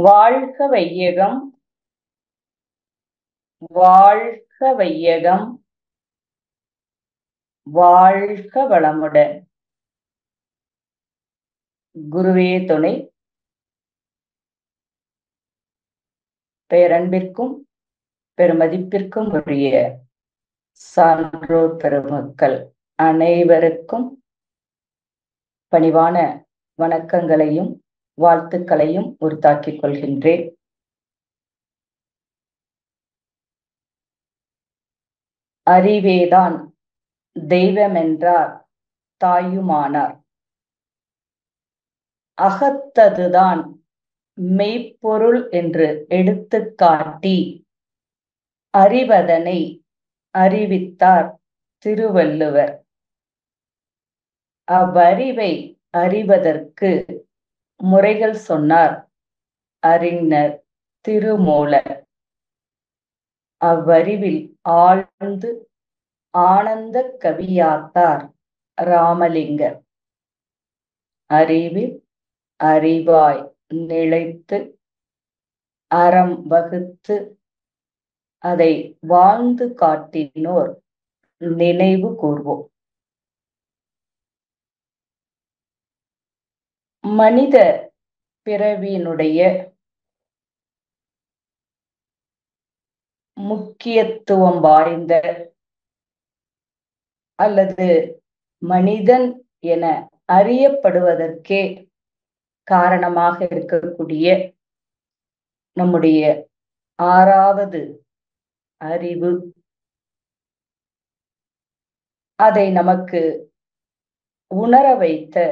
வாழ்க வையகம், வாழ்க வையகம், வாழ்க வளமுடன். குருவே துணை. பேரன்பிற்கும் பெருமதிப்பிற்கும் உரிய சான்றோர் பெருமக்கள் அனைவருக்கும் பணிவான வணக்கங்களையும் வாழ்த்துக்களையும் உரித்தாக்கிக் கொள்கின்றேன். அறிவேதான் தெய்வமென்றார் தாயுமானார், அகத்ததுதான் மெய்ப்பொருள் என்று எடுத்துக்காட்டி அறிவதனை அறிவித்தார் திருவள்ளுவர். அவ்வறிவை அறிவதற்கு முறைகள் சொன்னார் அறிஞர் திருமூலர். அவ்வறிவில் ஆழ்ந்து ஆனந்த கவியாத்தார் ராமலிங்கர். அறிவில் அறிவாய் நிலைத்து அறம் வகுத்து அதை வாழ்ந்து காட்டினோர் நினைவு கூர்வோம். மனித பிறவியினுடைய முக்கியத்துவம் வாய்ந்த அல்லது மனிதன் என அறியப்படுவதற்கே காரணமாக இருக்கக்கூடிய நம்முடைய ஆறாவது அறிவு, அதை நமக்கு உணர வைத்த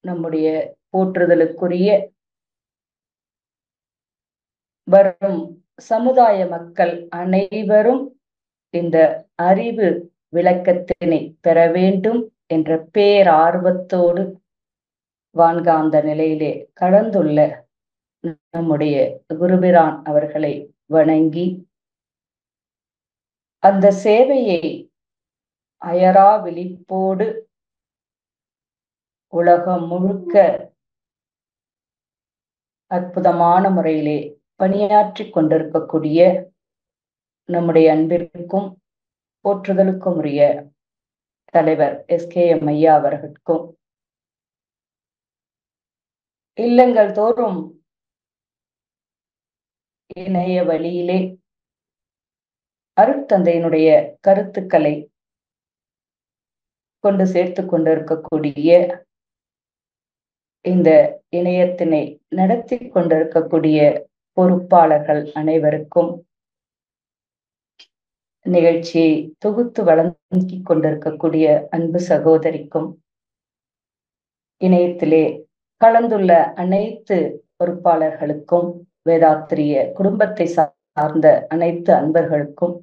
நம்முடைய போற்றுதலுக்குரிய வரும் சமுதாய மக்கள் அனைவரும் இந்த அறிவு விளக்கத்தினை பெற வேண்டும் என்ற பேரார்வத்தோடு வான்காந்த நிலையிலே கடந்துள்ள நம்முடைய குருபிரான் அவர்களை வணங்கி, அந்த சேவையை அயரா விழிப்போடு உலகம் முழுக்க அற்புதமான முறையிலே பணியாற்றி கொண்டிருக்கக்கூடிய நம்முடைய அன்பிற்கும் போற்றுதலுக்கும் உரிய தலைவர் SKM ஐயா அவர்களுக்கும், இல்லங்கள் தோறும் இணைய வழியிலே அருட்தந்தையினுடைய கருத்துக்களை கொண்டு சேர்த்து கொண்டிருக்கக்கூடிய இந்த இணையத்தினை நடத்தி கொண்டிருக்கக்கூடிய பொறுப்பாளர்கள் அனைவருக்கும், நிகழ்ச்சியை தொகுத்து வழங்கி கொண்டிருக்கக்கூடிய அன்பு சகோதரிக்கும், இணையத்திலே கலந்துள்ள அனைத்து பொறுப்பாளர்களுக்கும், வேதாத்திரிய குடும்பத்தை சார்ந்த அனைத்து அன்பர்களுக்கும்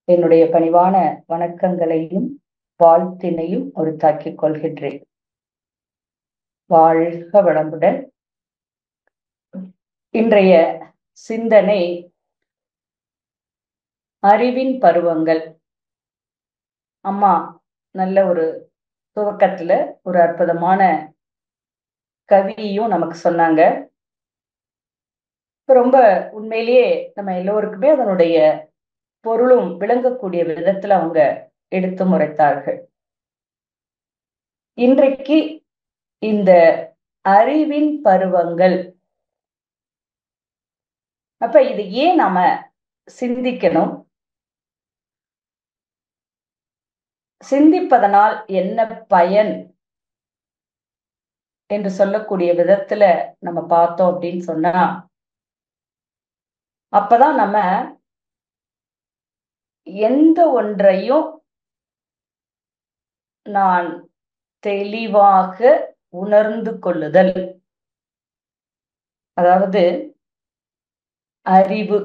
என்னுடைய பணிவான வணக்கங்களையும் வாழ்த்தினையும் உரித்தாக்கிக் கொள்கின்றேன். வாழ்க வளமுடன். இன்றைய சிந்தனை அறிவின் பருவங்கள். அம்மா நல்ல ஒரு துவக்கத்துல ஒரு அற்புதமான கவியும் நமக்கு சொன்னாங்க. ரொம்ப உண்மையிலேயே நம்ம எல்லோருக்குமே அதனுடைய பொருளும் விளங்கக்கூடிய விதத்துல அவங்க எடுத்து முறைத்தார்கள். இன்றைக்கு இந்த அறிவின் பருவங்கள், அப்ப இது ஏன் நாம சிந்திக்கணும், சிந்திப்பதனால் என்ன பயன் என்று சொல்லக்கூடிய விதத்துல நம்ம பார்த்தோம் அப்படின்னு சொன்னா, அப்பதான் நம்ம எந்த ஒன்றையும் நான் தெளிவாக உணர்ந்து கொள்ளுதல், அதாவது அறிவு.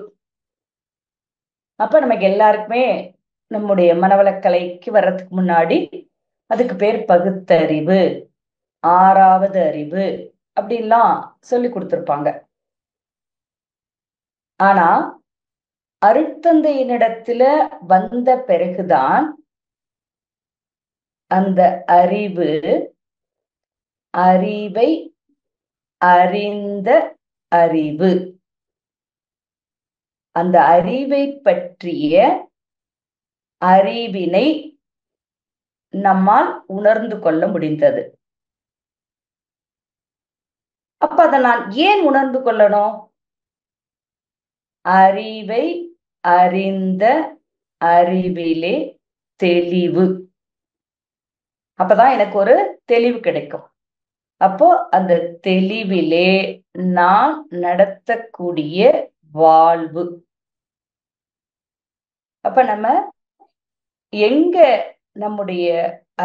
அப்ப நமக்கு எல்லாருக்குமே நம்முடைய மனவளக்கலைக்கு வர்றதுக்கு முன்னாடி அதுக்கு பேர் பகுத்தறிவு, ஆறாவது அறிவு அப்படின்லாம் சொல்லி கொடுத்திருப்பாங்க. ஆனா அருட்தந்தையினிடத்துல வந்த பிறகுதான் அந்த அறிவு அறிவை அறிந்த அறிவு. அந்த அறிவை பற்றிய அறிவினை நம்மால் உணர்ந்து கொள்ள முடிந்தது. அப்ப அதை நான் ஏன் உணர்ந்து கொள்ளணும்? அறிவை அறிந்த அறிவிலே தெளிவு. அப்பதான் எனக்கு ஒரு தெளிவு கிடைக்கும். அப்போ அந்த தெளிவிலே நான் நடத்தக்கூடிய வாழ்வு. அப்ப நம்ம எங்க நம்முடைய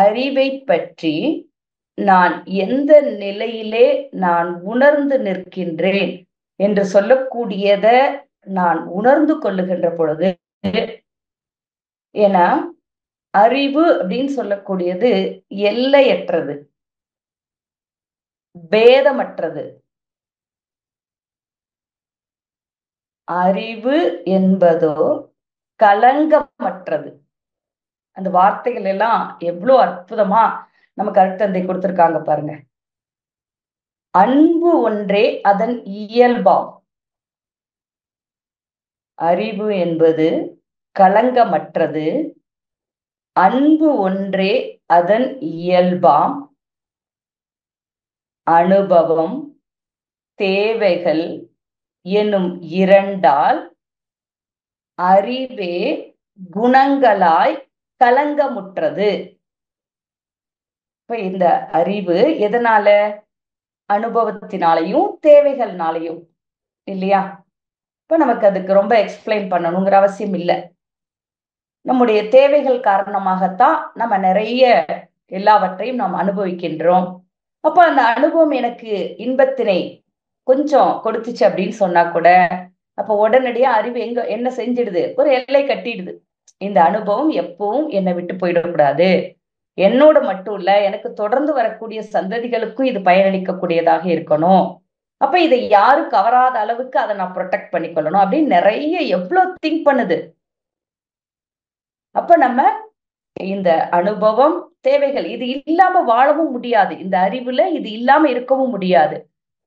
அறிவை பற்றி நான் எந்த நிலையிலே நான் உணர்ந்து நிற்கின்றேன் என்று சொல்லக்கூடியத நான் உணர்ந்து கொள்ளுகின்ற பொழுது, ஏன்னா அறிவு அப்படின்னு சொல்லக்கூடியது எல்லையற்றது, பேதமற்றது. அறிவு என்பதோ களங்கமற்றது. அந்த வார்த்தைகள் எல்லாம் எவ்வளவு அற்புதமா நமக்கு அருட்தந்தை கொடுத்திருக்காங்க பாருங்க. அன்பு ஒன்றே அதன் இயல்பாம். அறிவு என்பது களங்கமற்றது, அன்பு ஒன்றே அதன் இயல்பாம். அனுபவம் தேவைகள் எனும் இரண்டால் அறிவே குணங்களாய் களங்கமுற்றது. இப்ப இந்த அறிவு எதனால? அனுபவத்தினாலையும் தேவைகள்னாலையும், இல்லையா? இப்ப நமக்கு அதுக்கு ரொம்ப எக்ஸ்பிளைன் பண்ணணுங்கிற அவசியம் இல்லை. நம்முடைய தேவைகள் காரணமாகத்தான் நம்ம நிறைய எல்லாவற்றையும் நாம் அனுபவிக்கின்றோம். அப்ப அந்த அனுபவம் எனக்கு இன்பத்தினை கொஞ்சம் கொடுத்துச்சு அப்படின்னு சொன்னா கூட, அப்ப உடனடியா அறிவு என்ன செஞ்சிடுது? ஒரு எல்லை கட்டிடுது. இந்த அனுபவம் எப்பவும் என்னை விட்டு போயிடக்கூடாது, என்னோட மட்டும் இல்ல, எனக்கு தொடர்ந்து வரக்கூடிய சந்ததிகளுக்கும் இது பயனளிக்கக்கூடியதாக இருக்கணும். அப்ப இதை யாரும் கவராத அளவுக்கு அதை நான் ப்ரொடெக்ட் பண்ணிக்கொள்ளணும் அப்படின்னு நிறைய எவ்வளவு திங்க் பண்ணுது. அப்ப நம்ம இந்த அனுபவம் தேவைகள் இது இல்லாம வாழவும் முடியாது, இந்த அறிவுல இது இல்லாம இருக்கவும் முடியாது.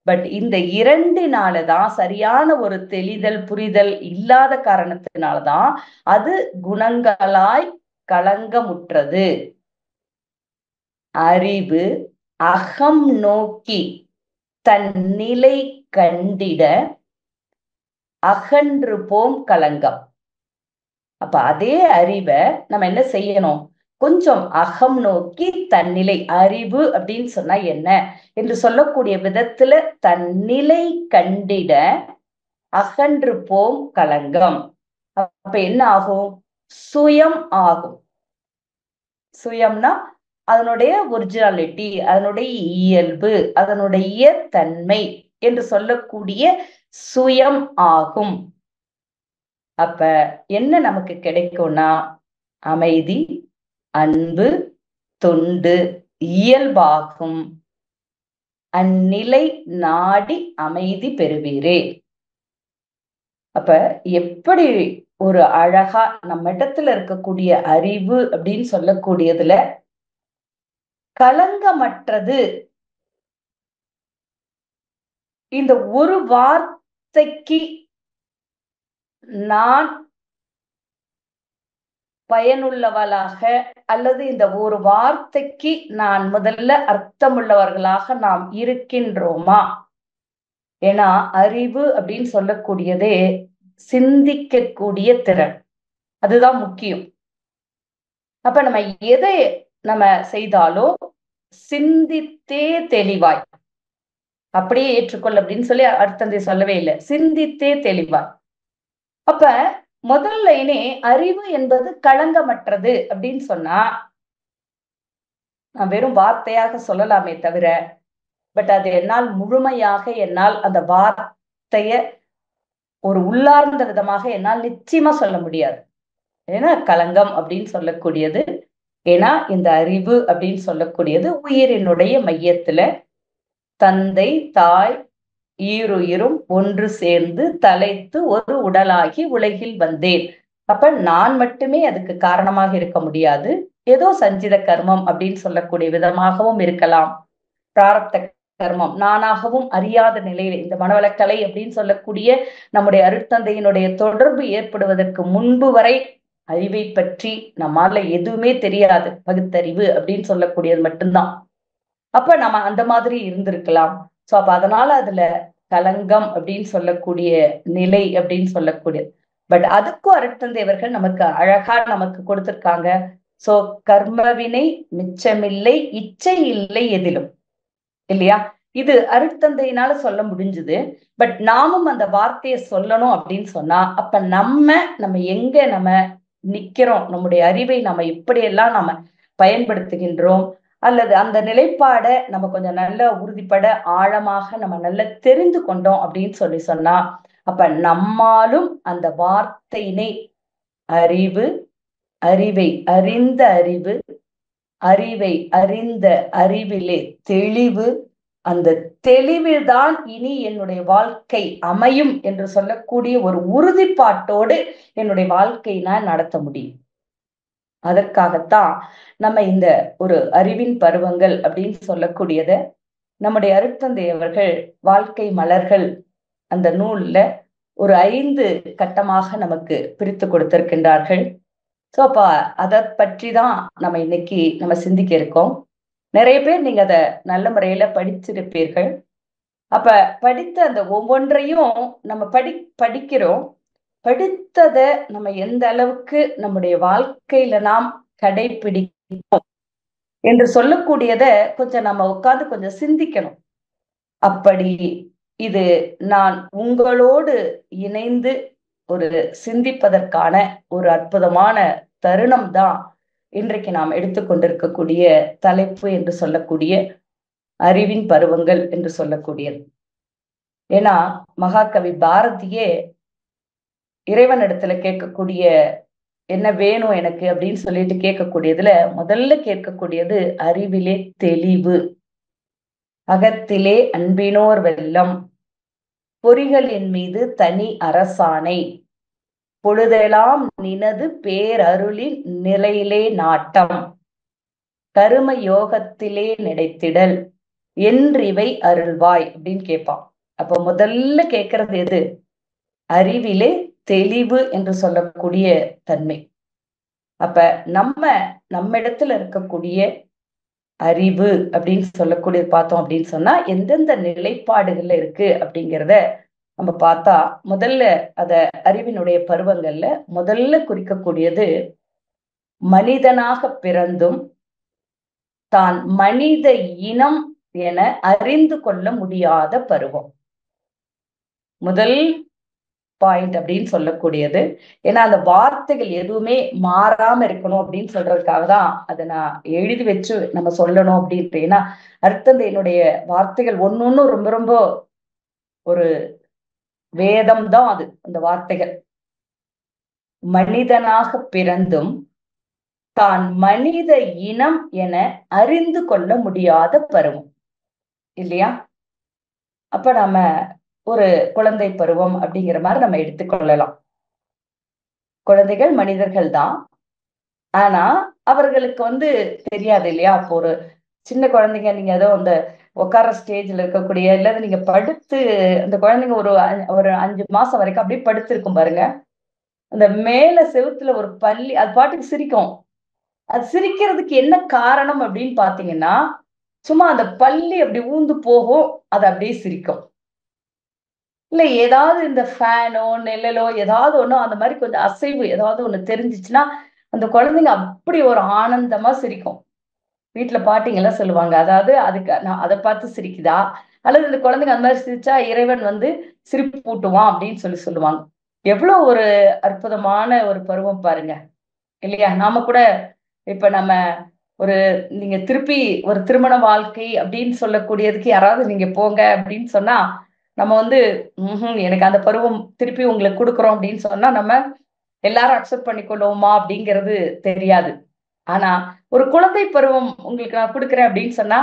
பட் இந்த இரண்டினாலதான், சரியான ஒரு தெளிதல் புரிதல் இல்லாத காரணத்தினால்தான் அது குணங்களாய் களங்கமுற்றது. அறிவு அகம் நோக்கி தன் நிலை கண்டிட அகன்று போம் களங்கம். அப்ப அதே அறிவை நம்ம என்ன செய்யணும்? கொஞ்சம் அகம் நோக்கி தன்னிலை, அறிவு அப்படின்னு சொன்னா என்ன என்று சொல்லக்கூடிய விதத்துல தன்னிலை கண்டிட அகன்று போம் களங்கம். அப்ப என்ன ஆகும்? சுயம் ஆகும். சுயம்னா அதனுடைய ஒரிஜினாலிட்டி, அதனுடைய இயல்பு, அதனுடைய தன்மை என்று சொல்லக்கூடிய சுயம் ஆகும். அப்ப என்ன நமக்கு கிடைக்கும்னா அமைதி, அன்பு, தொண்டு இயல்பாகும். அந்நிலை நாடி அமைதி பெறுவீரே. அப்ப எப்படி ஒரு அழகா நம்ம இடத்துல இருக்கக்கூடிய அறிவு அப்படின்னு சொல்லக்கூடியதுல களங்கமற்றது. இந்த ஒரு வார்த்தைக்கு நான் பயனுள்ளவளாக, அல்லது இந்த ஒரு வார்த்தைக்கு நான் முதல்ல அர்த்தமுள்ளவர்களாக நாம் இருக்கின்றோமா? ஏன்னா அறிவு அப்படின்னு சொல்லக்கூடியதே சிந்திக்கக்கூடிய திறன், அதுதான் முக்கியம். அப்ப நம்ம எதை நம்ம செய்தாலும் சிந்தித்தே தெளிவாய், அப்படியே ஏற்றுக்கொள் அப்படின்னு சொல்லி அர்த்தந்தை சொல்லவே இல்லை, சிந்தித்தே தெளிவாய். அப்ப முதல்ல அறிவு என்பது களங்கமற்றது அப்படின்னு சொன்னா நான் வெறும் வார்த்தையாக சொல்லலாமே தவிர, பட் அது என்னால் முழுமையாக என்னால் அந்த வார்த்தைய ஒரு உள்ளார்ந்த விதமாக என்னால் நிச்சயமா சொல்ல முடியாது. ஏன்னா களங்கம் அப்படின்னு சொல்லக்கூடியது, ஏன்னா இந்த அறிவு அப்படின்னு சொல்லக்கூடியது உயிரினுடைய மையத்துல தந்தை தாய் ஈருயிரும் ஒன்று சேர்ந்து தலைத்து ஒரு உடலாகி உலகில் வந்தேன். அப்ப நான் மட்டுமே அதுக்கு காரணமாக இருக்க முடியாது. ஏதோ சஞ்சித கர்மம் அப்படின்னு சொல்லக்கூடிய விதமாகவும் இருக்கலாம், பிராரப்த கர்மம் நானாகவும் அறியாத நிலையில இந்த மனவளக்கலை அப்படின்னு சொல்லக்கூடிய நம்முடைய அருட்தந்தையினுடைய தொடர்பு ஏற்படுவதற்கு முன்பு வரை அறிவை பற்றி நம்மால எதுவுமே தெரியாது. பகுத்தறிவு அப்படின்னு சொல்லக்கூடியது மட்டும்தான். அப்ப நம்ம அந்த மாதிரி இருந்திருக்கலாம். சோ அப்ப அதனால அதுல கலங்கம் அப்படின்னு சொல்லக்கூடிய நிலை அப்படின்னு சொல்லக்கூடிய பட் அதுக்கும் அருட்தந்தை அவர்கள் நமக்கு அழகா நமக்கு கொடுத்திருக்காங்க. சோ கர்மவினை மிச்சமில்லை இச்சை இல்லை எதிலும், இல்லையா? இது அருட்தந்தையினால சொல்ல முடிஞ்சது. பட் நாமும் அந்த வார்த்தையை சொல்லணும் அப்படின்னு சொன்னா அப்ப நம்ம எங்க நிக்கிறோம், நம்முடைய அறிவை நம்ம இப்படியெல்லாம் நம்ம பயன்படுத்துகின்றோம், அல்லது அந்த நிலைப்பாட நம்ம கொஞ்சம் நல்ல உறுதிப்பட ஆழமாக நம்ம நல்ல தெரிந்து கொண்டோம் அப்படின்னு சொன்னா அப்ப நம்மாலும் அந்த வார்த்தையினை அறிவு, அறிவை அறிந்த அறிவு, அறிவை அறிந்த அறிவிலே தெளிவு, அந்த தெளிவில்தான் இனி என்னுடைய வாழ்க்கை அமையும் என்று சொல்லக்கூடிய ஒரு உறுதிப்பாட்டோடு என்னுடைய வாழ்க்கையை நான் நடத்த முடியும். அதற்காகத்தான் நம்ம இந்த ஒரு அறிவின் பருவங்கள் அப்படின்னு சொல்லக்கூடியத நம்முடைய அருட்தந்தை அவர்கள் வாழ்க்கை மலர்கள் அந்த நூல்ல ஒரு 5 கட்டமாக நமக்கு பிரித்து கொடுத்திருக்கின்றார்கள். சோ அப்ப அதை பற்றி தான் நம்ம இன்னைக்கு சிந்திக்க இருக்கோம். நிறைய பேர் நீங்க அதை நல்ல முறையில படிச்சிருப்பீர்கள். அப்ப படித்த அந்த ஒவ்வொன்றையும் நம்ம படிக்கிறோம். படித்தத நம்ம எந்த அளவுக்கு நம்முடைய வாழ்க்கையில நாம் கடைபிடிக்கிறோம் என்று சொல்லக்கூடியத கொஞ்சம் நம்ம உட்கார்ந்து கொஞ்சம் சிந்திக்கணும். அப்படி இது நான் உங்களோடு இணைந்து ஒரு சிந்திப்பதற்கான ஒரு அற்புதமான தருணம் தான் இன்றைக்கு நாம் எடுத்துக்கொண்டிருக்கக்கூடிய தலைப்பு என்று சொல்லக்கூடிய அறிவின் பருவங்கள் என்று சொல்லக்கூடியது. ஏன்னா மகாகவி பாரதியே இறைவனிடத்துல கேட்கக்கூடிய என்ன வேணும் எனக்கு அப்படின்னு சொல்லிட்டு கேட்கக்கூடியதுல முதல்ல கேட்கக்கூடியது அறிவிலே தெளிவு, அகத்திலே அன்பினோர் வெள்ளம், பொறிகளின் மீது தனி அரசாணை, பொழுதெல்லாம் நினது பேரருளின் நிலையிலே நாட்டம், கரும யோகத்திலே நினைத்திடல் என்றிவை அருள்வாய் அப்படின்னு கேட்பான். அப்ப முதல்ல கேட்கறது எது? அறிவிலே தெளிவு என்று சொல்லக்கூடிய தன்மை. அப்ப நம்மிடத்துல இருக்கக்கூடிய அறிவு அப்படின்னு சொல்லக்கூடிய பார்த்தோம் அப்படின்னு சொன்னா எந்தெந்த நிலைப்பாடுகள்ல இருக்கு அப்படிங்கிறத நம்ம பார்த்தா முதல்ல அத அறிவினுடைய பருவங்கள்ல முதல்ல குறிக்கக்கூடியது மனிதனாக பிறந்தும் தான் மனித இனம் என அறிந்து கொள்ள முடியாத பருவம். முதல் பாயிண்ட் அப்படின்னு சொல்லக்கூடியது. ஏன்னா அந்த வார்த்தைகள் எதுவுமே மாறாம இருக்கணும் அப்படின்னு சொல்றதுக்காக தான் அதை நான் எழுதி வச்சு நம்ம சொல்லணும் அப்படின்ட்டு. ஏன்னா அருட்தந்தையினுடைய வார்த்தைகள் ஒன்னொன்னு ரொம்ப ரொம்ப ஒரு வேதம் தான் அது. அந்த வார்த்தைகள் மனிதனாக பிறந்தும் தான் மனித இனம் என அறிந்து கொள்ள முடியாத பருவம், இல்லையா? அப்ப நம்ம ஒரு குழந்தை பருவம் அப்படிங்கிற மாதிரி நம்ம எடுத்துக்கொள்ளலாம். குழந்தைகள் மனிதர்கள் தான், ஆனா அவர்களுக்கு தெரியாது இல்லையா? அப்போ ஒரு சின்ன குழந்தைங்க நீங்க ஏதோ அந்த உட்கார ஸ்டேஜ்ல இருக்கக்கூடிய இல்ல நீங்க படுத்து அந்த குழந்தைங்க ஒரு 5 மாசம் வரைக்கும் அப்படியே படுத்திருக்கும் பாருங்க. அந்த மேல செவுத்துல ஒரு பல்லி அது பாட்டுக்கு சிரிக்கும். அது சிரிக்கிறதுக்கு என்ன காரணம் அப்படின்னு பாத்தீங்கன்னா சும்மா அந்த பல்லி அப்படி ஊந்து போகும், அது அப்படியே சிரிக்கும். இல்ல ஏதாவது இந்த ஃபேனோ நிழலோ ஏதாவது ஒண்ணு அந்த மாதிரி கொஞ்சம் அசைவு ஏதாவது ஒண்ணு தெரிஞ்சிச்சுன்னா அந்த குழந்தைங்க அப்படி ஒரு ஆனந்தமா சிரிக்கும். வீட்டுல பாட்டிங்கெல்லாம் சொல்லுவாங்க, அதாவது அதுக்கு நான் அதை பார்த்து சிரிக்குதா அல்லது இந்த குழந்தைங்க அந்த மாதிரி சிரிச்சா இறைவன் சிரிப்பு பூட்டுவான் அப்படின்னு சொல்லுவாங்க. எவ்வளவு ஒரு அற்புதமான ஒரு பருவம் பாருங்க, இல்லையா? நாம கூட இப்ப நம்ம ஒரு நீங்க திருப்பி ஒரு திருமண வாழ்க்கை அப்படின்னு சொல்லக்கூடியதுக்கு யாராவது நீங்க போங்க அப்படின்னு சொன்னா நம்ம எனக்கு அந்த பருவம் திருப்பி உங்களுக்கு கொடுக்குறோம் அப்படின்னு சொன்னா நம்ம எல்லாரும் அக்செப்ட் பண்ணிக்கொள்வோமா அப்படிங்கிறது தெரியாது. ஆனா ஒரு குழந்தை பருவம் உங்களுக்கு நான் கொடுக்குறேன் அப்படின்னு சொன்னா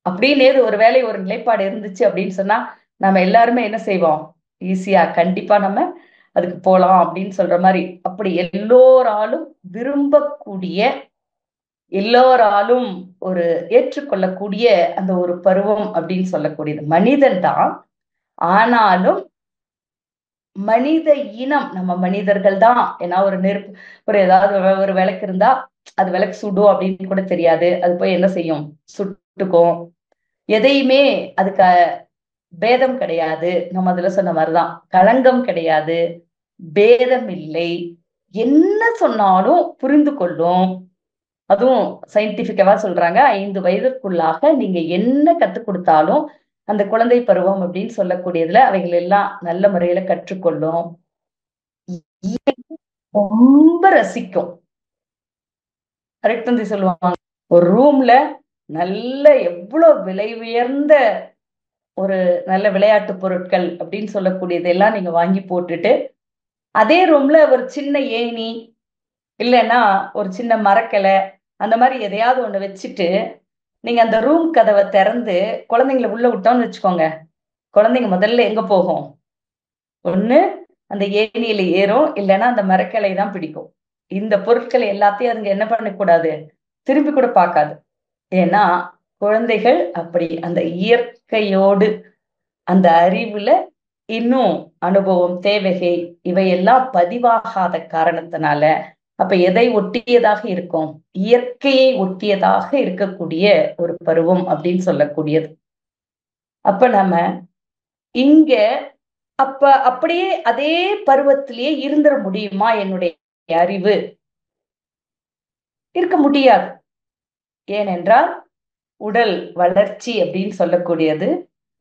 அப்படின்னு ஒரு வேலை ஒரு நிலைப்பாடு இருந்துச்சு அப்படின்னு சொன்னா நம்ம எல்லாருமே என்ன செய்வோம்? ஈஸியா கண்டிப்பா நம்ம அதுக்கு போலாம் அப்படின்னு சொல்ற மாதிரி அப்படி எல்லோராலும் விரும்பக்கூடிய எல்லோராலும் ஒரு ஏற்றுக்கொள்ளக்கூடிய அந்த ஒரு பருவம் அப்படின்னு சொல்லக்கூடியது. மனிதன் தான். ஆனாலும் மனித இனம், நம்ம மனிதர்கள் தான். ஏன்னா ஒரு நெருப்பு, ஒரு ஏதாவது ஒரு விளக்கு இருந்தா அது விளக்கு சுடும் அப்படின்னு கூட தெரியாது. அது போய் என்ன செய்யும்? சுட்டுக்கும். எதையுமே அதுக்கு பேதம் கிடையாது. நம்ம அதுல சொன்ன மாதிரிதான், களங்கம் கிடையாது, பேதம் இல்லை. என்ன சொன்னாலும் புரிந்து கொள்ளும். அதுவும் சயின்டிபிக்கவா சொல்றாங்க, 5 வயதிற்குள்ளாக நீங்க என்ன கத்துக் கொடுத்தாலும் அந்த குழந்தை பருவம் அப்படின்னு சொல்லக்கூடியதுல அவைகள் எல்லாம் நல்ல முறையில கற்றுக்கொள்ளும். ரொம்ப ரசிக்கும். கரெக்ட் தந்தி சொல்லுவாங்க, ஒரு ரூம்ல நல்ல எவ்வளவு விலை உயர்ந்த ஒரு நல்ல விளையாட்டு பொருட்கள் அப்படின்னு சொல்லக்கூடியது எல்லாம் நீங்க வாங்கி போட்டுட்டு, அதே ரூம்ல ஒரு சின்ன ஏணி இல்லைன்னா ஒரு சின்ன மரக்கிளை அந்த மாதிரி எதையாவது ஒண்ணு வச்சுட்டு நீங்க அந்த ரூம் கதவை திறந்து குழந்தைங்களை உள்ள விட்டோம்னு வச்சுக்கோங்க, குழந்தைங்க முதல்ல எங்க போகும்? ஒண்ணு அந்த ஏணியில ஏறும், இல்லைன்னா அந்த மரக்கிளை தான் பிடிக்கும். இந்த பொருட்களை எல்லாத்தையும் அதுங்க என்ன பண்ணக்கூடாது? திரும்பி கூட பார்க்காது. ஏன்னா குழந்தைகள் அப்படி அந்த இயற்கையோடு அந்த அறிவுல இன்னும் அனுபவம் தேவைகை இவையெல்லாம் பதிவாகாத காரணத்தினால, அப்ப எதை ஒட்டியதாக இருக்கும்? இயற்கையை ஒட்டியதாக இருக்கக்கூடிய ஒரு பருவம் அப்படின்னு சொல்லக்கூடியது. அப்ப நம்ம இங்க அப்ப அப்படியே அதே பருவத்திலேயே இருந்துட முடியுமா? என்னுடைய அறிவு இருக்க முடியாது. ஏனென்றால் உடல் வளர்ச்சி அப்படின்னு சொல்லக்கூடியது,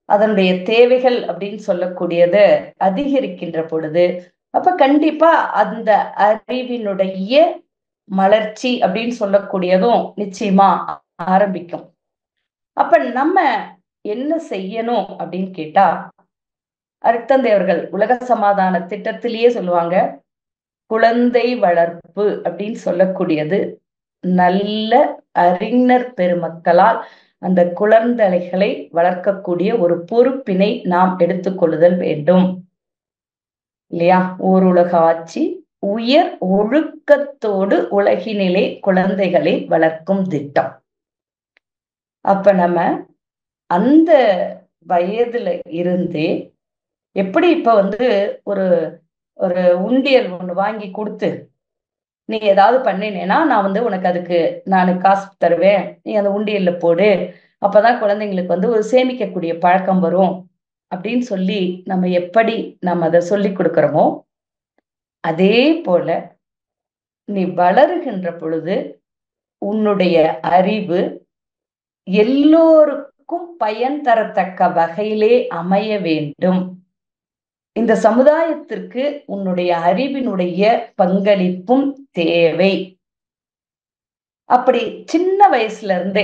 அதனுடைய தேவைகள் அப்படின்னு சொல்லக்கூடியது அதிகரிக்கின்ற பொழுது, அப்ப கண்டிப்பா அந்த அறிவினுடைய மலர்ச்சி அப்படின்னு சொல்லக்கூடியதும் நிச்சயமா ஆரம்பிக்கும். அப்ப நம்ம என்ன செய்யணும் அப்படின்னு கேட்டா, அருட்தந்தை அவர்கள் உலக சமாதான திட்டத்திலேயே சொல்லுவாங்க, குழந்தை வளர்ப்பு அப்படின்னு சொல்லக்கூடியது நல்ல அறிஞர் பெருமக்களால் அந்த குழந்தைகளை வளர்க்கக்கூடிய ஒரு பொறுப்பினை நாம் எடுத்துக்கொள்ளுதல் வேண்டும் இல்லையா? ஓருலக ஆட்சி உயர் ஒழுக்கத்தோடு உலகினிலே குழந்தைகளை வளர்க்கும் திட்டம். அப்ப நம்ம அந்த வயதுல இருந்தே எப்படி இப்ப ஒரு ஒரு உண்டியல் ஒண்ணு வாங்கி கொடுத்து நீ ஏதாவது பண்ணினேன்னா நான் உனக்கு அதுக்கு நான் காசு தருவேன், நீ அந்த உண்டியல்ல போடு, அப்பதான் குழந்தைங்களுக்கு ஒரு சேமிக்கக்கூடிய பழக்கம் வரும் அப்படின்னு சொல்லி நம்ம எப்படி நம்ம அதை சொல்லி கொடுக்கிறோமோ, அதே போல நீ வளருகின்ற பொழுது உன்னுடைய அறிவு எல்லோருக்கும் பயன் தரத்தக்க வகையிலே அமைய வேண்டும். இந்த சமுதாயத்திற்கு உன்னுடைய அறிவினுடைய பங்களிப்பும் தேவை. அப்படி சின்ன வயசுல இருந்தே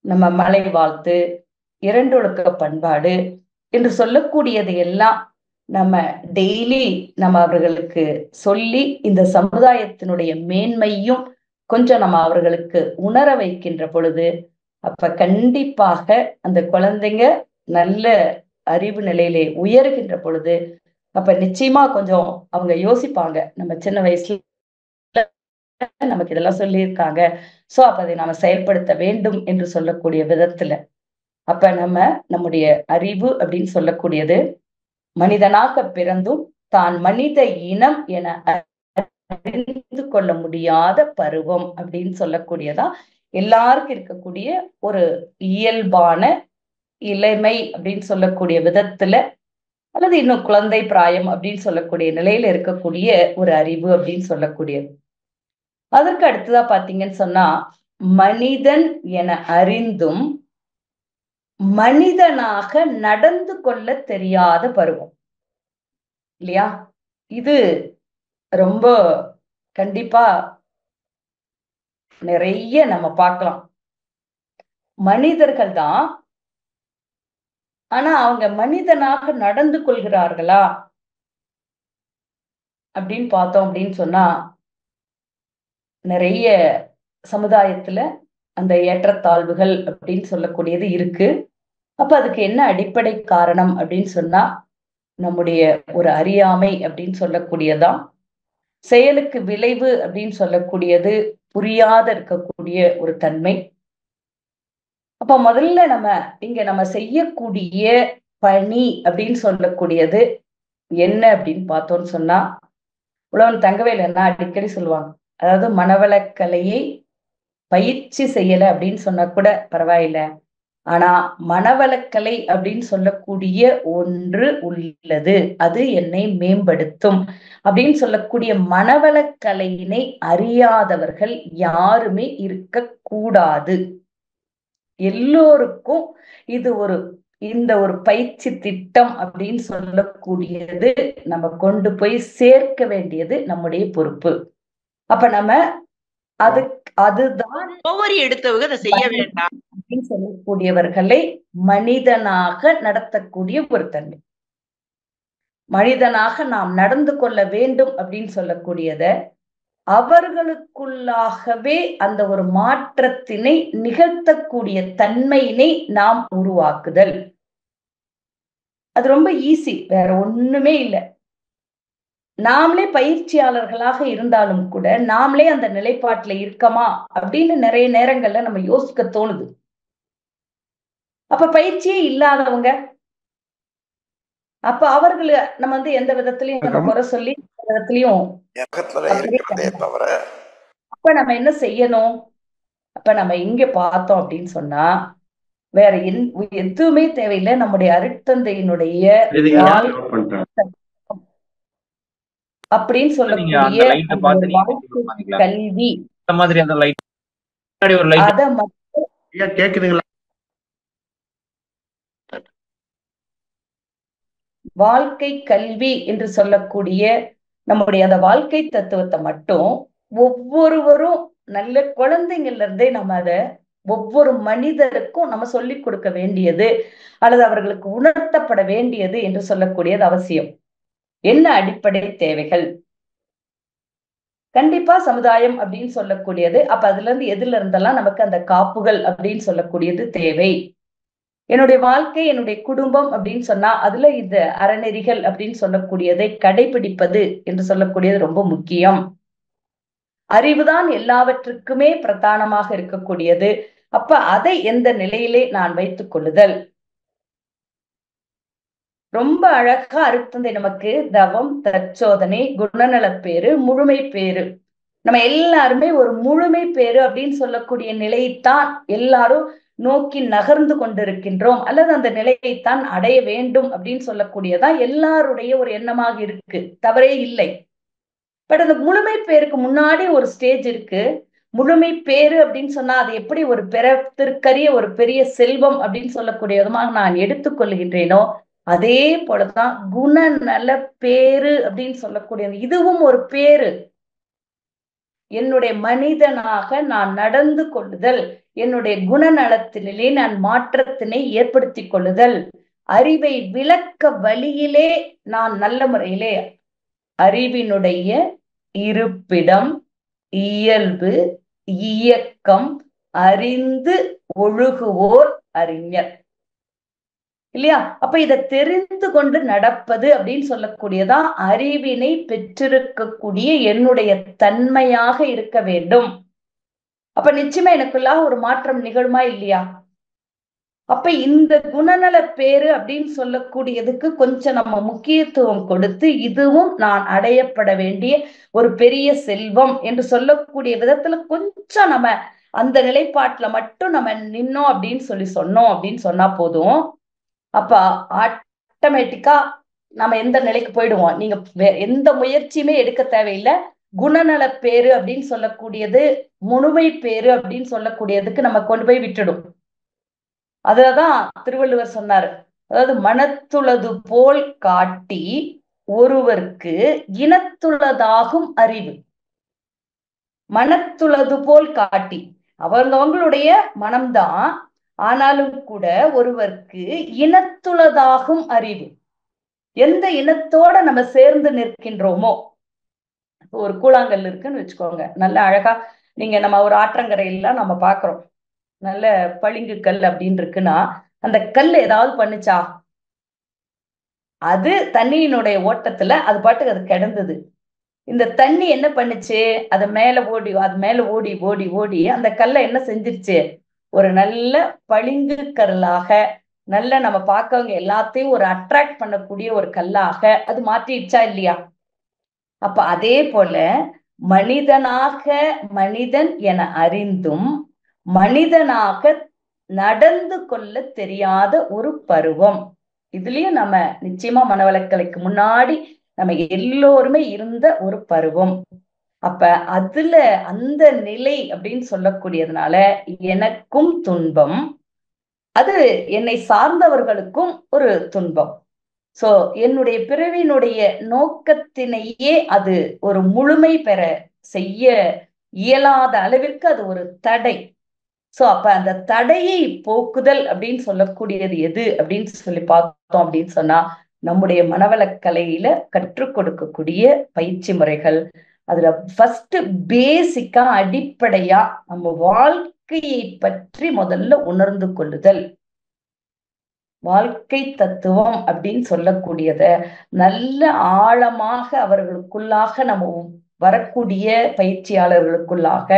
நம்ம மலை வாழ்த்து, இரண்டொழுக்க பண்பாடு என்று சொல்லக்கூடியது எல்லாம் நம்ம டெய்லி நம்ம அவர்களுக்கு சொல்லி இந்த சமுதாயத்தினுடைய மேன்மையும் கொஞ்சம் நம்ம அவர்களுக்கு உணர வைக்கின்ற பொழுது, அப்ப கண்டிப்பாக அந்த குழந்தைங்க நல்ல அறிவு நிலையிலே உயர்கின்ற பொழுது, அப்ப நிச்சயமா கொஞ்சம் அவங்க யோசிப்பாங்க, நம்ம சின்ன வயசுல நமக்கு இதெல்லாம் சொல்லியிருக்காங்க, சோ அப்ப அதை நாம செயல்படுத்த வேண்டும் என்று சொல்லக்கூடிய விதத்துல. அப்ப நம்ம நம்முடைய அறிவு அப்படின்னு சொல்லக்கூடியது மனிதனாக பிறந்தும் தான் மனித இனம் என அறிந்து கொள்ள முடியாத பருவம் அப்படின்னு சொல்லக்கூடியதா எல்லாருக்கும் இருக்கக்கூடிய ஒரு இயல்பான இளமை அப்படின்னு சொல்லக்கூடிய விதத்துல, அல்லது இன்னும் குழந்தை பிராயம் அப்படின்னு சொல்லக்கூடிய நிலையில இருக்கக்கூடிய ஒரு அறிவு அப்படின்னு சொல்லக்கூடியது. அதற்கு அடுத்ததா பாத்தீங்கன்னு சொன்னா, மனிதன் என அறிந்தும் மனிதனாக நடந்து கொள்ள தெரியாத பருவம் இல்லையா? இது ரொம்ப கண்டிப்பா நிறைய நம்ம பார்க்கலாம். மனிதர்கள் தான், ஆனா அவங்க மனிதனாக நடந்து கொள்கிறார்களா அப்படின்னு பார்த்தோம் அப்படின்னு சொன்னா, நிறைய சமுதாயத்துல அந்த ஏற்றத்தாழ்வுகள் அப்படின்னு சொல்லக்கூடியது இருக்கு. அப்ப அதுக்கு என்ன அடிப்படை காரணம் அப்படின்னு சொன்னா, நம்முடைய ஒரு அறியாமை அப்படின்னு சொல்லக்கூடியதான். செயலுக்கு விளைவு அப்படின்னு சொல்லக்கூடியது புரியாத இருக்கக்கூடிய ஒரு தன்மை. அப்ப முதல்ல நம்ம செய்யக்கூடிய பணி அப்படின்னு சொல்லக்கூடியது என்ன அப்படின்னு பார்த்தோம்னு சொன்னா, உழவன் தங்கவேல் என்ன அடிக்கடி சொல்லுவாங்க. அதாவது மனவளக்கலையை பயிற்சி செய்யல அப்படின்னு சொன்னா கூட பரவாயில்ல. ஆனா மனவளக்கலை அப்படின்னு சொல்லக்கூடிய ஒன்று உள்ளது. அது என்னை மேம்படுத்தும் அப்படின்னு சொல்லக்கூடிய மனவளக்கலையினை அறியாதவர்கள் யாருமே இருக்கக்கூடாது. எல்லோருக்கும் இந்த ஒரு பயிற்சி திட்டம் அப்படின்னு சொல்லக்கூடியது நம்ம கொண்டு போய் சேர்க்க வேண்டியது நம்முடைய பொறுப்பு. அப்ப நம்ம அதுதான் ஓவரி எடுத்தவங்க அதை செய்ய வேண்டாம் அப்படின்னு சொல்லக்கூடியவர்களை மனிதனாக நடத்தக்கூடிய ஒரு தன்மை. மனிதனாக நாம் நடந்து கொள்ள வேண்டும் அப்படின்னு சொல்லக்கூடியத அவர்களுக்குள்ளாகவே அந்த ஒரு மாற்றத்தினை நிகழ்த்தக்கூடிய தன்மையினை நாம் உருவாக்குதல். அது ரொம்ப ஈஸி, வேற ஒண்ணுமே இல்லை. நாமளே பயிற்சியாளர்களாக இருந்தாலும் கூட நாமளே அந்த நிலைப்பாட்டுல இருக்கமா அப்படின்னு நிறைய நேரங்கள்ல நம்ம யோசிக்க தோணுது. அப்ப பயிற்சியே இல்லாதவங்க, அப்ப அவர்களை நம்ம எந்த விதத்திலையும் நம்ம குறை சொல்லி விதத்திலையும் அப்ப நம்ம என்ன செய்யணும்? அப்ப நம்ம இங்க பார்த்தோம் அப்படின்னு சொன்னா வேற எதுவுமே தேவையில்லை. நம்முடைய அருட்தந்தையினுடைய அப்படின்னு சொல்லக்கூடிய கல்வி அத மட்டும் வாழ்க்கை கல்வி என்று சொல்லக்கூடிய நம்முடைய அந்த வாழ்க்கை தத்துவத்தை மட்டும் ஒவ்வொருவரும் நல்ல குழந்தைங்கள்ல இருந்தே நம்ம அதை ஒவ்வொரு மனிதருக்கும் நம்ம சொல்லிக் கொடுக்க வேண்டியது அல்லது அவர்களுக்கு உணர்த்தப்பட வேண்டியது என்று சொல்லக்கூடியது அவசியம். என்ன அடிப்படை தேவைகள்? கண்டிப்பா சமுதாயம் அப்படின்னு சொல்லக்கூடியது. அப்ப அதுல இருந்து எதுல இருந்தெல்லாம் நமக்கு அந்த காப்புகள் அப்படின்னு சொல்லக்கூடியது தேவை. என்னுடைய வாழ்க்கை, என்னுடைய குடும்பம் அப்படின்னு சொன்னா அதுல இந்த அறநெறிகள் அப்படின்னு சொல்லக்கூடியதை கடைபிடிப்பது என்று சொல்லக்கூடியது ரொம்ப முக்கியம். அறிவுதான் எல்லாவற்றுக்குமே பிரதானமாக இருக்கக்கூடியது. அப்ப அதை எந்த நிலையிலே நான் வைத்துக் கொள்ளுதல். ரொம்ப அழகா அருட்தந்தை நமக்கு தவம், தற்சோதனை, குணநலப்பேறு, முழுமை பேறு, நம்ம எல்லாருமே ஒரு முழுமை பேறு அப்படின்னு சொல்லக்கூடிய நிலையைத்தான் எல்லாரும் நோக்கி நகர்ந்து கொண்டிருக்கின்றோம், அல்லது அந்த நிலையைத்தான் அடைய வேண்டும் அப்படின்னு சொல்லக்கூடியதான் எல்லாருடைய ஒரு எண்ணமாக இருக்கு. தவறே இல்லை. பட் அந்த முழுமை பேருக்கு முன்னாடி ஒரு ஸ்டேஜ் இருக்கு. முழுமை பேரு அப்படின்னு சொன்னா அது எப்படி ஒரு பிறத்திற்கரிய ஒரு பெரிய செல்வம் அப்படின்னு சொல்லக்கூடிய விதமாக நான் எடுத்துக்கொள்கின்றேனோ அதே போலதான் குணநல பேரு அப்படின்னு சொல்லக்கூடிய இதுவும் ஒரு பேரு. என்னுடைய மனிதனாக நான் நடந்து கொள்ளுதல், என்னுடைய குணநலத்திலே நான் மாற்றத்தினை ஏற்படுத்தி கொள்ளுதல், அறிவை விளக்க வழியிலே நான் நல்ல முறையிலே அறிவினுடைய இருப்பிடம், இயல்பு, இயக்கம் அறிந்து ஒழுகுவோர் அறிஞர் இல்லையா? அப்ப இதை தெரிந்து கொண்டு நடப்பது அப்படின்னு சொல்லக்கூடியதான் அறிவினை பெற்றிருக்கக்கூடிய என்னுடைய தன்மையாக இருக்க வேண்டும். அப்ப நிச்சயமா எனக்குள்ள ஒரு மாற்றம் நிகழுமா இல்லையா? அப்ப இந்த குணநல பேரு அப்படின்னு சொல்லக்கூடியதுக்கு கொஞ்சம் நம்ம முக்கியத்துவம் கொடுத்து இதுவும் நான் அடையப்பட வேண்டிய ஒரு பெரிய செல்வம் என்று சொல்லக்கூடிய விதத்துல கொஞ்சம் நம்ம அந்த நிலைப்பாட்டுல மட்டும் நம்ம நின்னோம் அப்படின்னு சொன்னோம் அப்படின்னு சொன்னா போதும். அப்ப ஆட்டோமேட்டிக்கா நம்ம எந்த நிலைக்கு போயிடுவோம். நீங்க எந்த முயற்சியுமே எடுக்க தேவையில்லை. குணநல பேரு அப்படின்னு சொல்லக்கூடியது, முழுமை பேரு அப்படின்னு சொல்லக்கூடியதுக்கு நம்ம கொண்டு போய் விட்டுடும். அதுலதான் திருவள்ளுவர் சொன்னாரு, அதாவது மனத்துளது போல் காட்டி ஒருவருக்கு இனத்துளதாகும் அறிவு. மனத்துளது போல் காட்டி அவங்களுடைய மனம்தான், ஆனாலும் கூட ஒருவருக்கு இனத்துளதாகும் அறிவு. எந்த இனத்தோட நம்ம சேர்ந்து நிற்கின்றோமோ, ஒரு கூழாங்கல் இருக்குன்னு வச்சுக்கோங்க, நல்ல அழகா நீங்க நம்ம ஒரு ஆற்றங்கரையெல்லாம் நம்ம பாக்குறோம், நல்ல பளிங்கு கல் அப்படின்னு இருக்குன்னா அந்த கல் ஏதாவது பண்ணுச்சா? அது தண்ணியினுடைய ஓட்டத்துல அது பாட்டுக்கு அது கிடந்தது. இந்த தண்ணி என்ன பண்ணுச்சு? அது மேல ஓடி ஓடி ஓடி அந்த கல்லை என்ன செஞ்சிருச்சு? ஒரு நல்ல பளிங்கு கல்லாக, நல்ல நம்ம பார்க்கவங்க எல்லாத்தையும் ஒரு அட்ராக்ட் பண்ணக்கூடிய ஒரு கல்லாக அது மாற்றிடுச்சா இல்லையா? அப்ப அதே போல மனிதனாக மனிதன் என அறிந்தும் மனிதனாக நடந்து கொள்ள தெரியாத ஒரு பருவம். இதுலயும் நம்ம நிச்சயமா மனவளக்கலைக்கு முன்னாடி நம்ம எல்லோருமே இருந்த ஒரு பருவம். அப்ப அதுல அந்த நிலை அப்படின்னு சொல்லக்கூடியதுனால எனக்கும் துன்பம், அது என்னை சார்ந்தவர்களுக்கும் ஒரு துன்பம். சோ என்னுடைய பிறவியினுடைய நோக்கத்தினையே அது ஒரு முழுமை பெற செய்ய இயலாத அளவிற்கு அது ஒரு தடை. சோ அப்ப அந்த தடையை போக்குதல் அப்படின்னு சொல்லக்கூடியது எது அப்படின்னு சொல்லி பார்த்தோம் அப்படின்னு சொன்னா, நம்முடைய மனவளக்கலையில கற்றுக் கொடுக்கக்கூடிய பயிற்சி முறைகள். அதுல ஃபர்ஸ்ட் பேசிக்கா அடிப்படையா நம்ம வாழ்க்கையை பற்றி முதல்ல உணர்ந்து கொள்ளுதல். வாழ்க்கை தத்துவம் அப்படின்னு சொல்லக்கூடியத நல்ல ஆழமாக அவர்களுக்குள்ளாக நம்ம வரக்கூடிய பயிற்சியாளர்களுக்குள்ளாக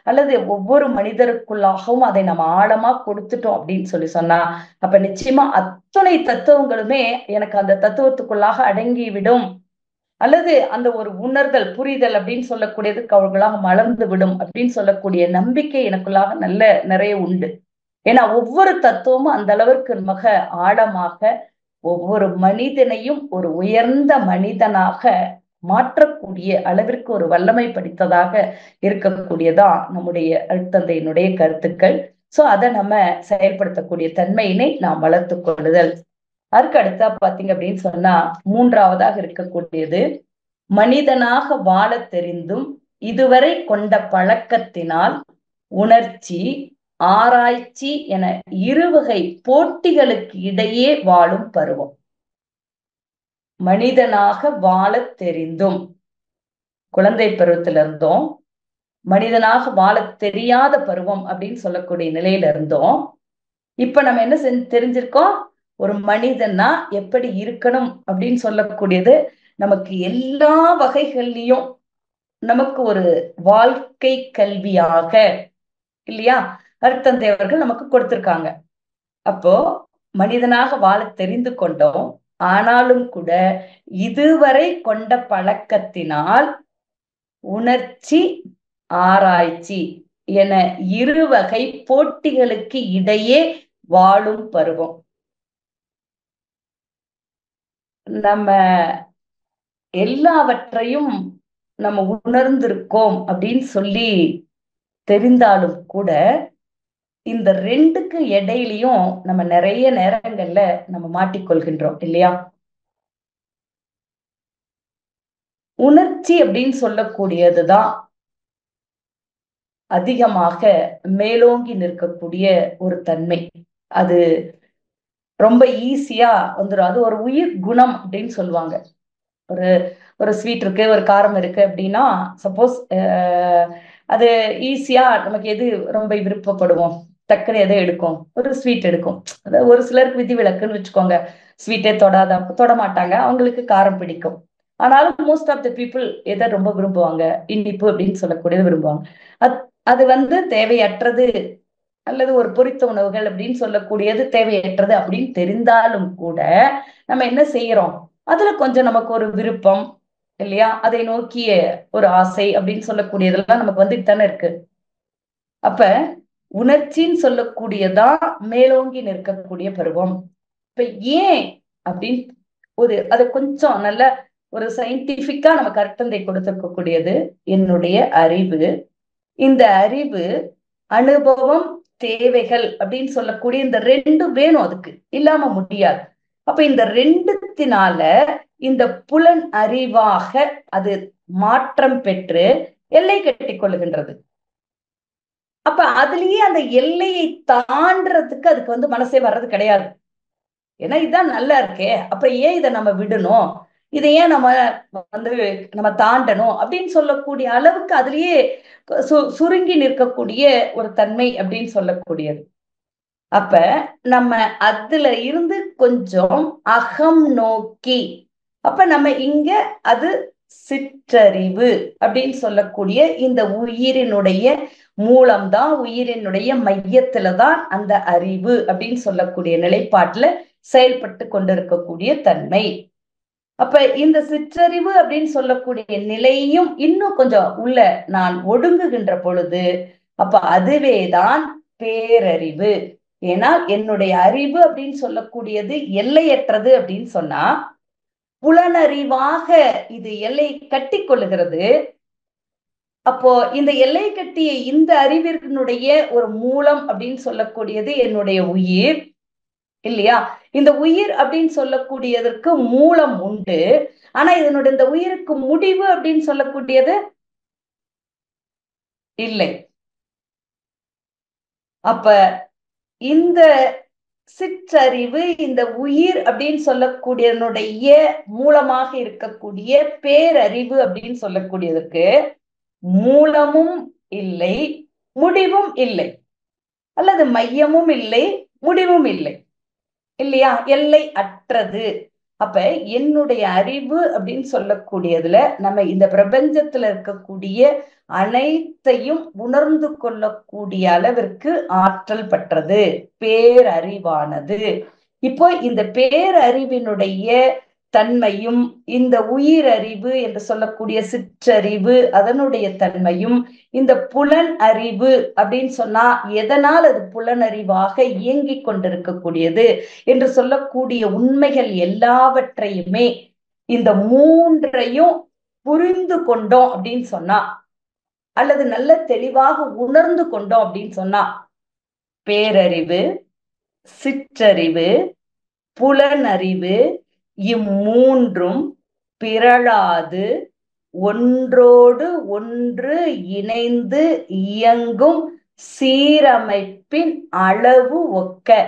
அல்லது ஒவ்வொரு மனிதருக்குள்ளாகவும் அதை நம்ம ஆழமா கொடுத்துட்டோம் அப்படின்னு சொன்னா, அப்ப நிச்சயமா அத்தனை தத்துவங்களுமே எனக்கு அந்த தத்துவத்துக்குள்ளாக அடங்கிவிடும், அல்லது அந்த ஒரு உணர்தல் புரிதல் அப்படின்னு சொல்லக்கூடியதுக்கு அவர்களாக மலர்ந்து விடும் அப்படின்னு சொல்லக்கூடிய நம்பிக்கை எனக்குள்ளாக நல்ல நிறைய உண்டு. ஏன்னா ஒவ்வொரு தத்துவமும் அந்த அளவிற்கு மிக ஆழமாக ஒவ்வொரு மனிதனையும் ஒரு உயர்ந்த மனிதனாக மாற்றக்கூடிய அளவிற்கு ஒரு வல்லமை படித்ததாக இருக்கக்கூடியதா நம்முடைய அருட்தந்தையினுடைய கருத்துக்கள். சோ அதை நம்ம செயல்படுத்தக்கூடிய தன்மையினை நாம் வளர்த்து கொள்ளுதல். அதுக்கு அடுத்தா பாத்தீங்க அப்படின்னு சொன்னா, மூன்றாவதாக இருக்கக்கூடியது மனிதனாக வாழ தெரிந்தும் இதுவரை கொண்ட பழக்கத்தினால் உணர்ச்சி ஆராய்ச்சி என இருவகை போட்டிகளுக்கு இடையே வாழும் பருவம். மனிதனாக வாழ தெரிந்தும், குழந்தை பருவத்தில இருந்தோம், மனிதனாக வாழ தெரியாத பருவம் அப்படின்னு சொல்லக்கூடிய நிலையில இருந்தோம். இப்ப நம்ம என்ன தெரிஞ்சிருக்கோம்? ஒரு மனிதனா எப்படி இருக்கணும் அப்படின்னு சொல்லக்கூடியது நமக்கு எல்லா வகைகள்லயும் நமக்கு ஒரு வாழ்க்கை கல்வியாக இல்லையா அருட்தந்தை அவர்கள் நமக்கு கொடுத்திருக்காங்க. அப்போ மனிதனாக வாழ தெரிந்து கொண்டோம், ஆனாலும் கூட இதுவரை கொண்ட பழக்கத்தினால் உணர்ச்சி ஆராய்ச்சி என இருவகை போட்டிகளுக்கு இடையே வாழும் பருவம். நம்ம எல்லாவற்றையும் நம்ம உணர்ந்திருக்கோம் அப்படின்னு சொல்லி தெரிந்தாலும் கூட இந்த ரெண்டுக்கு இடையிலையும் நம்ம நிறைய நேரங்கள்ல நம்ம மாட்டிக்கொள்கின்றோம் இல்லையா? உணர்ச்சி அப்படின்னு சொல்லக்கூடியதுதான் அதிகமாக மேலோங்கி நிற்கக்கூடிய ஒரு தன்மை. அது ரொம்ப ஈஸியா வந்துடும். அது ஒரு உயிர் குணம் அப்படின்னு சொல்லுவாங்க. ஒரு ஒரு ஸ்வீட் இருக்கு, ஒரு காரம் இருக்கு அப்படின்னா, சப்போஸ் அது ஈஸியா நமக்கு எது ரொம்ப விருப்பப்படுவோம், டக்குன்னு எதை எடுக்கும்? ஒரு ஸ்வீட் எடுக்கும். அதாவது ஒரு சிலருக்கு விதிவிலக்குன்னு வச்சுக்கோங்க, ஸ்வீட்டே தொட மாட்டாங்க, அவங்களுக்கு காரம் பிடிக்கும். ஆனாலும் மோஸ்ட் ஆஃப் த பீப்புள் எதை ரொம்ப விரும்புவாங்க? இனிப்பு அப்படின்னு சொல்லக்கூடியது விரும்புவாங்க. அது வந்து தேவையற்றது, அல்லது ஒரு பொரித்த உணவுகள் அப்படின்னு சொல்லக்கூடியது தேவையற்றது அப்படின்னு தெரிந்தாலும் கூட நம்ம என்ன செய்யறோம்? அதுல கொஞ்சம் நமக்கு ஒரு விருப்பம் இல்லையா, அதை நோக்கிய ஒரு ஆசை அப்படின்னு சொல்லக்கூடியதெல்லாம் நமக்கு வந்துட்டு தானே இருக்கு. அப்ப உணர்ச்சின்னு சொல்லக்கூடியதான் மேலோங்கி நிற்கக்கூடிய பருவம். இப்ப ஏன் அப்படின்னு அதை கொஞ்சம் நல்ல ஒரு சயின்டிபிக்கா நமக்கு அர்த்தத்தை கொடுத்திருக்கக்கூடியது என்னுடைய அறிவு. இந்த அறிவு, அனுபவம், தேவைகள் அப்படின்னு சொல்லக்கூடிய இந்த ரெண்டு வேணும், அதுக்கு இல்லாம முடியாது. அப்ப இந்த ரெண்டுத்தினால இந்த புலன் அறிவாக அது மாற்றம் பெற்று எல்லை கட்டிக் கொள்ளுகின்றது. அப்ப அதுலயே அந்த எல்லையை தாண்டறதுக்கு அதுக்கு வந்து மனசே வர்றது கிடையாது. ஏன்னா இதுதான் நல்லா இருக்கே, அப்ப ஏன் இதை நம்ம விடணும், இதை ஏன் நம்ம வந்து நம்ம தாண்டணும் அப்படின்னு சொல்லக்கூடிய அளவுக்கு அதுலயே சுருங்கி நிற்கக்கூடிய ஒரு தன்மை அப்படின்னு சொல்லக்கூடியது. அப்ப நம்ம அதுல இருந்து கொஞ்சம் அகம் நோக்கி, அப்ப நம்ம இங்க அது சிற்றறிவு அப்படின்னு சொல்லக்கூடிய இந்த உயிரினுடைய மூலம்தான், உயிரினுடைய மையத்துலதான் அந்த அறிவு அப்படின்னு சொல்லக்கூடிய நிலைப்பாட்டுல செயல்பட்டு கொண்டிருக்கக்கூடிய தன்மை. அப்ப இந்த சிற்றறிவு அப்படின்னு சொல்லக்கூடிய நிலையும் இன்னும் கொஞ்சம் உள்ள நான் ஒடுங்குகின்ற பொழுது அப்ப அதுவேதான் பேரறிவு. ஏன்னா என்னுடைய அறிவு அப்படின்னு சொல்லக்கூடியது எல்லையற்றது அப்படின்னு சொன்னா புலனறிவாக இது எல்லை கட்டி கொள்ளுகிறது. அப்போ இந்த எல்லை கட்டிய இந்த அறிவினுடைய ஒரு மூலம் அப்படின்னு சொல்லக்கூடியது என்னுடைய உயிர் இல்லையா? இந்த உயிர் அப்படின்னு சொல்லக்கூடியதற்கு மூலம் உண்டு. ஆனா இதனுடைய இந்த உயிருக்கு முடிவு அப்படின்னு சொல்லக்கூடியது இல்லை. அப்ப இந்த சிற்றறிவு, இந்த உயிர் அப்படின்னு சொல்லக்கூடியதனுடைய மூலமாக இருக்கக்கூடிய பேரறிவு அப்படின்னு சொல்லக்கூடியதற்கு மூலமும் இல்லை, முடிவும் இல்லை, அல்லது மையமும் இல்லை, முடிவும் இல்லை, இல்லையா? எல்லை அற்றது. அப்ப என்னுடைய அறிவு அப்படின்னு சொல்லக்கூடியதுல நம்ம இந்த பிரபஞ்சத்துல இருக்கக்கூடிய அனைத்தையும் உணர்ந்து கொள்ளக்கூடிய அளவிற்கு ஆற்றல் பெற்றது, பேரறிவானது. இப்போ இந்த பேரறிவினுடைய தன்மையும் இந்த உயிரறிவு என்று சொல்லக்கூடிய சிற்றறிவு அதனுடைய தன்மையும் இந்த புலன் அறிவு அப்படின்னு சொன்னா எதனால் அது புலனறிவாக இயங்கிக் கொண்டிருக்கக்கூடியது என்று சொல்லக்கூடிய உண்மைகள் எல்லாவற்றையுமே இந்த மூன்றையும் புரிந்து கொண்டோம் அப்படின்னு சொன்னா, அல்லது நல்ல தெளிவாக உணர்ந்து கொண்டோம் அப்படின்னு சொன்னா, பேரறிவு, சிற்றறிவு, புலனறிவு இம்மூன்றும் பிறழாது ஒன்றோடு ஒன்று இணைந்து இயங்கும் சீரமைப்பின் அளவு ஒக்க.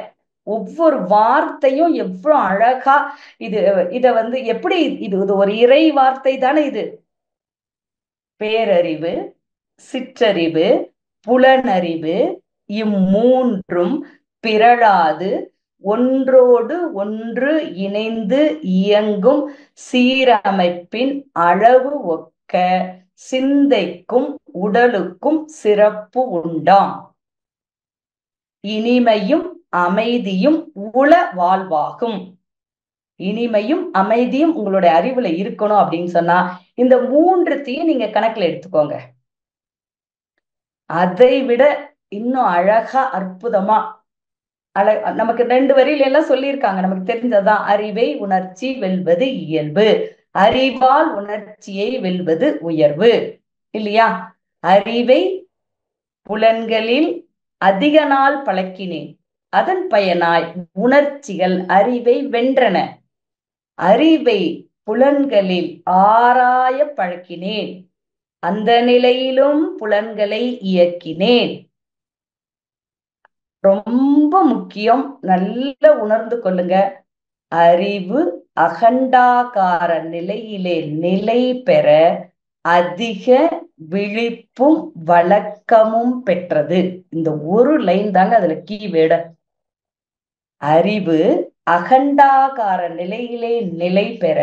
ஒவ்வொரு வார்த்தையும் எவ்வளவு அழகா இத எப்படி இது ஒரு இறை வார்த்தை தானே இது. பேரறிவு, சிற்றறிவு, புலனறிவு இம்மூன்றும் பிறழாது ஒன்றோடு ஒன்று இணைந்து இயங்கும் சீரமைப்பின் அளவு ஒக்க சிந்தைக்கும் உடலுக்கும் சிறப்பு உண்டாம். இனிமையும் அமைதியும் உள வாழ்வாகும். இனிமையும் அமைதியும் உங்களுடைய அறிவுல இருக்கணும் அப்படின்னு சொன்னா இந்த மூன்றுத்தையும் நீங்க கணக்குல எடுத்துக்கோங்க. அதை விட இன்னும் அழகா அற்புதமா நமக்கு 2 வரியில எல்லாம் சொல்லியிருக்காங்க. நமக்கு தெரிஞ்சதான், அறிவை உணர்ச்சி வெல்வது இயல்பு, அறிவால் உணர்ச்சியை வெல்வது உயர்வு, இல்லையா? அறிவை புலன்களில் அதிக நாள் பழக்கினேன், அதன் பயனாய் உணர்ச்சிகள் அறிவை வென்றன. அறிவை புலன்களில் ஆராய பழக்கினேன், அந்த நிலையிலும் புலன்களை இயக்கினேன். ரொம்ப முக்கியம், நல்ல உணர்ந்து கொள்ளுங்க. அறிவு அகண்டாகார நிலையிலே நிலை பெற அதிக விழிப்பும் வழக்கமும் பெற்றது. இந்த ஒரு லைன் தாங்க அதுல கீவேர்டு. அறிவு அகண்டாகார நிலையிலே நிலை பெற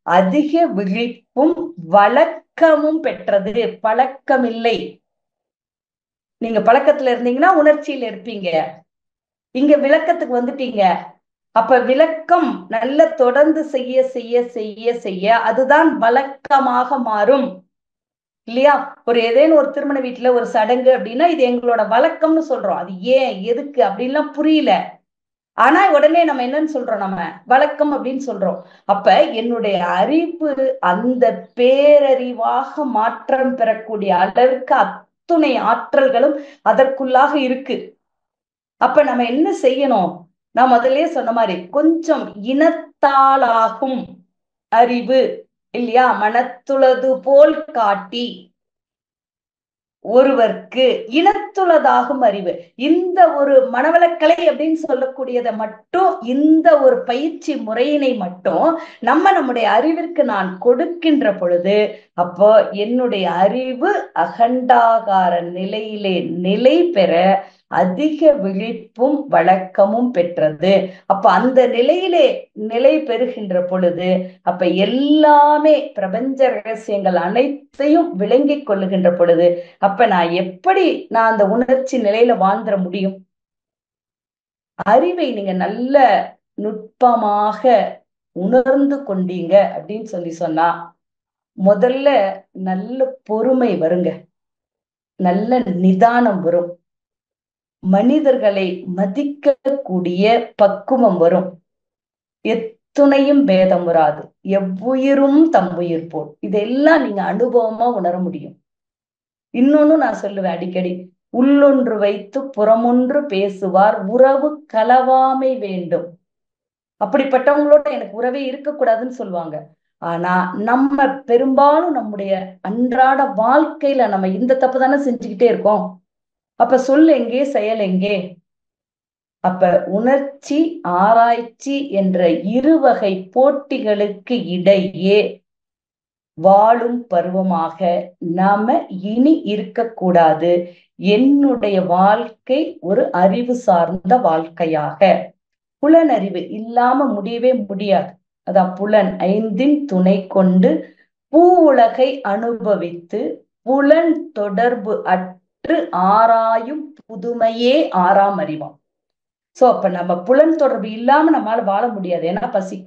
அதிக விழிப்பும் வழக்கமும் பெற்றது. பழக்கம் இல்லை. நீங்க பழக்கத்துல இருந்தீங்கன்னா உணர்ச்சியில இருப்பீங்க. இங்க விளக்கத்துக்கு வந்துட்டீங்க. அப்ப விளக்கம் நல்ல தொடர்ந்து செய்ய செய்ய செய்ய செய்ய அதுதான் வழக்கமாக மாறும், இல்லையா? ஏதேனும் ஒரு திருமண வீட்டுல ஒரு சடங்கு அப்படின்னா இது எங்களோட வழக்கம்னு சொல்றோம். அது ஏன் எதுக்கு அப்படின்லாம் புரியல. ஆனா உடனே நம்ம என்னன்னு சொல்றோம்? நம்ம வழக்கம் அப்படின்னு சொல்றோம். அப்ப என்னுடைய அறிவு அந்த பேரறிவாக மாற்றம் பெறக்கூடிய அளவுக்கு அத்துணை ஆற்றல்களும் அதற்குள்ளாக இருக்கு. அப்ப நம்ம என்ன செய்யணும்? நான் முதல்லயே சொன்ன மாதிரி கொஞ்சம் இனத்தாலாகும் அறிவு, இல்லையா? மனத்துளது போல் காட்டி ஒருவர்க்கு இனத்துளதாகும் அறிவு. இந்த ஒரு மனவளக்கலை அப்படின்னு சொல்லக்கூடியதை மட்டும், இந்த ஒரு பயிற்சி முறையினை மட்டும் நம்முடைய அறிவிற்கு நான் கொடுக்கின்ற பொழுது அப்போ என்னுடைய அறிவு அகண்டாகார நிலையிலே நிலை பெற அதிக விழிப்பும் வழக்கமும் பெற்றது. அப்ப அந்த நிலை பெறுகின்ற பொழுது அப்ப எல்லாமே பிரபஞ்ச ரகசியங்கள் அனைத்தையும் விளங்கிக் கொள்ளுகின்ற பொழுது அப்ப நான் அந்த உணர்ச்சி நிலையில வாழ்ந்துட முடியும்? அறிவை நீங்க நல்ல நுட்பமாக உணர்ந்து கொண்டீங்க அப்படின்னு சொன்னா முதல்ல நல்ல பொறுமை வருங்க, நல்ல நிதானம் வரும், மனிதர்களை மதிக்கக்கூடிய பக்குவம் வரும், எத்துணையும் பேதம் வராது, எவ்வுயிரும் தம்முயிர் போல். இதெல்லாம் நீங்க அனுபவமா உணர முடியும். இன்னொன்னு நான் சொல்லுவேன் அடிக்கடி, உள்ளொன்று வைத்து புறமொன்று பேசுவார் உறவு கலவாமை வேண்டும். அப்படிப்பட்டவங்களோட எனக்கு உறவே இருக்கக்கூடாதுன்னு சொல்லுவாங்க. ஆனா நம்ம பெரும்பாலும் நம்முடைய அன்றாட வாழ்க்கையில நம்ம இந்த தப்பு தானே செஞ்சுக்கிட்டே இருக்கோம். அப்ப சொல் எங்கே, செயல் எங்கே? அப்ப உணர்ச்சி ஆராய்ச்சி என்ற இருவகை போட்டிகளுக்கு இடையே வாழும் பருவமாக நாம இனி இருக்கக்கூடாது. என்னுடைய வாழ்க்கை ஒரு அறிவு சார்ந்த வாழ்க்கையாக, புலனறிவு இல்லாம முடியவே முடியாது. அதான் புலன் ஐந்தின் துணை கொண்டு பூ உலகை அனுபவித்து புலன் தொடர்பு அற்று ஆராயும் புதுமையே ஆறாம் அறிவாம். சோ அப்ப நம்ம புலன் தொடர்பு இல்லாம நம்மளால வாழ முடியாது. ஏன்னா பசி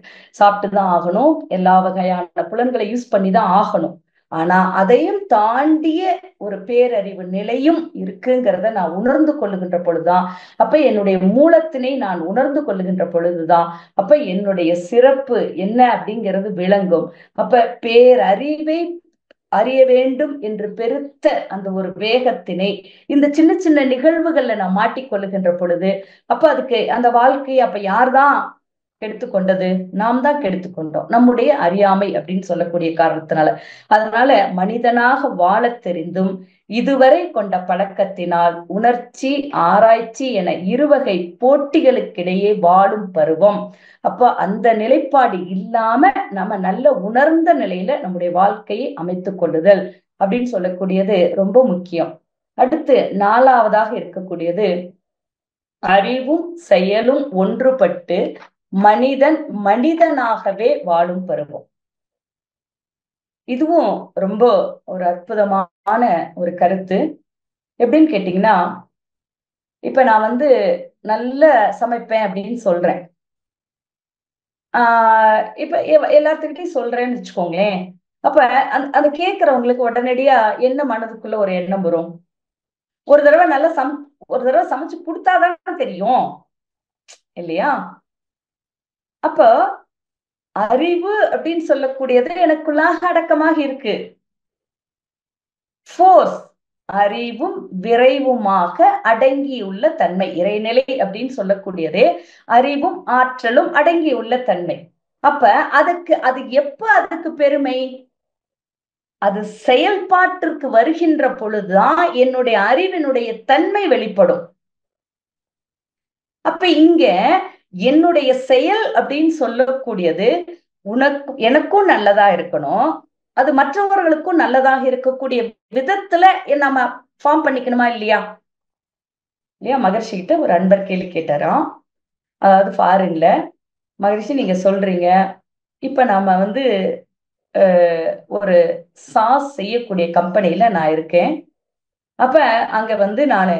சாப்பிட்டுதான் ஆகணும், எல்லா வகையான புலன்களை யூஸ் பண்ணிதான் ஆகணும். ஆனா அதையும் தாண்டிய ஒரு பேரறிவு நிலையும் இருக்குங்கிறத நான் உணர்ந்து கொள்ளுகின்ற பொழுதுதான், அப்ப என்னுடைய மூலத்தினை நான் உணர்ந்து கொள்ளுகின்ற பொழுதுதான் அப்ப என்னுடைய சிறப்பு என்ன அப்படிங்கிறது விளங்கும். அப்ப பேரறிவை அறிய வேண்டும் என்று பெருத்த அந்த ஒரு வேகத்தினை இந்த சின்ன சின்ன நிகழ்வுகள்ல நான் மாட்டிக்கொள்ளுகின்ற பொழுது அப்ப அதுக்கு அந்த வாழ்க்கையை அப்ப யார்தான் கெடுத்துக்கொண்டது? நாம் தான் கெடுத்துக்கொண்டோம், நம்முடைய அறியாமை அப்படின்னு சொல்லக்கூடிய காரணத்தினால. அதனால மனிதனாக வாழ தெரிந்தும் இதுவரை கொண்ட பழக்கத்தினால் உணர்ச்சி ஆராய்ச்சி என இருவகை போட்டிகளுக்கிடையே வாழும் பருவம். அப்ப அந்த நிலைப்பாடு இல்லாம நம்ம நல்ல உணர்ந்த நிலையில நம்முடைய வாழ்க்கையை அமைத்துக் கொள்ளுதல் அப்படின்னு சொல்லக்கூடியது ரொம்ப முக்கியம். அடுத்து 4வதாக இருக்கக்கூடியது அறிவும் செயலும் ஒன்றுபட்டு மனிதன் மனிதனாகவே வாழும் பருவம். இதுவும் ரொம்ப ஒரு அற்புதமான ஒரு கருத்து. எப்படின்னு கேட்டீங்கன்னா, இப்ப நான் நல்ல சமைப்பேன் அப்படின்னு சொல்றேன். இப்ப எல்லாத்துக்கிட்டையும் சொல்றேன்னு வச்சுக்கோங்களேன். அப்ப அந்த கேட்கிறவங்களுக்கு உடனடியா என்ன மனதுக்குள்ள ஒரு எண்ணம் வரும்? ஒரு தடவை சமைச்சு கொடுத்தாதான் தெரியும் இல்லையா? அப்ப அறிவு அப்படின்னு சொல்லக்கூடியது எனக்குள்ளாக அடக்கமாக இருக்கு. ஃபோர்ஸ் அறிவும் விரைவுமாக அடங்கியுள்ள தன்மை, இறைநிலை அப்படின்னு சொல்லக்கூடியதே அறிவும் ஆற்றலும் அடங்கியுள்ள தன்மை. அப்ப அதுக்கு பெருமை? அது செயல்பாட்டிற்கு வருகின்ற பொழுதுதான் என்னுடைய அறிவினுடைய தன்மை வெளிப்படும். அப்ப இங்க என்னுடைய செயல் அப்படின்னு சொல்லக்கூடியது எனக்கும் நல்லதா இருக்கணும், அது மற்றவர்களுக்கும் நல்லதாக இருக்கக்கூடிய விதத்துல நம்ம ஃபார்ம் பண்ணிக்கணுமா இல்லையா? மகர்ஷி கிட்ட ஒரு அன்பர் கேள்வி கேட்டாராம். அதாவது ஃபாரின்ல, மகர்ஷி நீங்க சொல்றீங்க இப்ப நாம ஒரு சாஸ் செய்யக்கூடிய கம்பெனில நான் இருக்கேன். அப்ப அங்க நானு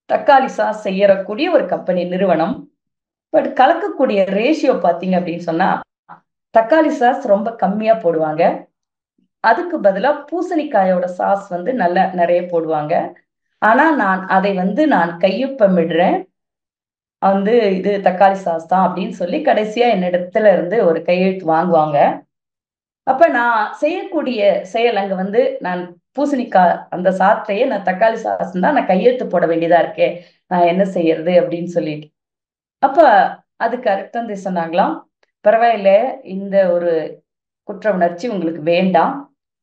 தக்காளி சாஸ் செய்யக்கூடிய ஒரு கம்பெனி நிறுவனம். பட் கலக்கக்கூடிய ரேஷியோ பாத்தீங்க அப்படின்னு சொன்னா தக்காளி சாஸ் ரொம்ப கம்மியா போடுவாங்க, அதுக்கு பதிலா பூசணிக்காயோட சாஸ் நல்லா நிறைய போடுவாங்க. ஆனா நான் அதை நான் கையொப்பமிடுறேன், இது தக்காளி சாஸ் தான் அப்படின்னு சொல்லி கடைசியா என்னிடத்துல இருந்து ஒரு கையெழுத்து வாங்குவாங்க. அப்ப நான் செய்யக்கூடிய செயல் அங்க நான் பூசணிக்காய் அந்த சாற்றையே நான் தக்காளி சாஸ் தான் நான் கையெழுத்து போட வேண்டியதா இருக்கே, நான் என்ன செய்யறது அப்படின்னு சொல்லிட்டு. அப்ப அதுக்கு அர்த்தம் சொன்னாங்களாம், பரவாயில்ல, இந்த ஒரு குற்ற உணர்ச்சி உங்களுக்கு வேண்டாம்,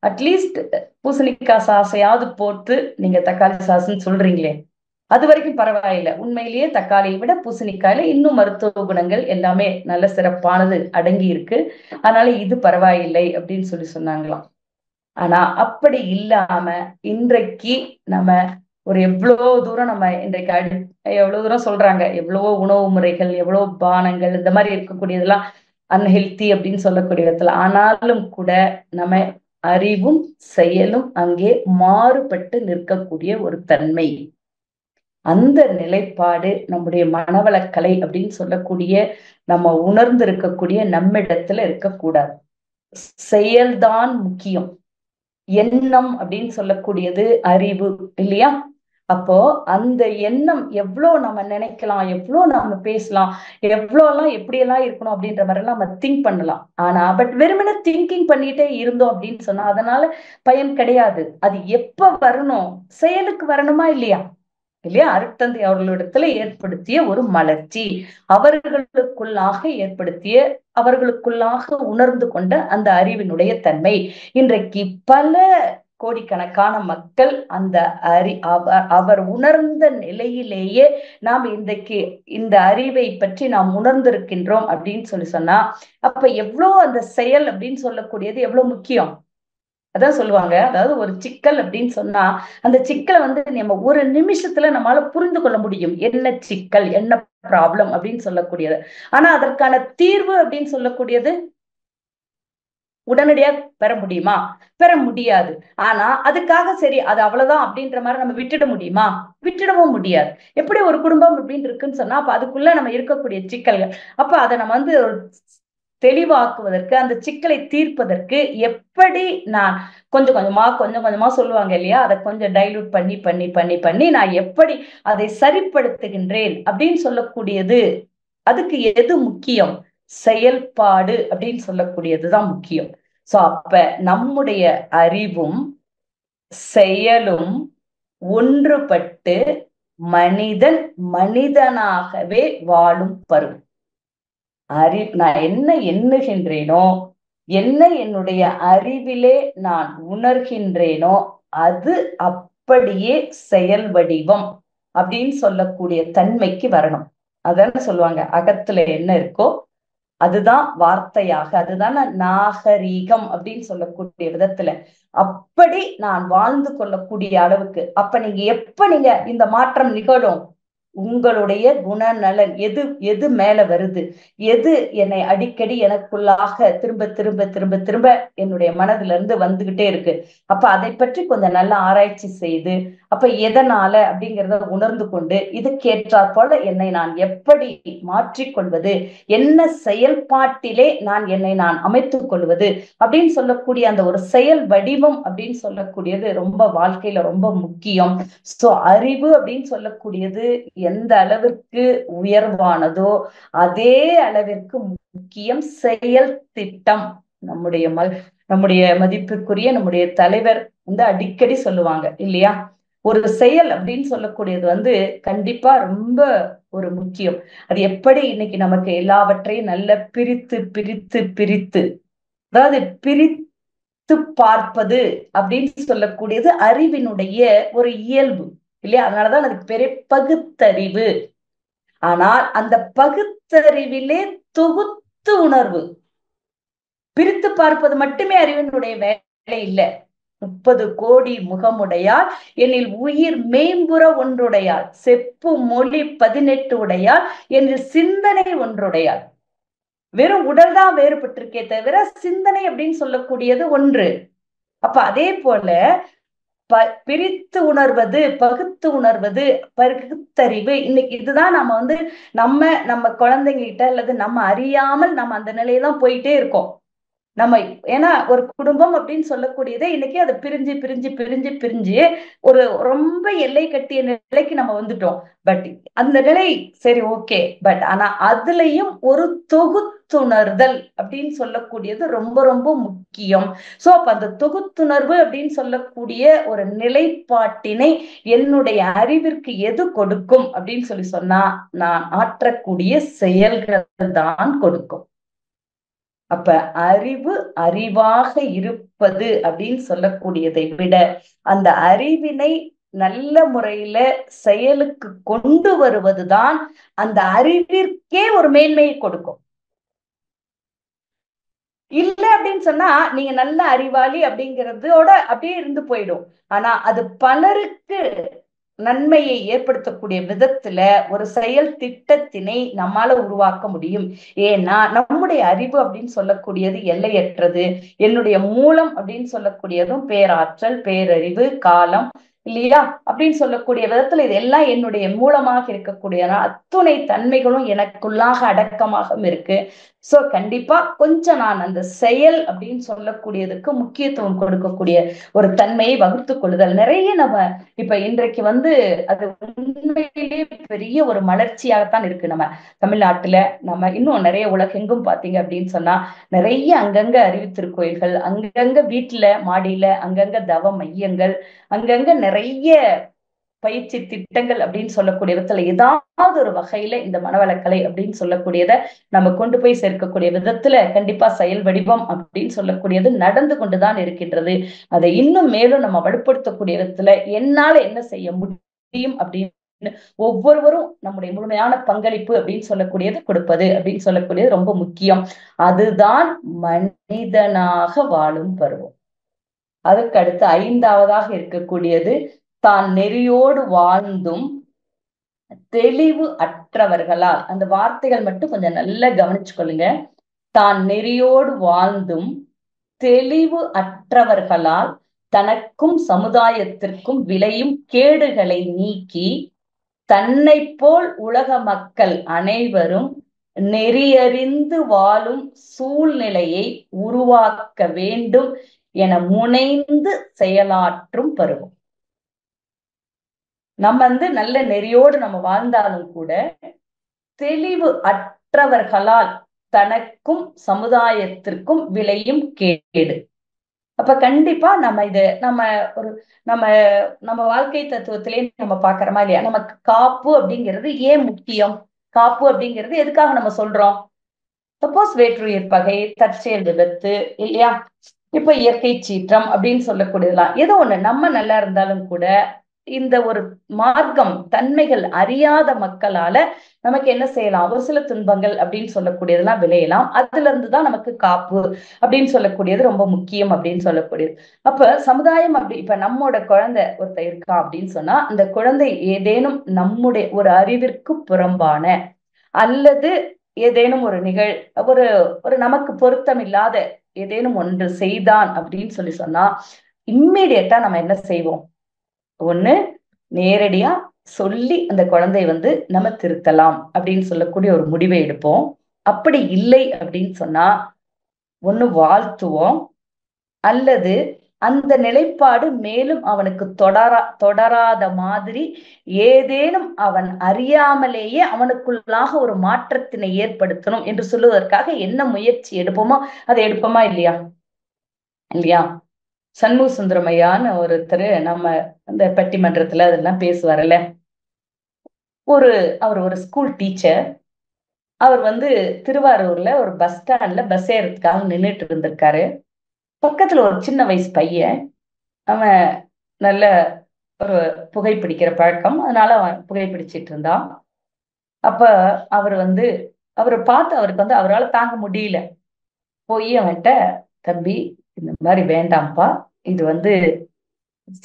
அட்லீஸ்ட் பூசணிக்காய் சாஸையாவது போட்டு நீங்க தக்காளி சாஸ்ன்னு சொல்றீங்களே அது வரைக்கும் பரவாயில்லை. உண்மையிலேயே தக்காளியை விட பூசணிக்காயில இன்னும் மருத்துவ குணங்கள் எல்லாமே நல்ல சிறப்பானது அடங்கி இருக்கு, அதனால இது பரவாயில்லை அப்படின்னு சொன்னாங்களாம். ஆனா அப்படி இல்லாம இன்றைக்கு நம்ம ஒரு எவ்வளவோ தூரம் நம்ம இன்றைக்கு எவ்வளவு தூரம் சொல்றாங்க, எவ்வளவோ உணவு முறைகள், எவ்வளவோ பானங்கள், இந்த மாதிரி இருக்கக்கூடியதெல்லாம் அன்ஹெல்தி அப்படின்னு சொல்லக்கூடிய விதத்துல. ஆனாலும் கூட நம்ம அறிவும் செயலும் அங்கே மாறுபட்டு நிற்கக்கூடிய ஒரு தன்மை. அந்த நிலைப்பாடு நம்முடைய மனவளக்கலை அப்படின்னு சொல்லக்கூடிய நம்ம உணர்ந்து இருக்கக்கூடிய நம்மிடத்துல இருக்கக்கூடாது. செயல்தான் முக்கியம். எண்ணம் அப்படின்னு சொல்லக்கூடியது அறிவு இல்லையா? அப்போ அந்த எண்ணம் எவ்வளோ நம்ம நினைக்கலாம், எவ்வளோ நம்ம பேசலாம், எவ்வளோலாம் எப்படியெல்லாம் இருக்கணும் அப்படின்ற மாதிரி எல்லாம் நம்ம திங்க் பண்ணலாம். ஆனா பட் வெறுமனே திங்கிங் பண்ணிட்டே இருந்தோம் அப்படின்னு சொன்னா அதனால பயன் கிடையாது. அது எப்ப வரணும்? செயலுக்கு வரணுமா இல்லையா? இல்லையா? அருட்தந்தை அவர்களிடத்துல ஏற்படுத்திய ஒரு மலர்ச்சி, அவர்களுக்குள்ளாக ஏற்படுத்திய, அவர்களுக்குள்ளாக உணர்ந்து கொண்ட அந்த அறிவினுடைய தன்மை. இன்றைக்கு பல கோடிக்கணக்கான மக்கள் அந்த அவர் உணர்ந்த நிலையிலேயே நாம் இன்றைக்கு இந்த அறிவை பற்றி நாம் உணர்ந்திருக்கின்றோம் அப்படின்னு சொன்னா, அப்ப எவ்வளவு அந்த செயல் அப்படின்னு சொல்லக்கூடியது எவ்வளவு முக்கியம். அதான் சொல்லுவாங்க, அதாவது ஒரு சிக்கல் அப்படின்னு சொன்னா அந்த சிக்கலை நம்ம ஒரு நிமிஷத்துல நம்மளால புரிந்து கொள்ள முடியும். என்ன சிக்கல், என்ன ப்ராப்ளம் அப்படின்னு சொல்லக்கூடியது. ஆனா அதற்கான தீர்வு அப்படின்னு சொல்லக்கூடியது உடனடியா பெற முடியுமா? பெற முடியாது. ஆனா அதுக்காக சரி அது அவ்வளவுதான் அப்படின்ற மாதிரி நம்ம விட்டுட முடியுமா? விட்டுடவும் முடியாது. எப்படி ஒரு குடும்பம் அப்படின்னு இருக்குன்னு சொன்னா அப்ப அதுக்குள்ள நம்ம இருக்கக்கூடிய சிக்கல்கள், அப்ப அதை நம்ம தெளிவாக்குவதற்கு, அந்த சிக்கலை தீர்ப்பதற்கு எப்படி நான் கொஞ்சம் கொஞ்சமா சொல்லுவாங்க இல்லையா? அதை கொஞ்சம் டைல்யூட் பண்ணி பண்ணி பண்ணி பண்ணி நான் எப்படி அதை சரிப்படுத்துகின்றேன் அப்படின்னு சொல்லக்கூடியது. அதுக்கு எது முக்கியம்? செயல்பாடு அப்படின்னு சொல்லக்கூடியதுதான் முக்கியம். சோ அப்ப நம்முடைய அறிவும் செயலும் ஒன்றுபட்டு மனிதன் மனிதனாகவே வாழும் பருவம். நான் என்ன எண்ணுகின்றேனோ, என்ன என்னுடைய அறிவிலே நான் உணர்கின்றேனோ அது அப்படியே செயல் வடிவம் அப்படின்னு சொல்லக்கூடிய தன்மைக்கு வரணும். அதான சொல்லுவாங்க, அகத்துல என்ன இருக்கோ அதுதான் வார்த்தையாக, அதுதான நாகரீகம் அப்படின்னு சொல்லக்கூடிய விதத்துல அப்படி நான் வாழ்ந்து கொள்ளக்கூடிய அளவுக்கு. அப்ப நீங்க இந்த மாற்றம் நிகழும்? உங்களுடைய குணநலன் எது மேல வருது, எது என்னை அடிக்கடி எனக்குள்ளாக திரும்ப திரும்ப திரும்ப திரும்ப என்னுடைய மனதுல இருந்து வந்துகிட்டே இருக்கு. அப்ப அதை பற்றி கொஞ்சம் நல்லா ஆராய்ச்சி செய்து, அப்ப எதனால அப்படிங்கிறத உணர்ந்து கொண்டு இதுக்கேற்றாற் போல என்னை நான் எப்படி மாற்றிக்கொள்வது, என்ன செயல்பாட்டிலே என்னை நான் அமைத்துக் கொள்வது அப்படின்னு சொல்லக்கூடிய அந்த ஒரு செயல் வடிவம் அப்படின்னு சொல்லக்கூடியது ரொம்ப வாழ்க்கையில ரொம்ப முக்கியம். சோ அறிவு அப்படின்னு சொல்லக்கூடியது எந்த அளவிற்கு உயர்வானதோ அதே அளவிற்கு முக்கியம் செயல் திட்டம். நம்முடைய மதிப்புக்குரிய நம்முடைய தலைவர் அடிக்கடி சொல்லுவாங்க இல்லையா? ஒரு செயல் அப்படின்னு சொல்லக்கூடியது கண்டிப்பா ரொம்ப ஒரு முக்கியம். அது எப்படி இன்னைக்கு நமக்கு எல்லாவற்றையும் நல்ல பிரித்து பிரித்து பிரித்து, அதாவது பிரித்து பார்ப்பது அப்படின்னு சொல்லக்கூடியது அறிவினுடைய ஒரு இயல்பு இல்லையா? அதனாலதான் அதுக்கு பேரே பகுத்தறிவு. ஆனால் அந்த பகுத்தறிவிலே தொகுத்து உணர்வு. பிரித்து பார்ப்பது மட்டுமே அறிவினுடைய வேலை இல்லை. 30 கோடி முகமுடையால் எனில் உயிர் மேம்புற ஒன்றுடையாள், செப்பு மொழி 18 உடையாள் எனில் சிந்தனை ஒன்றுடையாள். வெறும் உடல் தான் வேறுபட்டிருக்கே தவிர சிந்தனை அப்படின்னு சொல்லக்கூடியது ஒன்று. அப்ப அதே போல பிரித்து உணர்வது, பகுத்து உணர்வது, பகுத்தறிவு, இன்னைக்கு இதுதான் நம்ம குழந்தைங்க கிட்ட அல்லது நம்ம அறியாமல் நம்ம அந்த நிலையெல்லாம் போயிட்டே இருக்கோம். ஏன்னா ஒரு குடும்பம் அப்படின்னு சொல்லக்கூடியதே இன்னைக்கு அதை பிரிஞ்சு பிரிஞ்சு பிரிஞ்சு பிரிஞ்சு ஒரு ரொம்ப எல்லை கட்டிய நிலைக்கு நம்ம வந்துட்டோம். பட் அந்த நிலை சரி ஓகே, பட் ஆனா அதுலயும் ஒரு தொகுத்துணர்தல் அப்படின்னு சொல்லக்கூடியது ரொம்ப ரொம்ப முக்கியம். சோ அப்ப அந்த தொகுத்துணர்வு அப்படின்னு சொல்லக்கூடிய ஒரு நிலைப்பாட்டினை என்னுடைய அறிவிற்கு எது கொடுக்கும் அப்படின்னு சொன்னா நான் ஆற்றக்கூடிய செயல்கள் தான் கொடுக்கும். அப்ப அறிவு அறிவாக இருப்பது அப்படின்னு சொல்லக்கூடியதை விட அந்த அறிவினை நல்ல முறையில செயலுக்கு கொண்டு வருவதுதான் அந்த அறிவிற்கே ஒரு மேன்மையை கொடுக்கும். இல்ல அப்படின்னு சொன்னா நீங்க நல்ல அறிவாளி அப்படிங்கிறதோட அப்படியே இருந்து போயிடும். ஆனா அது பலருக்கு நன்மையை ஏற்படுத்தக்கூடிய விதத்துல ஒரு செயல் திட்டத்தினை நம்மால உருவாக்க முடியும். ஏன்னா நம்முடைய அறிவு அப்படின்னு சொல்லக்கூடியது எல்லையற்றது. என்னுடைய மூலம் அப்படின்னு சொல்லக்கூடியதும் பேராற்றல், பேரறிவு, காலம் இல்லையா அப்படின்னு சொல்லக்கூடிய விதத்துல இதெல்லாம் என்னுடைய மூலமாக இருக்கக்கூடிய அத்துணை தன்மைகளும் எனக்குள்ளாக அடக்கமாக இருக்கு. சோ கண்டிப்பா கொஞ்சம் நான் அந்த செயல் அப்படின்னு சொல்லக்கூடியதுக்கு முக்கியத்துவம் கொடுக்கக்கூடிய ஒரு தன்மையை வகுத்துக் கொள்ளுதல். நிறைய நம்ம இப்ப இன்றைக்கு அது உண்மையிலேயே பெரிய ஒரு மலர்ச்சியாகத்தான் இருக்கு. நம்ம தமிழ்நாட்டுல நம்ம இன்னும் நிறைய உலகெங்கும் பாத்தீங்க அப்படின்னு சொன்னா நிறைய அங்கங்க அறிவித்திருக்கோயில்கள், அங்கங்க வீட்டுல மாடியில அங்கங்க தவ மையங்கள், அங்கங்க நிறைய பயிற்சி திட்டங்கள் அப்படின்னு சொல்லக்கூடிய விதத்துல ஏதாவது ஒரு வகையில இந்த மனவளக்கலை அப்படின்னு சொல்லக்கூடியத நம்ம கொண்டு போய் சேர்க்கக்கூடிய விதத்துல கண்டிப்பா செயல் வடிவம் அப்படின்னு சொல்லக்கூடியது நடந்து கொண்டுதான் இருக்கின்றது. அதை இன்னும் மேலும் நம்ம வலுப்படுத்தக்கூடிய விதத்துல என்னால என்ன செய்ய முடியும் அப்படின்னு ஒவ்வொருவரும் நம்முடைய முழுமையான பங்களிப்பு அப்படின்னு சொல்லக்கூடியது கொடுப்பது அப்படின்னு சொல்லக்கூடியது ரொம்ப முக்கியம். அதுதான் மனிதனாக வாழும் பருவம். அதுக்கு அடுத்து 5வதாக இருக்கக்கூடியது தான் நெறியோடு வாழ்ந்தும் தெளிவு அற்றவர்களால். அந்த வார்த்தைகள் மட்டும் கொஞ்சம் நல்லா கவனிச்சுக்கொள்ளுங்க. தான் நெறியோடு வாழ்ந்தும் தெளிவு அற்றவர்களால் தனக்கும் சமுதாயத்திற்கும் விளையும் கேடுகளை நீக்கி தன்னை போல் உலக மக்கள் அனைவரும் நெறியறிந்து வாழும் சூழ்நிலையை உருவாக்க வேண்டும் என முனைந்து செயலாற்றும் பருவம். நம்ம நல்ல நெறியோடு நம்ம வாழ்ந்தாலும் கூட தெளிவு அற்றவர்களால் தனக்கும் சமுதாயத்திற்கும் விளையும் கேடு. அப்ப கண்டிப்பா நம்ம நம்ம வாழ்க்கை தத்துவத்திலே நம்ம பாக்குறோமா இல்லையா? நமக்கு காப்பு அப்படிங்கிறது ஏன் முக்கியம்? காப்பு அப்படிங்கிறது எதுக்காக நம்ம சொல்றோம்? சப்போஸ் வேற்றுயிர் பகை, தற்செயல் விபத்து இல்லையா, இப்ப இயற்கை சீற்றம் அப்படின்னு சொல்லக்கூடியதெல்லாம் ஏதோ ஒண்ணு நம்ம நல்லா இருந்தாலும் கூட இந்த ஒரு மார்க்கம் தன்மைகள் அறியாத மக்களால நமக்கு என்ன செய்யலாம்? ஒரு சில துன்பங்கள் அப்படின்னு சொல்லக்கூடியதெல்லாம் விளையலாம். அதுல இருந்துதான் நமக்கு காப்பு அப்படின்னு சொல்லக்கூடியது ரொம்ப முக்கியம் அப்படின்னு சொல்லக்கூடியது. அப்ப சமுதாயம் அப்படி இப்ப நம்மோட குழந்தை ஒருத்தர் இருக்கா அப்படின்னு சொன்னா அந்த குழந்தை ஏதேனும் நம்முடைய ஒரு அறிவிற்கு புறம்பான அல்லது ஏதேனும் ஒரு ஒரு ஒரு நமக்கு பொருத்தம் இல்லாத ஏதேனும் ஒன்று செய்தான் அப்படின்னு சொன்னா இம்மீடியட்டா நம்ம என்ன செய்வோம்? ஒண்ணு நேரடியா சொல்லி அந்த குழந்தை நம்ம திருத்தலாம் அப்படின்னு சொல்லக்கூடிய ஒரு முடிவை எடுப்போம். அப்படி இல்லை அப்படின்னு சொன்னா ஒண்ணு வாழ்த்துவோம், அல்லது அந்த நிலைப்பாடு மேலும் அவனுக்கு தொடராத மாதிரி ஏதேனும் அவன் அறியாமலேயே அவனுக்குள்ளாக ஒரு மாற்றத்தினை ஏற்படுத்தணும் என்று சொல்லுவதற்காக என்ன முயற்சி எடுப்போமோ அதை எடுப்போமா இல்லையா? இல்லையா? சண்முக சுந்தரமையான்னு ஒருத்தர் நம்ம அந்த பட்டிமன்றத்துல அதெல்லாம் பேசுவார்ல. அவர் ஒரு ஸ்கூல் டீச்சர். அவர் திருவாரூர்ல ஒரு பஸ் ஸ்டாண்ட்ல பஸ் ஏறதுக்காக நின்றுட்டு இருந்திருக்காரு. பக்கத்துல ஒரு சின்ன வயசு பையன், அவன் நல்ல ஒரு புகைப்பிடிக்கிற பழக்கம், அதனால அவன் புகைப்பிடிச்சிட்டு இருந்தான். அப்ப அவர் அவரை பார்த்து அவருக்கு அவரால் தாங்க முடியல. போய் அவன்கிட்ட, தம்பி இந்த மாதிரி வேண்டாம்ப்பா, இது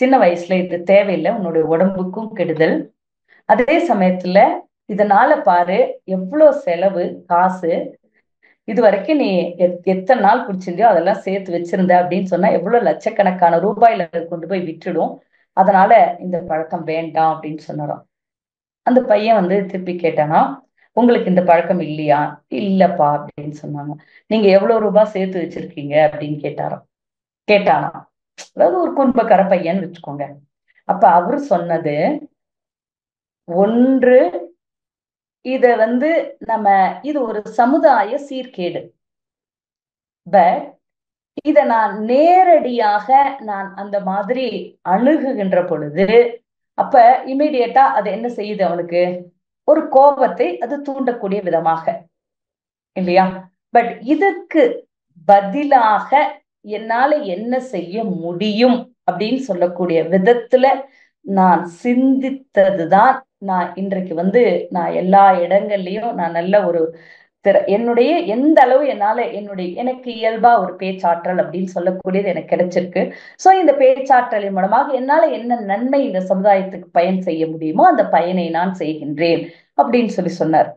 சின்ன வயசுல இது தேவையில்லை, உன்னுடைய உடம்புக்கும் கெடுதல், அதே சமயத்துல இதனால பாரு எவ்வளவு செலவு காசு, இது வரைக்கும் நீ எத்தனை நாள் குடிச்சிருந்தியோ அதெல்லாம் சேர்த்து வச்சிருந்த அப்படின்னு சொன்னா எவ்வளவு லட்சக்கணக்கான ரூபாயில கொண்டு போய் விட்டுடும், அதனால இந்த பழக்கம் வேண்டாம் அப்படின்னு சொன்னாராம். அந்த பையன் திருப்பி கேட்டானா, உங்களுக்கு இந்த பழக்கம் இல்லையா? இல்லப்பா அப்படின்னு சொன்னாங்க. நீங்க எவ்வளவு ரூபாய் சேர்த்து வச்சிருக்கீங்க அப்படின்னு கேட்டானா. அதாவது ஒரு குடும்பக்கார பையன்னு வச்சுக்கோங்க. அப்ப அவரு சொன்னது, ஒன்று இத நம்ம இது ஒரு சமுதாய சீர்கேடு, பட் இத நான் நேரடியாக அந்த மாதிரி அணுகுகின்ற பொழுது அப்ப இமீடியட்டா அது என்ன செய்யுது? அவனுக்கு ஒரு கோபத்தை அது தூண்டக்கூடிய விதமாக இல்லையா? பட் இதற்கு பதிலாக என்னால என்ன செய்ய முடியும் அப்படின்னு சொல்லக்கூடிய விதத்துல நான் சிந்தித்ததுதான் நான் இன்றைக்கு நான் எல்லா இடங்கள்லயும் நான் நல்ல ஒரு என்னுடைய எந்த அளவு என்னால எனக்கு இயல்பா ஒரு பேச்சாற்றல் அப்படின்னு சொல்லக்கூடியது எனக்கு கிடைச்சிருக்கு. சோ இந்த பேச்சாற்றலின் மூலமாக என்னால என்ன நன்மை இந்த சமுதாயத்துக்கு பயன் செய்ய முடியுமோ அந்த பயனை நான் செய்கின்றேன் அப்படின்னு சொன்னார்.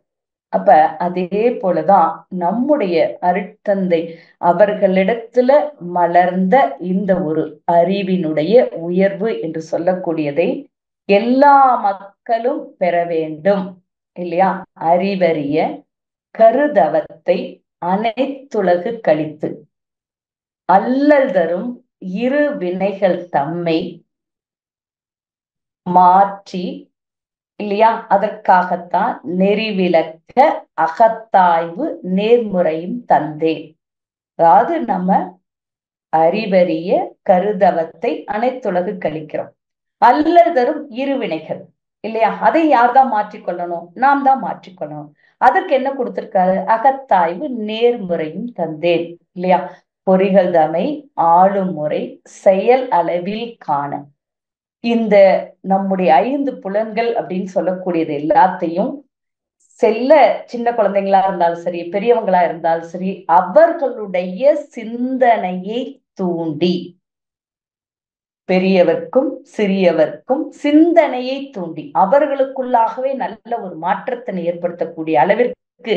அப்ப அதே போலதான் நம்முடைய அருட்தந்தை அவர்களிடத்துல மலர்ந்த இந்த ஒரு அறிவினுடைய உயர்வு என்று சொல்லக்கூடியதை எல்லா மக்களும் பெற வேண்டும் இல்லையா? அறிவறிய கருதவத்தை அனைத்துலகு கழித்து அல்லல் தரும் இரு வினைகள் தம்மை மாற்றி இல்லையா? அதற்காகத்தான் நெறிவிலக்க அகத்தாய்வு நேர்முறையும் தந்தேன். அதாவது நம்ம அறிவறிய கருதவத்தை அனைத்துலகு கழிக்கிறோம். அல்லல் தரும் இருவினைகள் இல்லையா? அதை யார்தான் மாற்றிக்கொள்ளணும்? நாம் தான் மாற்றிக்கொள்ளணும். அதற்கு என்ன கொடுத்திருக்காரு? அகத்தாய்வு நேர்முறையும் தந்தேன் இல்லையா? பொறிகள் தமை ஆளும் முறை செயல் அளவில் காண இந்த நம்முடைய 5 புலன்கள் அப்படின்னு சொல்லக்கூடியது எல்லாத்தையும் செல்ல சின்ன குழந்தைங்களா இருந்தாலும் சரி, பெரியவங்களா இருந்தாலும் சரி, அவர்களுடைய சிந்தனையை தூண்டி பெரியவர்க்கும் சிறியவர்க்கும் சிந்தனையை தூண்டி அவர்களுக்குள்ளாகவே நல்ல ஒரு மாற்றத்தினை ஏற்படுத்தக்கூடிய அளவிற்கு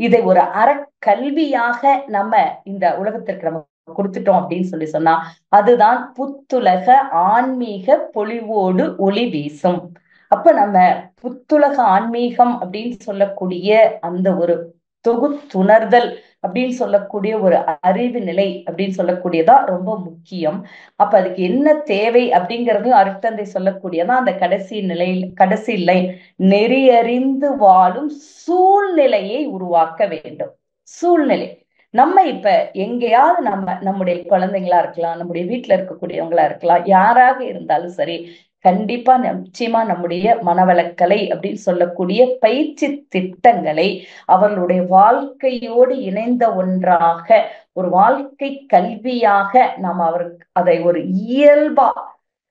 இதை ஒரு அறக்கல்வியாக நம்ம இந்த உலகத்திற்கு நம்ம கொடுத்துட்டோம் அப்படின்னு சொன்னா அதுதான் புத்துலக ஆன்மீக பொலிவோடு ஒளி வீசும். அப்ப நம்ம புத்துலக ஆன்மீகம் அப்படின்னு சொல்லக்கூடிய அந்த ஒரு தொகுத்துணர்தல் அப்படின்னு சொல்லக்கூடிய ஒரு அறிவு நிலை அப்படின்னு சொல்லக்கூடியதா ரொம்ப முக்கியம். அப்ப அதுக்கு என்ன தேவை அப்படிங்கிறதையும் அருட்தந்தை சொல்லக்கூடியதான் அந்த கடைசி லைன் நெறியறிந்து வாழும் சூழ்நிலையை உருவாக்க வேண்டும். சூழ்நிலை நம்ம இப்ப எங்கேயாவது நம்முடைய குழந்தைங்களா இருக்கலாம், நம்முடைய வீட்டுல இருக்கக்கூடியவங்களா இருக்கலாம், யாராக இருந்தாலும் சரி, கண்டிப்பா நிச்சயமா நம்முடைய மனவளக்கலை அப்படின்னு சொல்லக்கூடிய பயிற்சி திட்டங்களை அவர்களுடைய வாழ்க்கையோடு இணைந்த ஒன்றாக ஒரு வாழ்க்கை கல்வியாக நாம் அவருக்கு அதை ஒரு இயல்பா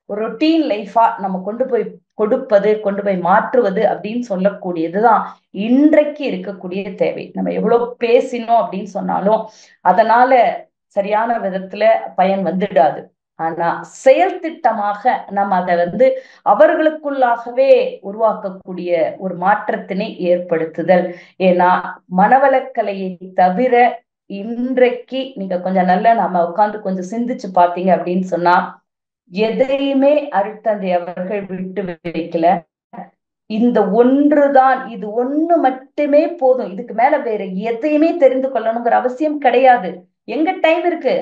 ஒரு ரொட்டீன் லைஃபா நம்ம கொண்டு போய் மாற்றுவது அப்படின்னு சொல்லக்கூடியதுதான் இன்றைக்கு இருக்கக்கூடிய தேவை. நம்ம எவ்வளவு பேசினோம் அப்படின்னு சொன்னாலும் அதனால சரியான விதத்துல பயன் வந்துடாது. ஆனா செயல் திட்டமாக நம்ம அதை அவர்களுக்குள்ளாகவே உருவாக்கக்கூடிய ஒரு மாற்றத்தினை ஏற்படுத்துதல். ஏன்னா மனவளக்கலையை தவிர இன்றைக்கு நீங்க கொஞ்சம் நல்லா நம்ம உட்கார்ந்து கொஞ்சம் சிந்திச்சு பாத்தீங்க அப்படின்னு சொன்னா எதையுமே அருட்தந்தை அவர்கள் விட்டு வைக்கல. இந்த ஒன்றுதான், இது ஒண்ணு மட்டுமே போதும், இதுக்கு மேல வேற எதையுமே தெரிந்து கொள்ளணுங்கிற அவசியம் கிடையாது. எங்க டைம் இருக்கு?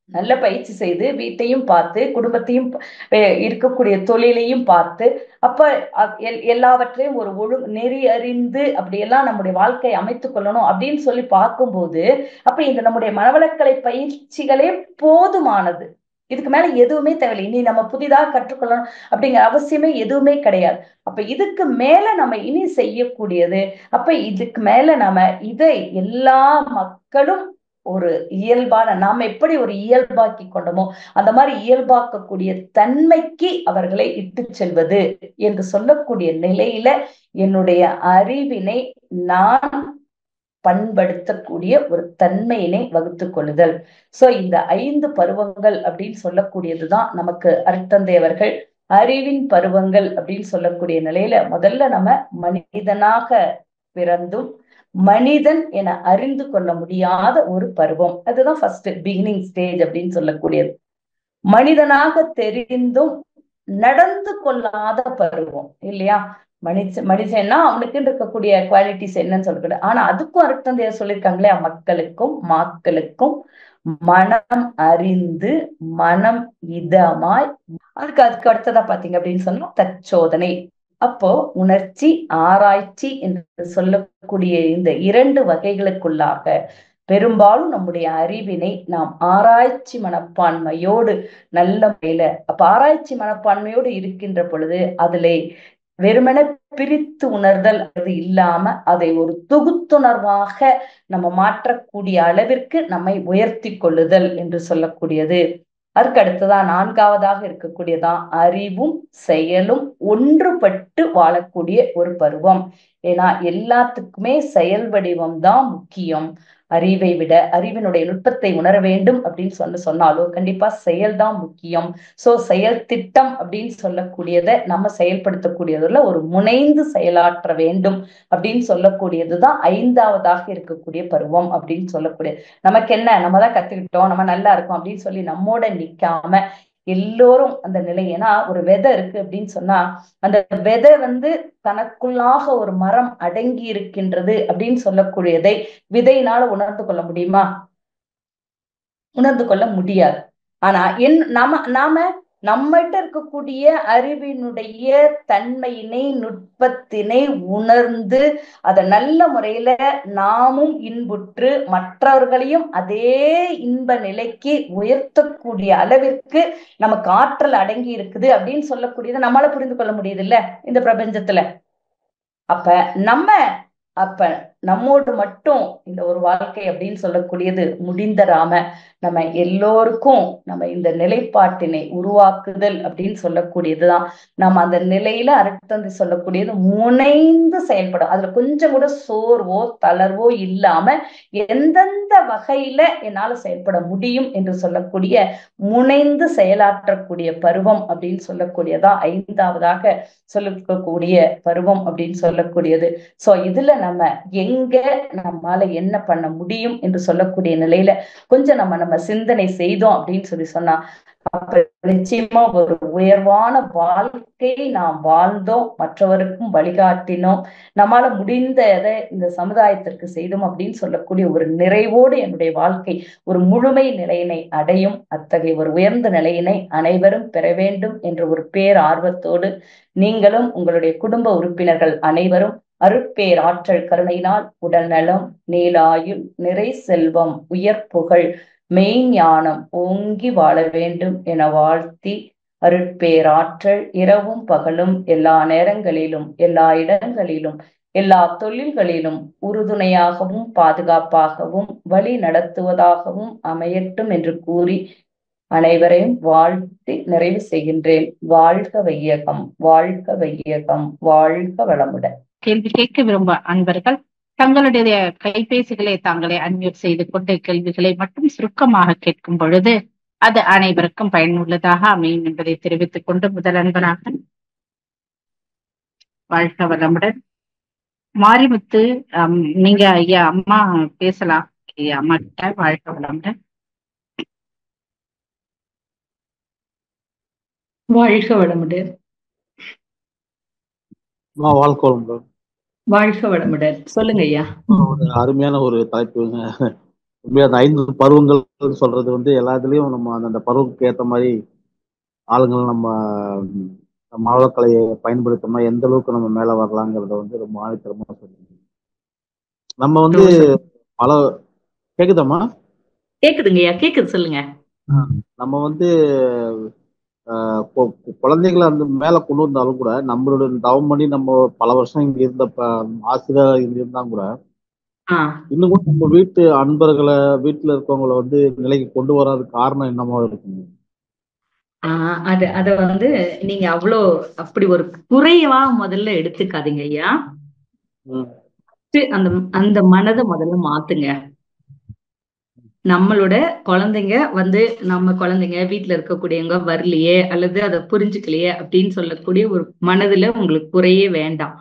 நல்ல பயிற்சி செய்து வீட்டையும் பார்த்து குடும்பத்தையும் இருக்கக்கூடிய தொழிலையும் பார்த்து அப்ப எல்லாவற்றையும் ஒரு நெறி அறிந்து அப்படியெல்லாம் நம்முடைய வாழ்க்கையை அமைத்துக் கொள்ளணும் அப்படின்னு சொல்லி பார்க்கும்போது அப்ப இந்த நம்முடைய மனவளக்கலை பயிற்சிகளே போதுமானது. இதுக்கு மேல எதுவுமே தேவையில்லை. இனி நம்ம புதிதாக கற்றுக்கொள்ளணும் அப்படிங்கிற அவசியமே எதுவுமே கிடையாது. அப்ப இதுக்கு மேல நம்ம இனி செய்யக்கூடியது அப்ப இதுக்கு மேல நம்ம இதை எல்லா மக்களும் ஒரு இயல்பான நாம எப்படி ஒரு இயல்பாக்கி கொண்டோமோ அந்த மாதிரி இயல்பாக்கக்கூடிய தன்மைக்கு அவர்களை இட்டு செல்வது என்று சொல்லக்கூடிய நிலையில என்னுடைய அறிவினை நான் பண்படுத்தக்கூடிய ஒரு தன்மையினை வகுத்துக் கொள்ளுதல். சோ இந்த 5 பருவங்கள் அப்படின்னு சொல்லக்கூடியதுதான் நமக்கு அருட்தந்தை அவர்கள் அறிவின் பருவங்கள் அப்படின்னு சொல்லக்கூடிய நிலையில முதல்ல நம்ம மனிதனாக பிறந்தும் மனிதன் என அறிந்து கொள்ள முடியாத ஒரு பருவம், அதுதான் ஃபர்ஸ்ட் பிகினிங் ஸ்டேஜ் அப்படின்னு சொல்லக்கூடியது. மனிதனாக தெரிந்தும் நடந்து கொள்ளாத பருவம் இல்லையா? மனுஷன்னா அவனுக்கு இருக்கக்கூடிய குவாலிட்டிஸ் என்னன்னு சொல்லக்கூடாது. ஆனா அதுக்கும் அருட்தந்தையர் சொல்லியிருக்காங்களே, மக்களுக்கும் மாக்களுக்கும் மனம் அறிந்து மனம் இதமாய் அதுக்கு அடுத்ததா பாத்தீங்க அப்படின்னு சொன்னா தற்சோதனை. அப்போ உணர்ச்சி ஆராய்ச்சி என்று சொல்லக்கூடிய இந்த 2 வகைகளுக்குள்ளாக பெரும்பாலும் நம்முடைய அறிவினை நாம் ஆராய்ச்சி மனப்பான்மையோடு நல்ல முறையில அப்ப ஆராய்ச்சி மனப்பான்மையோடு இருக்கின்ற பொழுது அதிலே வெறுமன பிரித்து உணர்தல் அது இல்லாம அதை ஒரு தொகுத்துணர்வாக நம்ம மாற்றக்கூடிய அளவிற்கு நம்மை உயர்த்தி கொள்ளுதல் என்று சொல்லக்கூடியது. அதற்கு அடுத்ததான் 4வதாக இருக்கக்கூடியதான் அறிவும் செயலும் ஒன்றுபட்டு வாழக்கூடிய ஒரு பருவம். ஏன்னா எல்லாத்துக்குமே செயல் வடிவம் தான் முக்கியம். அறிவை விட அறிவினுடைய நுட்பத்தை உணர வேண்டும் அப்படின்னு சொன்னாலும் கண்டிப்பா செயல்தான் முக்கியம். சோ செயல் திட்டம் அப்படின்னு சொல்லக்கூடியதை நம்ம செயல்படுத்தக்கூடியதுல ஒரு முனைந்து செயலாற்ற வேண்டும் அப்படின்னு சொல்லக்கூடியதுதான் 5வதாக இருக்கக்கூடிய பருவம் அப்படின்னு சொல்லக்கூடிய. நமக்கு என்ன, நம்ம தான் கத்துக்கிட்டோம், நம்ம நல்லா இருக்கோம் அப்படின்னு சொல்லி நம்மோட நிக்காம எல்லோரும் அந்த நிலை. ஏன்னா ஒரு விதை இருக்கு அப்படின்னு சொன்னா அந்த விதை தனக்குள்ளாக ஒரு மரம் அடங்கி இருக்கின்றது அப்படின்னு சொல்லக்கூடியதை விதையினால உணர்ந்து கொள்ள முடியுமா? உணர்ந்து கொள்ள முடியாது. ஆனா நாம நம்மகிட்ட இருக்கக்கூடிய அறிவினுடைய தன்மையினை நுட்பத்தினை உணர்ந்து அதை நல்ல முறையில நாமும் இன்புற்று மற்றவர்களையும் அதே இன்ப நிலைக்கு உயர்த்தக்கூடிய அளவிற்கு நமக்கு ஆற்றல் அடங்கி இருக்குது அப்படின்னு சொல்லக்கூடியதை நம்மளால புரிந்து கொள்ள முடியுது இல்ல இந்த பிரபஞ்சத்துல. அப்ப நம்மோடு மட்டும் இந்த ஒரு வாழ்க்கை அப்படின்னு சொல்லக்கூடியது முடிந்தராம நம்ம எல்லோருக்கும் நம்ம இந்த நிலைப்பாட்டினை உருவாக்குதல் அப்படின்னு சொல்லக்கூடியதுதான். நம்ம அந்த நிலையில அருட்தந்தை சொல்லக்கூடியது முனைந்து செயல்படும். அதுல கொஞ்சம் கூட சோர்வோ தளர்வோ இல்லாம எந்தெந்த வகையில என்னால செயல்பட முடியும் என்று சொல்லக்கூடிய முனைந்து செயலாற்றக்கூடிய பருவம் அப்படின்னு சொல்லக்கூடியதான் 5வதாக சொல்லக்கூடிய பருவம் அப்படின்னு சொல்லக்கூடியது. சோ இதுல நம்ம எங்க நம்மால என்ன பண்ண முடியும் என்று சொல்லக்கூடிய நிலையில கொஞ்சம் நம்ம சிந்தனை செய்தோம் அப்படின்னு சொன்னா அப்ப நிச்சயமா ஒரு உயர்வான வாழ்க்கை நாம் வாழ்ந்தோம், மற்றவருக்கும் வழிகாட்டினோம், நம்மால முடிந்ததை இந்த சமுதாயத்திற்கு செய்தோம் அப்படின்னு சொல்லக்கூடிய ஒரு நிறைவோடு என்னுடைய வாழ்க்கை ஒரு முழுமை நிலையினை அடையும். அத்தகைய ஒரு உயர்ந்த நிலையினை அனைவரும் பெற வேண்டும் என்ற ஒரு பேர் ஆர்வத்தோடு நீங்களும் உங்களுடைய குடும்ப உறுப்பினர்கள் அனைவரும் அருட்பேர் ஆற்றல் கருணையினால் உடல் நலம், நீலாயுள், நிறை செல்வம், உயர் புகழ், மெய்ஞானம் ஓங்கி வாழ வேண்டும் என வாழ்த்தி அருட்பேராற்றல் இரவும் பகலும் எல்லா நேரங்களிலும் எல்லா இடங்களிலும் எல்லா தொழில்களிலும் உறுதுணையாகவும் பாதுகாப்பாகவும் வழி நடத்துவதாகவும் அமையட்டும் என்று கூறி அனைவரையும் வாழ்த்தி நிறைவு செய்கின்றேன். வாழ்க வையகம், வாழ்க வையகம், வாழ்க வளமுடன். கேள்வி கேட்க விரும்ப அன்பர்கள் தங்களுடைய கைபேசிகளை தாங்களே அன்மியூட் செய்து கொண்டு கேள்விகளை மட்டும் சுருக்கமாக கேட்கும் பொழுது அது அனைவருக்கும் பயனுள்ளதாக அமையும் என்பதை தெரிவித்துக் கொண்டு முதல் அன்பராக வாழ்க வளமுடன். மாரிமுத்து, நீங்க ஐயா அம்மா பேசலாம். ஐயா அம்மா கிட்ட வாழ்க வளமுடன். வாழ்க வளமுடன். வாழ்க வளமுடன். வாழ்க வளமுடன். சொல்லுங்க ஐயா. ஒரு அருமையான ஒரு தலைப்புங்க. அந்த 5 பருவங்கள் சொல்றது எல்லா இதுலயும் நம்ம அந்த பருவத்துக்கு ஏற்ற மாதிரி ஆளுங்கள் நம்ம மாவட்டக்கலையை பயன்படுத்தோம்னா எந்த அளவுக்கு நம்ம மேல வரலாங்கிறத ரொம்ப ஆணித்தரமா சொல்லுங்க. நம்ம பல கேக்குதாம்மா? கேக்குதுங்க ஐயா, கேக்குது, சொல்லுங்க. நம்ம குழந்தைகளை அந்த மேல கொண்டு வந்தாலும் கூட நம்மளோட தவம் பண்ணி நம்ம பல வருஷம் இங்க இருந்த ஆசிரியர் இங்க இருந்தா கூட இன்னும் கூட நம்ம வீட்டு அன்பர்களை வீட்டுல இருக்கவங்களை நிலைக்கு கொண்டு வராத காரணம் என்னமா இருக்குங்க? அத நீங்க அப்படி ஒரு குறைவா முதல்ல எடுத்துக்காதீங்க ஐயா. அந்த மனதை முதல்ல மாத்துங்க. நம்மளோட குழந்தைங்க நம்ம குழந்தைங்க வீட்டுல இருக்கக்கூடியவங்க வரலையே அல்லது அதை புரிஞ்சுக்கலையே அப்படின்னு சொல்லக்கூடிய ஒரு மனதுல உங்களுக்கு குறையே வேண்டாம்.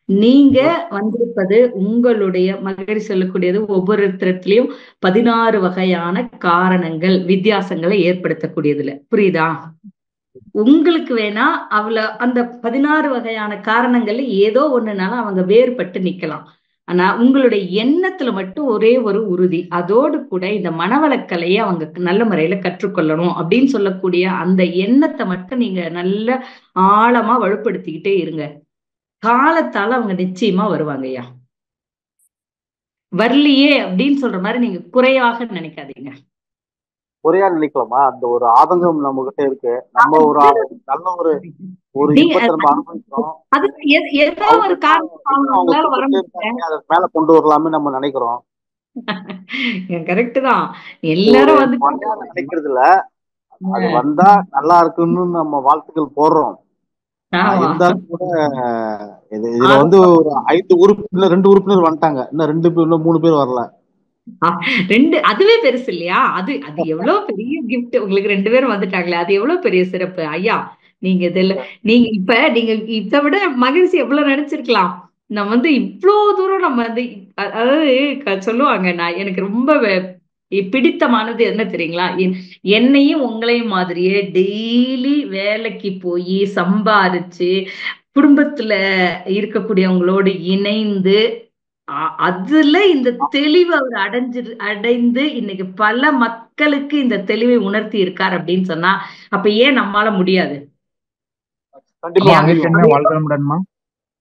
நீங்க வந்திருப்பது உங்களுடைய மகிழ்ச்சி சொல்லக்கூடியது ஒவ்வொருத்தரத்திலையும் 16 வகையான காரணங்கள் வித்தியாசங்களை ஏற்படுத்தக்கூடியதுல புரியுதா? உங்களுக்கு வேணா அந்த 16 வகையான காரணங்கள்ல ஏதோ ஒண்ணுனால அவங்க வேறுபட்டு நிக்கலாம். ஆனா உங்களுடைய எண்ணத்துல மட்டும் ஒரே ஒரு உறுதி, அதோடு கூட இந்த மனவளக்கலையை அவங்க நல்ல முறையில கற்றுக்கொள்ளணும் அப்படின்னு சொல்லக்கூடிய அந்த எண்ணத்தை மட்டும் நீங்க நல்ல ஆழமா வலுப்படுத்திக்கிட்டே இருங்க. காலத்தால அவங்க நிச்சயமா வருவாங்க ஐயா. வரலையே அப்படின்னு சொல்ற மாதிரி நீங்க குறையாக நினைக்காதீங்க. குறையா நினைக்கலாமா? அந்த ஒரு ஆதங்கம் நம்ம கிட்ட இருக்கு. நம்ம ஒரு நல்ல ஒரு மேல கொண்டு வரலாமே நம்ம நினைக்கிறோம். கரெக்ட் தான். எல்லாரும் நினைக்கிறது இல்ல, அது வந்தா நல்லா இருக்குன்னு நம்ம வாழ்த்துக்கள் போடுறோம். இருந்தாலும் கூட இதுல வந்து ஒரு 5 உறுப்பினர் 2 உறுப்பினர் வந்துட்டாங்க, இன்னும் 3 பேர் வரல. அதுவே பெருசு இல்லையா? அது அது எவ்வளவு பெரிய கிஃப்ட். உங்களுக்கு 2 பேரும் வந்துட்டாங்களே, அது எவ்வளவு பெரிய சிறப்பு ஐயா. நீங்க நீங்க இதை விட மகிழ்ச்சி எவ்வளவு நினைச்சிருக்கலாம். நம்ம வந்து இவ்வளவு தூரம் நம்ம வந்து அதாவது சொல்லுவாங்க, நான் எனக்கு ரொம்ப பிடித்தமானது என்ன தெரியுங்களா? என்னையும் உங்களையும் மாதிரியே டெய்லி வேலைக்கு போய் சம்பாதிச்சு குடும்பத்துல இருக்கக்கூடியவங்களோடு இணைந்து அதுல இந்த தெளிவு அவர் அடைந்து இன்னைக்கு பல மக்களுக்கு இந்த தெளிவை உணர்த்தி இருக்கார் அப்படின்னு சொன்னா, அப்ப ஏன் நம்மால முடியாது?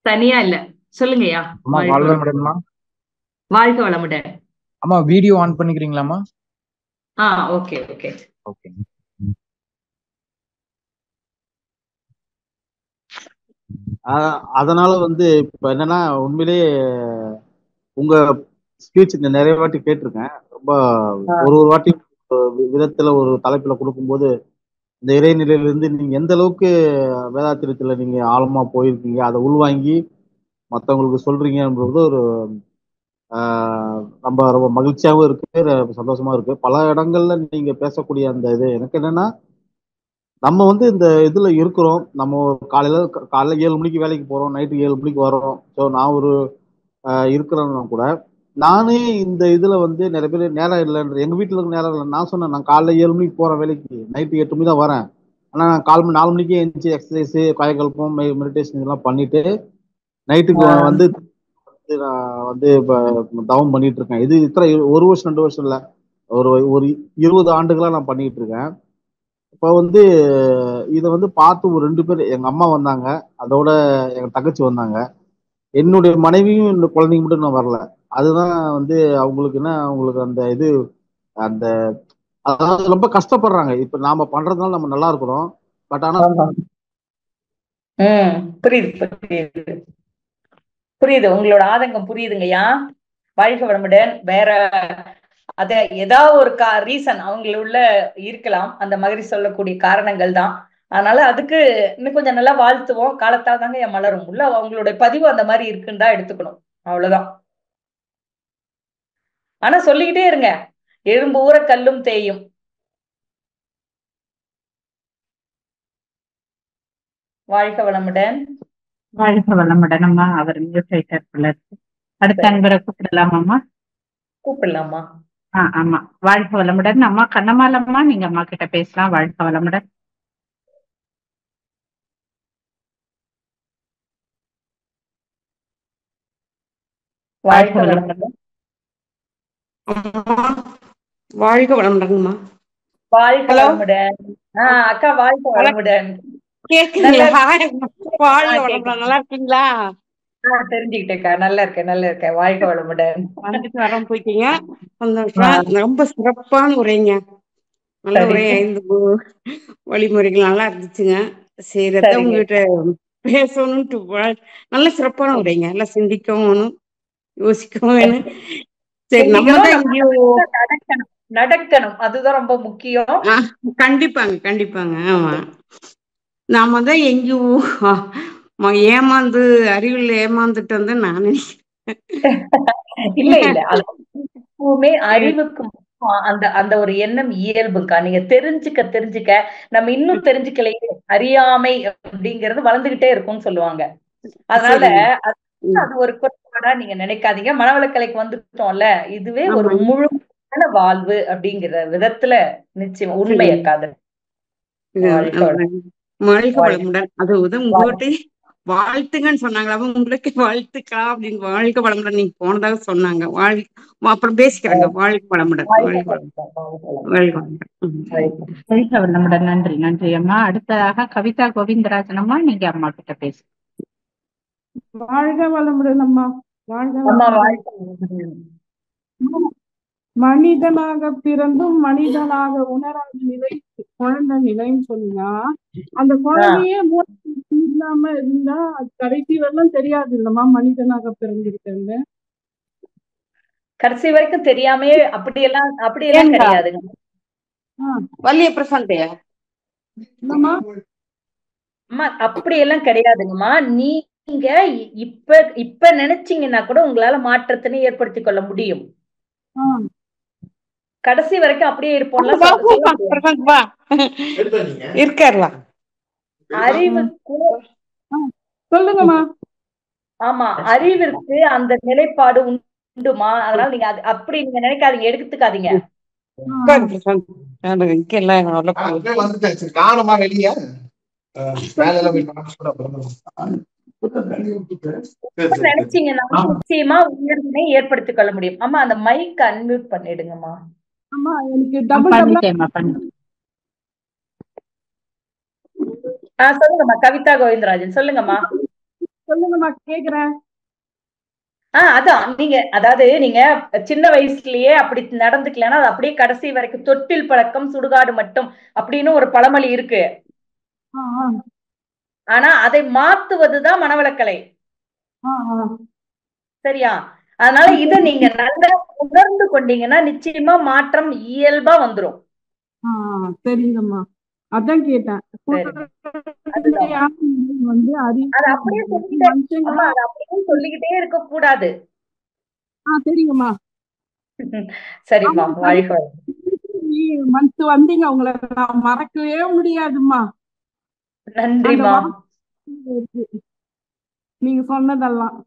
தனியா இல்ல, சொல்லுங்கய்யா. வாழ்க வளமுடன். அம்மா வீடியோ ஆன் பண்ணிக்கிறீங்களாமா? Okay okay okay. அதனால வந்து இப்ப என்னன்னா, உண்மையிலேயே உங்க ஸ்பீச் நிறைய வாட்டி கேட்டிருக்கேன். ரொம்ப ஒரு வாட்டி விதத்துல ஒரு தலைப்புல கொடுக்கும்போது இந்த இறைநிலையிலிருந்து நீங்க எந்த அளவுக்கு வேதாத்திரத்துல நீங்க ஆழமா போயிருக்கீங்க, அதை உள்வாங்கி மற்றவங்களுக்கு சொல்றீங்கன்றது ஒரு ரொம்ப ரொம்ப மகிழ்ச்சியாகவும் இருக்கு, சந்தோஷமா இருக்கு. பல இடங்கள்ல நீங்க பேசக்கூடிய அந்த இது எனக்கு என்னன்னா, நம்ம வந்து இந்த இதுல இருக்கிறோம். நம்ம காலையில 7 மணிக்கு வேலைக்கு போறோம், நைட்டு 7 மணிக்கு வரோம். ஸோ நான் ஒரு இருக்கிறேன்னா கூட நானே இந்த இதுல வந்து நிறைய பேர் நேரம் இல்லைன்ற, எங்க வீட்டுல இருக்க நேரம் இல்லை. நான் சொன்னேன், நான் காலைல 7 மணிக்கு போறேன் வேலைக்கு, நைட்டு 8 மணி தான் வரேன். ஆனா நான் 4 மணிக்கே எழுந்துச்சு எக்ஸசைஸ், காயகல்பம், மெடிடேஷன் இதெல்லாம் பண்ணிட்டு நைட்டுக்கு வந்து நான் வந்து இப்ப தவம் பண்ணிட்டு இருக்கேன். இது இத்தனை 1 வருஷம் 2 வருஷம் இல்ல, ஒரு 20 ஆண்டுகளா நான் பண்ணிட்டு இருக்கேன். இப்ப வந்து இதை வந்து பார்த்து ஒரு 2 பேர், எங்க அம்மா வந்தாங்க, அதோட எங்க தங்கச்சி வந்தாங்க, என்னுடைய மனைவியும் இந்த குழந்தைங்க மட்டும் நான் வரல. அதுதான் வந்து அவங்களுக்கு என்ன, அவங்களுக்கு அந்த இது அந்த அதாவது ரொம்ப கஷ்டப்படுறாங்க. இப்ப நாம பண்றதுனால நம்ம நல்லா இருக்கிறோம், பட் ஆனா புரியுது புரியுது, உங்களோட ஆதங்கம் புரியுதுங்கய்யா. வாழ்க வளமுடன். வேற அத ஏதாவது ஒரு ரீசன் அவங்களுள்ள இருக்கலாம், அந்த மாதிரி சொல்லக்கூடிய காரணங்கள் தான். அதனால அதுக்கு இன்னும் கொஞ்சம் நல்லா வாழ்த்துவோம். காலத்தால் தாங்க என் மலரும் உள்ள அவங்களுடைய பதிவு அந்த மாதிரி இருக்குன்னு தான் எடுத்துக்கணும், அவ்வளவுதான். ஆனா சொல்லிக்கிட்டே இருங்க, எறும்பு ஊற கல்லும் தேயும். வாழ்க வளமுடன். வாழ்க வளமுடன் அம்மா. அவர் மியூட் ஆயிட்டார். அடுத்த அன்பரை கூப்பிடலாமாம்மா? கூப்பிடலாமா? ஆமா. வாழ்க வளமுடன் அம்மா. கண்ணம்மாளம்மா, நீங்க அம்மா கிட்ட பேசலாம். வாழ்க வளமுடன். வாழ்க வளமுடன். வாழ்க வளமுடன்மா. வாழ்க வளமுடன். அக்கா வாழ்க வளமுடன். வாழ்க வளமுடன். நல்லா இருக்கீங்களா? தெரிஞ்சுக்கிட்டேக்கா. நல்லா இருக்கேன். வாழ்க வளமுடன். வந்துட்டு வரோம், போயிட்டீங்க. ரொம்ப சிறப்பான உரைங்க. நல்ல உரை. 5 வழிமுறைகள் நல்லா இருந்துச்சுங்க. சரி, உங்ககிட்ட பேசணும்ட்டு நல்ல சிறப்பான உரைங்க. நல்லா சிந்திக்கவும் யோசிக்கவும் வேணும். சரி, நம்ம தான் எங்கேயோ நடக்கணும், அதுதான் ரொம்ப முக்கியம். கண்டிப்பாங்க. ஆமா, நாம தான் எங்கேயோ அறிவில் ஏமாந்துட்டு வந்து நான் இல்ல எப்பவுமே அறிவுக்கு அந்த ஒரு எண்ணம் இயல்புக்கா. நீங்க தெரிஞ்சுக்க நம்ம இன்னும் தெரிஞ்சுக்கலையே, அறியாமை அப்படிங்கிறது வளர்ந்துகிட்டே இருக்கும்னு சொல்லுவாங்க. அதனால அது ஒரு குறைபாடா நீங்க நினைக்காதீங்க. மனவளக்கலைக்கு வந்துட்டோம்ல, இதுவே ஒரு முழுமையான வாழ்வு அப்படிங்கிற விதத்துல நிச்சயம் உண்மையக்காது. வாழ்க வளமுடன். அது உங்ககிட்ட வாழ்த்துங்கன்னு சொன்னாங்களா? உங்களுக்கு வாழ்த்துக்கா அப்படின்னு வாழ்க வளமுடன் நீங்க போனதாக சொன்னாங்க. அப்புறம் பேசிக்கிறாங்க. வாழ்க வளமுடன். வாழ்க வளமுடன். நன்றி அம்மா. அடுத்ததாக கவிதா கோவிந்தராஜன் அம்மா, நீங்க அம்மா கிட்ட பேசு. வாழ்க வளமுடன் அம்மா. மனிதனாக பிறந்தும் மனிதனாக உணராத நிலை குழந்தை நிலைன்னு சொன்னா, அந்த குழந்தையே இல்லாம இருந்தா கடைசி வரலாம் தெரியாது இல்லம்மா மனிதனாக பிறந்திருக்கேன்னு. கடைசி வரைக்கும் தெரியாமே அப்படியெல்லாம் கிடையாதுங்க. வள்ளிய பிரசாந்தையா என்னம்மா? அம்மா அப்படியெல்லாம் கிடையாதுங்கம்மா. நீங்க இப்ப இப்ப நினைச்சீங்கன்னா கூட உங்களால மாற்றத்தினை ஏற்படுத்திக் கொள்ள முடியும். ஆ, கடைசி வரைக்கும் அப்படியே இருப்போம்லாம் வா, சொல்ல வா, முடியாது. பிரசாந்த் வா. இருக்காருவா. அறிவுக்கு ஆ, சொல்லுங்கம்மா. ஆமா, அறிவிற்கு அந்த நிலைப்பாடு உண்டுமா? அதனால நீங்க அப்படி நீங்க நினைக்காதீங்க, எடுத்துக்காதீங்க. உட்காரு பிரசாந்த். நான் இங்க எல்லாம் நல்லா போகுது. காணுமா வெளியே வேலையில போய் இப்ப நினைச்சீங்கன்னா நிச்சயமா உயர்வினை ஏற்படுத்திக் கொள்ள முடியும். ஆமா, அந்த மைக் அன்மியூட் பண்ணிடுங்கம்மா. அம்மா எனக்கு டபுள் டபுளா பண்ணிட்டேம்மா பண்ணிட்டேன். சொல்லுங்கம்மா கவிதா கோவிந்தராஜன், சொல்லுங்கம்மா. சொல்லுங்கம்மா, கேக்குறேன். அதான் நீங்க, அதாவது நீங்க சின்ன வயசுலயே அப்படி நடந்துக்கலன்னா அது அப்படியே கடைசி வரைக்கும் தொட்டில் பழக்கம் சுடுகாடு மட்டும் அப்படின்னு ஒரு பழமொழி இருக்கு. ஆ, ஆ, ஆனா அதை மாத்துவதுதான் மனவளக்கலை. ஆ, ஆ. சரியா? அதனால இத நீங்க நல்லா உணர்ந்து கொண்டீங்கன்னா நிச்சயமா மாற்றம் இயல்பா வந்துரும். ஆ, சரிங்கம்மா. அதான் கேட்டேன். சரிம்மா, அதுதான். குழந்தையான நிலை வந்து அது அறிவு அப்படியே சொல்லிக்கிட்டே மனுஷங்களா. அம்மா, அது அப்படியே சொல்லிக்கிட்டே இருக்க கூடாது. சரிங்கம்மா. சரிம்மா, ஆமா, வாழ்க வளமுடன். மந்த் வந்தீங்க, உங்களை நான் மறக்கவே முடியாதும்மா. அந்த நன்றிம்மா, வார்த்தை இருக்கு நீங்க சொன்னதெல்லாம்.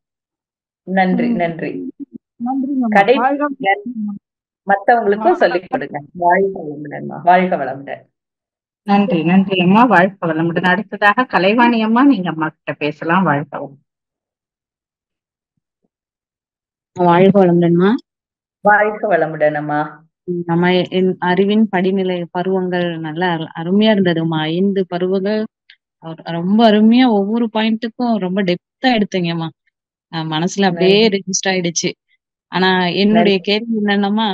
நன்றி ம், நன்றி. நன்றிங்கம்மா. கடை வாழ்க மத்தவங்களுக்கும் சொல்லிக் கொடுங்க. வாழ்க வளமுடன்மா, வாழ்க வளமுடன். நன்றி நன்றி அம்மா, வாழ்க வளமுடன். அடுத்ததாக கலைவாணி அம்மா, நீங்க அம்மா கிட்ட பேசலாம். வாழ்க வளமுடன். வாழ்க வளமுடன்மா. வாழ்க வளமுடன் அம்மா. நம்ம அறிவின் படிநிலை பருவங்கள் நல்லா அருமையா இருந்ததுமா. 5 பருவங்கள் ரொம்ப அருமையா, ஒவ்வொரு பாயிண்ட்டுக்கும் ரொம்ப டெப்தா எடுத்தீங்கம்மா. மனசுல அப்படியே நன்றி ரெஜிஸ்டர் ஆயிடுச்சு. ஆனா என்னுடைய நன்றி. கேள்வி என்னன்னா,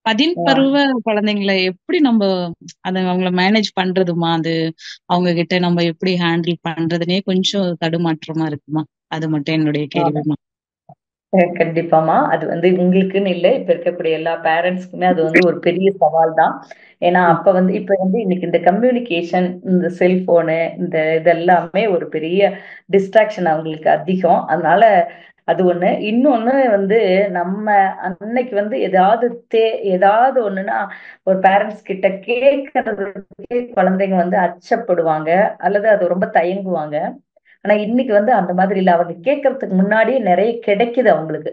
10 பருவ குழந்தைங்களை எப்படி நம்ம அவங்கள மேனேஜ் பண்றதுமா? அது அவங்க கிட்ட நம்ம எப்படி ஹேண்டில் பண்றதுன்னே கொஞ்சம் தடுமாற்றமா இருக்குமா. அது மட்டும் என்னுடைய கேள்விமா. கண்டிப்பாமா, அது உங்களுக்குன்னு இல்லை, இப்ப இருக்கக்கூடிய எல்லா பேரண்ட்ஸ்க்குமே அது ஒரு பெரிய சவால் தான். ஏன்னா அப்ப இப்ப இன்னைக்கு இந்த கம்யூனிகேஷன், இந்த செல்போனு, இந்த இதெல்லாமே ஒரு பெரிய டிஸ்ட்ராக்ஷன் அவங்களுக்கு அதிகம். அதனால அது ஒண்ணு. இன்னொன்னு நம்ம அன்னைக்கு ஏதாவது ஒண்ணுன்னா ஒரு பேரண்ட்ஸ் கிட்ட கேட்கறதுக்கே குழந்தைங்க அச்சப்படுவாங்க, அல்லது அது ரொம்ப தயங்குவாங்க. ஆனா இன்னைக்கு அந்த மாதிரி இல்ல, அவங்க கேட்கறதுக்கு முன்னாடியே நிறைய கிடைக்குது அவங்களுக்கு.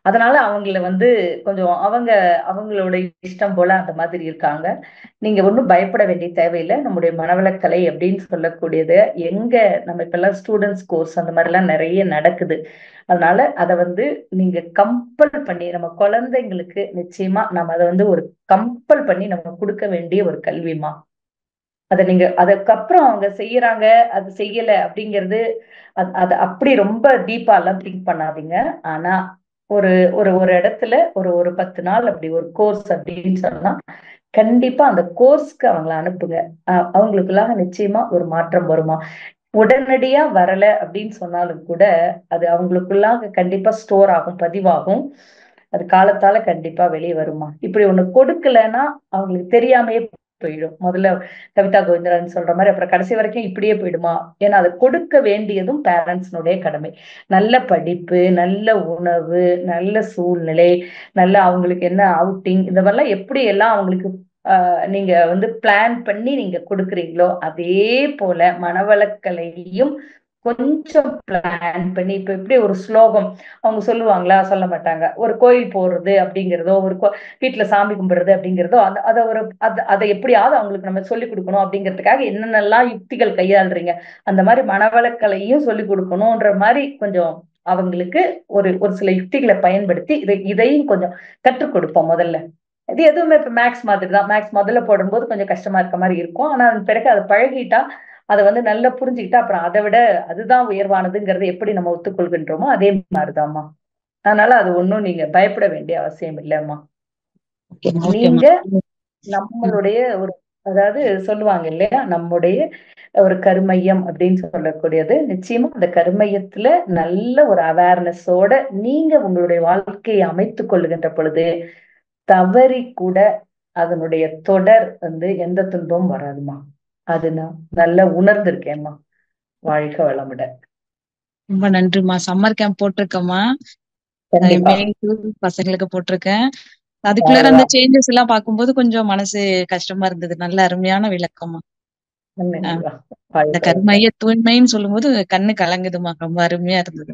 அதனால அவங்கள கொஞ்சம் அவங்களோட இஷ்டம் போல அந்த மாதிரி இருக்காங்க. நீங்க ஒண்ணும் பயப்பட வேண்டிய தேவையில்லை. நம்முடைய மனவளக்கலை அப்படின்னு சொல்லக்கூடியது எங்க நம்ம இப்ப எல்லாம் ஸ்டூடெண்ட்ஸ் கோர்ஸ் அந்த மாதிரி எல்லாம் நிறைய நடக்குது. அதனால அதை நீங்க கம்பல் பண்ணி நம்ம குழந்தைங்களுக்கு நிச்சயமா நம்ம அதை ஒரு கம்பல் பண்ணி நம்ம கொடுக்க வேண்டிய ஒரு கல்விமா. அதை நீங்க அதுக்கப்புறம் அவங்க செய்யறாங்க, அது செய்யல அப்படிங்கிறது அது அப்படி ரொம்ப டீப்பா எல்லாம் திங்க் பண்ணாதீங்க. ஆனா ஒரு ஒரு ஒரு இடத்துல ஒரு 10 நாள் அப்படி ஒரு கோர்ஸ் அப்படின்னு சொன்னா கண்டிப்பா அந்த கோர்ஸ்க்கு அவங்கள அனுப்புங்க. அவங்களுக்குள்ளாக நிச்சயமா ஒரு மாற்றம் வருமா. உடனடியா வரல அப்படின்னு சொன்னாலும் கூட அது அவங்களுக்குள்ளாக கண்டிப்பா ஸ்டோர் ஆகும், பதிவாகும். அது காலத்தால கண்டிப்பா வெளியே வருமா. இப்படி ஒண்ணு கொடுக்கலன்னா அவங்களுக்கு தெரியாமையே போயிடும். முதல்ல கவிதா கோவிந்தராஜன் சொல்ற மாதிரி அப்புறம் கடைசி வரைக்கும் இப்படியே போயிடுமா. ஏன்னா அதை கொடுக்க வேண்டியதும் பேரண்ட்ஸ்னுடைய கடமை. நல்ல படிப்பு, நல்ல உணவு, நல்ல சூழ்நிலை, நல்ல அவங்களுக்கு என்ன அவுட்டிங், இந்த மாதிரிலாம் எப்படி எல்லாம் அவங்களுக்கு நீங்க பிளான் பண்ணி நீங்க கொடுக்குறீங்களோ அதே போல மனவளக்கலையும் கொஞ்சம் பிளான் பண்ணி, இப்ப எப்படி ஒரு ஸ்லோகம் அவங்க சொல்லுவாங்களா, சொல்ல மாட்டாங்க. ஒரு கோயில் போறது அப்படிங்கிறதோ, ஒரு வீட்டுல சாமி கும்பிடுறது அப்படிங்கிறதோ, அதை எப்படியாவது அவங்களுக்கு நம்ம சொல்லிக் கொடுக்கணும் அப்படிங்கிறதுக்காக என்னென்னலாம் யுக்திகள் கையாளுறீங்க, அந்த மாதிரி மனவளக்கலையும் சொல்லிக் கொடுக்கணும்ன்ற மாதிரி கொஞ்சம் அவங்களுக்கு ஒரு ஒரு சில யுக்திகளை பயன்படுத்தி இதையும் கொஞ்சம் கற்றுக் கொடுப்போம் முதல்ல. இது எதுவுமே இப்ப மேக்ஸ் மாதிரி தான். மேக்ஸ் முதல்ல போடும்போது கொஞ்சம் கஷ்டமா இருக்க மாதிரி இருக்கும். ஆனா அதன் பிறகு அதை பழகிட்டா, அதை நல்லா புரிஞ்சுக்கிட்டா அப்புறம் அதை விட அதுதான் உயர்வானதுங்கிறத எப்படி நம்ம ஒத்துக்கொள்கின்றோமோ அதே மாதிரிதாம்மா. அதனால அது ஒண்ணும் நீங்க பயப்பட வேண்டிய அவசியம் இல்லைம்மா. நீங்க நம்மளுடைய அதாவது சொல்லுவாங்க இல்லையா, நம்முடைய ஒரு கருமையம் அப்படின்னு சொல்லக்கூடியது, நிச்சயமா அந்த கருமையத்துல நல்ல ஒரு அவேர்னஸோட நீங்க உங்களுடைய வாழ்க்கையை அமைத்துக் கொள்ளுகின்ற பொழுது தவறி கூட அதனுடைய தொடர் எந்த துன்பமும் வராதுமா. அது நான் நல்லா உணர்ந்திருக்கேன்மா. வாழ்க வளமுடன். ரொம்ப நன்றிம்மா. சம்மர் கேம்ப் போட்டிருக்கேம்மா. கண்டிப்பா. மே 2 பசங்களுக்கு போட்டிருக்கேன். அதுக்குள்ளார அந்த சேஞ்சஸ் எல்லாம் பார்க்கும்போது கொஞ்சம் மனசு கஷ்டமா இருந்தது. நல்ல அருமையான விளக்கம்மா. இந்த கருமைய தூய்மைன்னு சொல்லும்போது கண்ணு கலங்குதுமா. ரொம்ப அருமையா இருந்தது.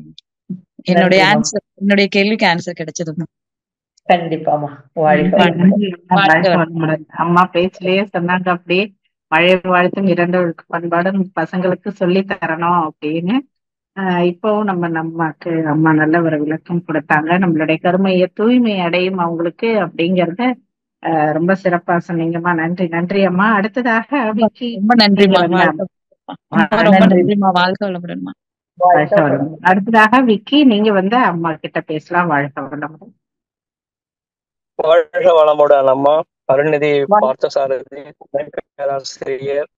என்னுடைய கேள்விக்கு ஆன்சர் கிடைச்சதுமா. கண்டிப்பாமா. அம்மா பேச்சிலேயே சொன்னாங்க அப்படியே மழை வாழ்த்தும் இரண்டொழுக்கு பண்பாடும் பசங்களுக்கு சொல்லி தரணும் அப்படின்னு. இப்பவும் நமக்கு அம்மா நல்ல ஒரு விளக்கம் கொடுத்தாங்க. நம்மளுடைய கருமைய தூய்மை அடையும் அவங்களுக்கு அப்படிங்கறத ரொம்ப சிறப்பா சொன்னீங்கம்மா. நன்றி நன்றி அம்மா. அடுத்ததாக விக்கி. ரொம்ப நன்றிமா. ரொம்ப நன்றிமா. வாழ்க வளமுடன்மா. அடுத்ததாக விக்கி, நீங்க அம்மா கிட்ட பேசலாம். வாழ்க வளமுடன். வாழ்க வளமுடன் அம்மா. அருள்நிதி பார்த்தசாரதி, பேராசிரியர்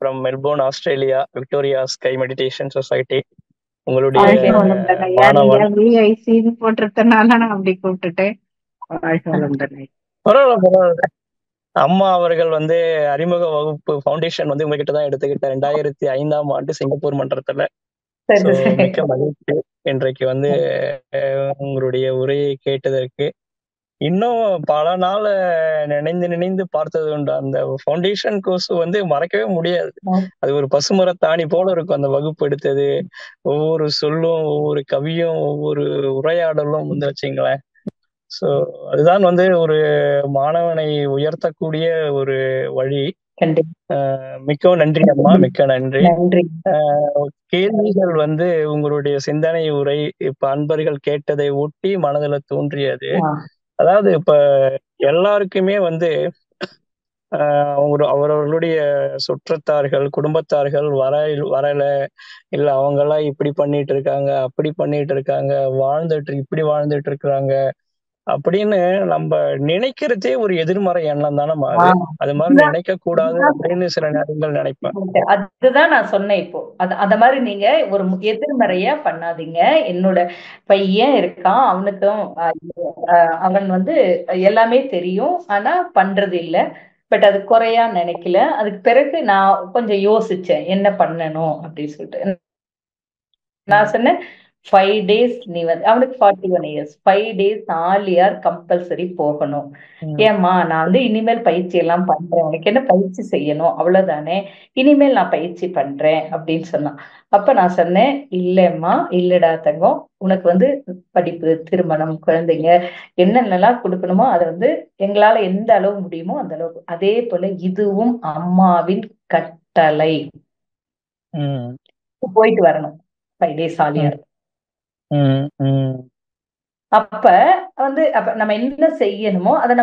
from Melbourne, Australia, Victoria sky meditation society. உங்களுடைய போட்டிருக்கனால நான் அப்படி கூப்பிட்டுட்டேன். பரவாயில்ல. அம்மா அவர்கள் அறிமுக வகுப்பு ஃபவுண்டேஷன் உங்ககிட்ட தான் எடுத்துக்கிட்டேன் 2005ஆம் ஆண்டு சிங்கப்பூர் மன்றத்துல. மிக்க மகிழ்ச்சி இன்றைக்கு உங்களுடைய உரையை கேட்டதற்கு. இன்னும் பல நாள் நினைந்து பார்த்தது உண்டு. அந்த ஃபவுண்டேஷன் கோர்ஸ் மறக்கவே முடியாது. அது ஒரு பசுமரத்தாணி போல இருக்கும். அந்த வகுப்பு எடுத்தது, ஒவ்வொரு சொல்லும், ஒவ்வொரு கவியும், ஒவ்வொரு உரையாடலும் வச்சுங்களேன். ஸோ அதுதான் ஒரு மாணவனை உயர்த்தக்கூடிய ஒரு வழி. மிக்க நன்றி அம்மா, மிக்க நன்றி. கேள்விகள் உங்களுடைய சிந்தனை உரை இப்ப அன்பர்கள் கேட்டதை ஒட்டி மனதுல தோன்றியது. அதாவது இப்ப எல்லாருக்குமே அவரவர்களுடைய சுற்றத்தார்கள், குடும்பத்தார்கள் வரல, இல்ல அவங்க எல்லாம் இப்படி பண்ணிட்டு இருக்காங்க, அப்படி பண்ணிட்டு இருக்காங்க, இப்படி வாழ்ந்துட்டு இருக்கிறாங்க அப்படின்னு நம்ம நினைக்கிறதே ஒரு எதிர்மறை எண்ணம் தானே. அது மாதிரி நினைக்க கூடாது அப்படின்னு சில நேரங்கள் நினைப்பேன். அதுதான் நான் சொன்னேன். இப்போ அந்த மாதிரி நீங்க ஒரு எதிர்மறையா பண்ணாதீங்க. என்னோட பையன் இருக்கான், அவனுக்கும் அவன் எல்லாமே தெரியும், ஆனா பண்றது இல்ல. பட் அது குறையா நினைக்கல. அதுக்கு பிறகு நான் கொஞ்சம் யோசிச்சேன் என்ன பண்ணணும் அப்படின்னு சொல்லிட்டு. நான் சொன்னேன் 5 days நீ அவனுக்கு 41 years, 5 days ஆலியார் கம்பல்சரி போகணும். ஏம்மா நான் இனிமேல் பயிற்சி எல்லாம் பண்றேன், உனக்கு என்ன பயிற்சி செய்யணும் அவ்வளவுதானே, இனிமேல் நான் பயிற்சி பண்றேன் அப்படின்னு சொன்னான். அப்ப நான் சொன்னேன், இல்லம்மா, இல்லடா தங்கம், உனக்கு படிப்பு, திருமணம், குழந்தைங்க என்னென்னலாம் கொடுக்கணுமோ அதை எங்களால எந்த அளவு முடியுமோ அந்த அளவுக்கு. அதே போல இதுவும் அம்மாவின் கட்டளை. போயிட்டு வரணும் 5 days ஆலியார். அப்ப அப்ப நம்ம என்ன செய்யணுமோ அதை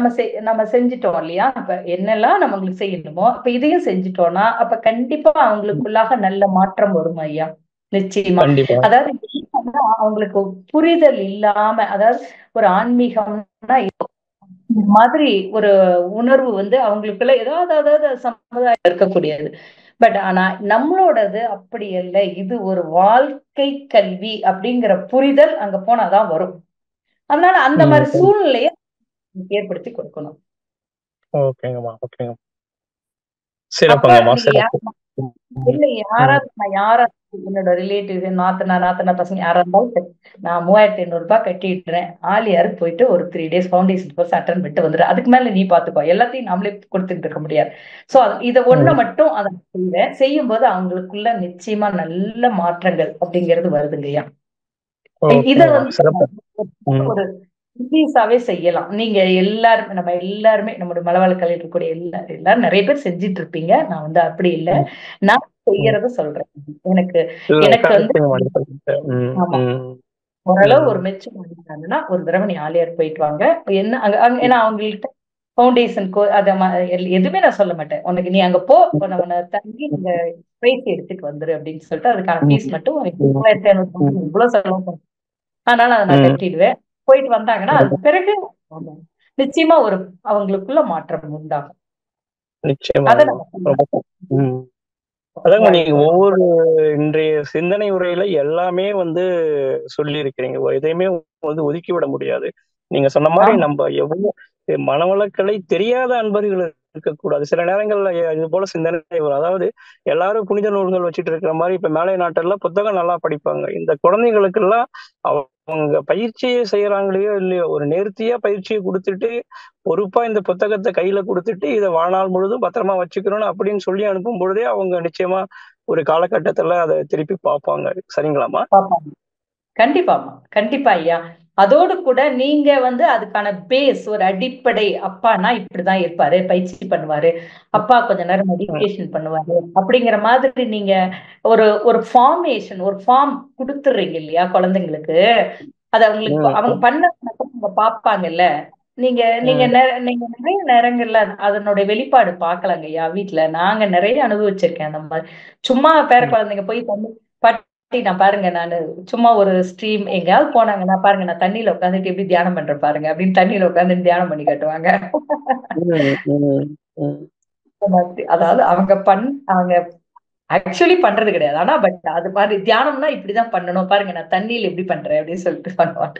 நம்ம செஞ்சிட்டோம் இல்லையா. அப்ப என்னெல்லாம் நம்மளுக்கு செய்யணுமோ அப்ப இதையும் செஞ்சிட்டோம்னா அப்ப கண்டிப்பா அவங்களுக்குள்ளாக நல்ல மாற்றம் வரும் ஐயா. நிச்சயமா. அதாவது அவங்களுக்கு புரிதல் இல்லாம, அதாவது ஒரு ஆன்மீகம்னா மாதிரி ஒரு உணர்வு அவங்களுக்குள்ள ஏதாவது சமுதாயம் இருக்கக்கூடியது. பட் ஆனா நம்மளோடது அப்படி இல்லை, இது ஒரு வாழ்க்கை கல்வி அப்படிங்கிற புரிதல் அங்க போனாதான் வரும். அதனால அந்த மாதிரி சூழ்நிலையை ஏற்படுத்தி கொடுக்கணும். இல்ல யாராவது என்னோட ரிலேட்டிவ், நாத்தனா பசங்க யாரா இருந்தாலும் நான் 3500 ரூபாய் கட்டிடுறேன், ஆலியாருக்கு போயிட்டு ஒரு 3 days ஃபவுண்டேஷன் கோர்ஸ் அட்டன் பண்ணிட்டு வந்துடுறேன், அதுக்கு மேல நீ பாத்துக்கோ, எல்லாத்தையும் நாமளே கொடுத்துட்டு இருக்க முடியாது. சோ இத ஒண்ணு மட்டும் அதை செய்யும் போது அவங்களுக்குள்ள நிச்சயமா நல்ல மாற்றங்கள் அப்படிங்கிறது வருதுங்கய்யா. இத ஒரு ஈஸாவே செய்யலாம். நீங்க எல்லாருமே, நம்ம எல்லாருமே, நம்முடைய மலவாழ்க்கலை இருக்கக்கூடிய எல்லாரும் நிறைய பேர் செஞ்சிட்டு இருப்பீங்க. நான் அப்படி இல்லை, நான் செய்யறத சொல்றேன். எனக்கு ஓரளவு ஒரு மெச்சூர் பண்ணிட்டாங்கன்னா ஒரு தடவை நீ ஆலியார் போயிட்டு வாங்க. என்ன ஏன்னா அவங்கள்ட்ட ஃபவுண்டேஷன் எதுவுமே நான் சொல்ல மாட்டேன், உனக்கு நீ அங்க போ, உன்னை தங்கி நீங்க பேசி எடுத்துட்டு வந்துரு அப்படின்னு சொல்லிட்டு அதுக்கான ஃபீஸ் மட்டும் 2500 இவ்வளவு செலவு, அதனால அதை நான் கட்டிடுவேன். போயிட்டு வந்தாங்கன்னா அதுக்கு பிறகு நிச்சயமா ஒரு அவங்களுக்குள்ள மாற்றம் உண்டாகும். அதாங்க, நீங்க ஒவ்வொரு இன்றைய சிந்தனை உரையில எல்லாமே சொல்லி இருக்கிறீங்க. எதையுமே ஒதுக்கி விட முடியாது. நீங்க சொன்ன மாதிரி நம்ம எவ்வளவு மனவளக்கலை தெரியாத அன்பர்கள் இருக்கக்கூடாது. சில நேரங்கள்ல இது போல சிந்தனை வரும். அதாவது எல்லாரும் புனித நூல்கள் வச்சுட்டு இருக்கிற மாதிரி இப்ப மேலை நாட்டெல்லாம் புத்தகம் நல்லா படிப்பாங்க. இந்த குழந்தைகளுக்கெல்லாம் அவங்க பயிற்சியை செய்யறாங்களையோ இல்லையோ ஒரு நேர்த்தியா பயிற்சியை கொடுத்துட்டு பொறுப்பா இந்த புத்தகத்தை கையில கொடுத்துட்டு இதை வாழ்நாள் முழுதும் பத்திரமா வச்சுக்கணும்னு அப்படின்னு சொல்லி அனுப்பும் பொழுதே அவங்க நிச்சயமா ஒரு காலகட்டத்துல அதை திருப்பி பார்ப்பாங்க. சரிங்களாமா? கண்டிப்பாமா, கண்டிப்பா ஐயா. அதோடு கூட நீங்க அதுக்கான பேஸ், ஒரு அடிப்படை, அப்பானா இப்படிதான் இருப்பாரு, பயிற்சி பண்ணுவாரு, அப்பா கொஞ்ச நேரம் மெடிடேஷன் பண்ணுவாரு அப்படிங்கிற மாதிரி நீங்க ஒரு ஒரு ஃபார்மேஷன், ஒரு ஃபார்ம் கொடுத்துடுறீங்க இல்லையா குழந்தைங்களுக்கு. அது அவங்களுக்கு அவங்க பண்ண பாப்பாங்கல்ல. நீங்க நீங்க நீங்க நிறைய நேரங்கள்ல அதனுடைய வெளிப்பாடு பாக்கலாங்க ஐயா. வீட்டுல நாங்க நிறைய அனுபவிச்சிருக்கேன் அந்த மாதிரி. சும்மா பேர குழந்தைங்க போய் தண்ணி பாட்டி நான் பாருங்க, நானு சும்மா ஒரு ஸ்ட்ரீம் எங்கேயாவது போனாங்கன்னா பாருங்க நான் தண்ணியில உட்காந்துட்டு எப்படி தியானம் பண்றேன் பாருங்க அப்படின்னு தண்ணியில உட்காந்து தியானம் பண்ணி காட்டுவாங்க. அதாவது அவங்க ஆக்சுவலி பண்றது கிடையாது. ஆனா பட் அது மாதிரி தியானம்னா இப்படிதான் பண்ணணும் பாருங்க, நான் தண்ணியில எப்படி பண்றேன் அப்படின்னு சொல்லிட்டு பண்ணுவாங்க.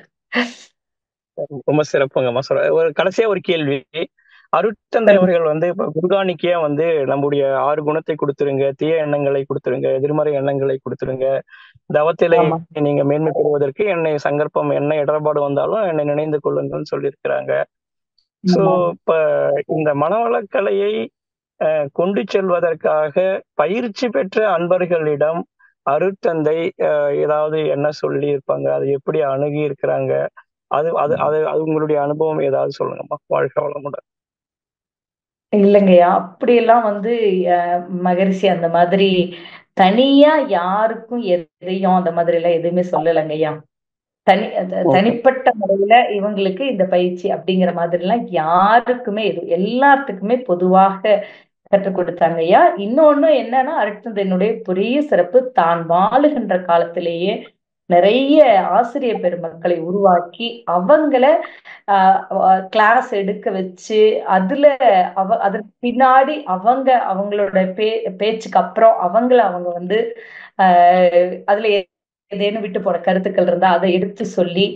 ரொம்ப சிறப்புங்கம்மா. ஒரு கடைசியா ஒரு கேள்வி. அருட்தந்தை அவர்கள் இப்ப குர்கானிக்கே நம்முடைய 6 குணத்தை கொடுத்துருங்க, தீய எண்ணங்களை கொடுத்துருங்க, எதிர்மறை எண்ணங்களை கொடுத்துருங்க, தவத்திலே நீங்க மேன்மை பெறுவதற்கு என்னை சங்கற்பம் என்ன இடர்பாடு வந்தாலும் என்னை நினைந்து கொள்ளுங்கள்னு சொல்லியிருக்கிறாங்க. சோ இப்ப இந்த மனவளக்கலையை கொண்டு செல்வதற்காக பயிற்சி பெற்ற அன்பர்களிடம் அருட்தந்தை ஏதாவது என்ன சொல்லி இருப்பாங்க, அதை எப்படி அணுகி இருக்கிறாங்க, அது அது அது அது உங்களுடைய அனுபவம் ஏதாவது சொல்லுங்கம்மா. வாழ்க்கை வளமுடன். இல்லைங்கய்யா, அப்படியெல்லாம் மகரிஷி அந்த மாதிரி தனியா யாருக்கும் எதையும் அந்த மாதிரி எல்லாம் எதுவுமே சொல்லலைங்கய்யா. தனிப்பட்ட முறையில இவங்களுக்கு இந்த பயிற்சி அப்படிங்கிற மாதிரி எல்லாம் யாருக்குமே எல்லாத்துக்குமே பொதுவாக கற்றுக் கொடுத்தாங்க ஐயா. இன்னொன்னு என்னன்னா, அருட்தந்தையினுடைய பெரிய சிறப்பு, தான் வாழுகின்ற காலத்திலேயே நிறைய ஆசிரியர் பெருமக்களை உருவாக்கி அவங்கள கிளாஸ் எடுக்க வச்சு அதற்கு பின்னாடி அவங்களோட பேச்சுக்கு அப்புறம் அவங்க அதுல ஏதேனும் விட்டு போன கருத்துக்கள் இருந்தா அதை எடுத்து சொல்லி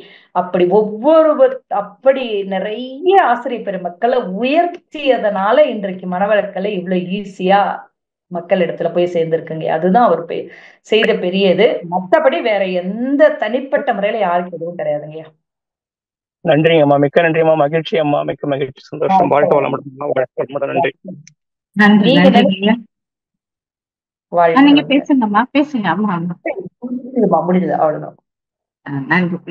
அப்படி நிறைய ஆசிரியர் பெருமக்களை உயர்த்தியதனால இன்றைக்கு மனவளக்கலை இவ்வளவு ஈஸியா மக்கள் இடத்துல போய் சேர்ந்திருக்குங்க. அதுதான் அவர் செய்த பெரியது. மற்றபடி வேற எந்த தனிப்பட்ட முறையில யாருக்கு எதுவும் கிடையாதுங்கய்யா. நன்றிங்கம்மா, மிக்க நன்றிம்மா. மகிழ்ச்சி அம்மா, மிக்க மகிழ்ச்சி, சந்தோஷம். வாழ்க்கை வளமுடன். நன்றி. நீங்க பேசுங்கம்மா, பேசுங்க. ஆமா முடிஞ்சது, அவ்வளவுதான்.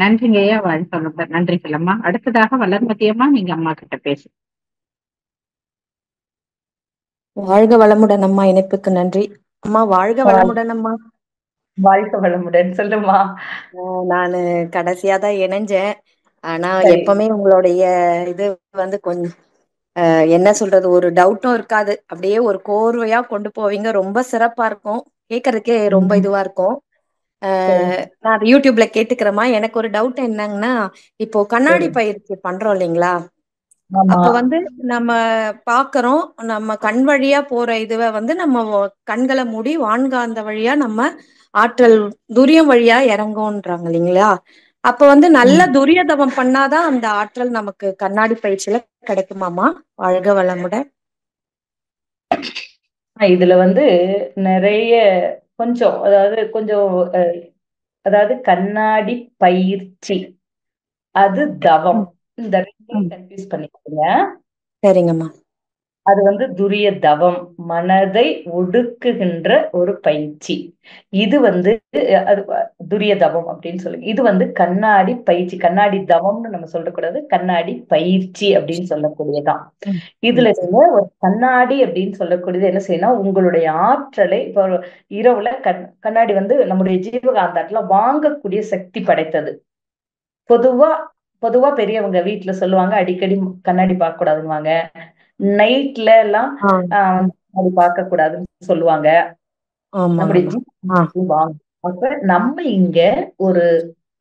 நன்றிங்க ஐயா. வாழ்க்கை வளமுடன். நன்றிகள் அம்மா. அடுத்ததாக வளர்மதி அம்மா, நீங்க அம்மா கிட்ட பேசுங்க. வாழ்க வளமுடன் அம்மா. இணைப்புக்கு நன்றி அம்மா. வாழ்க வளமுடன் அம்மா. வாழ்க வளமுடன். சொல்லுமா. நானு கடைசியா தான் இணைஞ்சேன். ஆனா எப்பவுமே உங்களுடைய இது கொஞ்சம் என்ன சொல்றது, ஒரு டவுட்டும் இருக்காது, அப்படியே ஒரு கோர்வையா கொண்டு போவீங்க. ரொம்ப சிறப்பா இருக்கும், கேட்கறதுக்கே ரொம்ப இதுவா இருக்கும். நான் யூடியூப்ல கேட்டுக்கிறேம்மா. எனக்கு ஒரு டவுட் என்னங்கன்னா, இப்போ கண்ணாடி பயிற்சி பண்றோம் இல்லைங்களா, அப்ப நம்ம பாக்குறோம், நம்ம கண் வழியா போற இதுவை நம்ம கண்களை மூடி வான்காந்த வழியா நம்ம ஆற்றல் துரியம் வழியா இறங்கும்ன்றாங்க இல்லைங்களா. அப்ப நல்ல துரிய தவம் பண்ணாதான் அந்த ஆற்றல் நமக்கு கண்ணாடி பயிற்சியில கிடைக்குமாமா? வாழ்க வளமுடன். இதுல நிறைய கொஞ்சம் அதாவது கண்ணாடி பயிற்சி அது தவம், இந்த ரெண்டையும் கன்ஃபியூஸ் பண்ணிக்கோங்க. சரிங்கம்மா. அது துரிய தவம், மனதை ஒடுக்குகின்ற ஒரு பயிற்சி. இது அது துரிய தவம் அப்படின்னு சொல்லுங்க. இது கண்ணாடி பயிற்சி, கண்ணாடி தவம்னு நம்ம சொல்லக்கூடாது, கண்ணாடி பயிற்சி அப்படின்னு சொல்லக்கூடியதான். இதுல நீங்க ஒரு கண்ணாடி அப்படின்னு சொல்லக்கூடியது என்ன செய்யணும், உங்களுடைய ஆற்றலை இப்போ இரவுல கண்ணாடி நம்முடைய ஜீவகாந்தாட்டுல வாங்கக்கூடிய சக்தி படைத்தது. பொதுவா பெரியவங்க வீட்டுல சொல்லுவாங்க, அடிக்கடி கண்ணாடி பார்க்க கூடாதுன்னுவாங்க, நைட்ல எல்லாம் கண்ணாடி பார்க்க கூடாதுன்னு சொல்லுவாங்க. அப்ப நம்ம இங்க ஒரு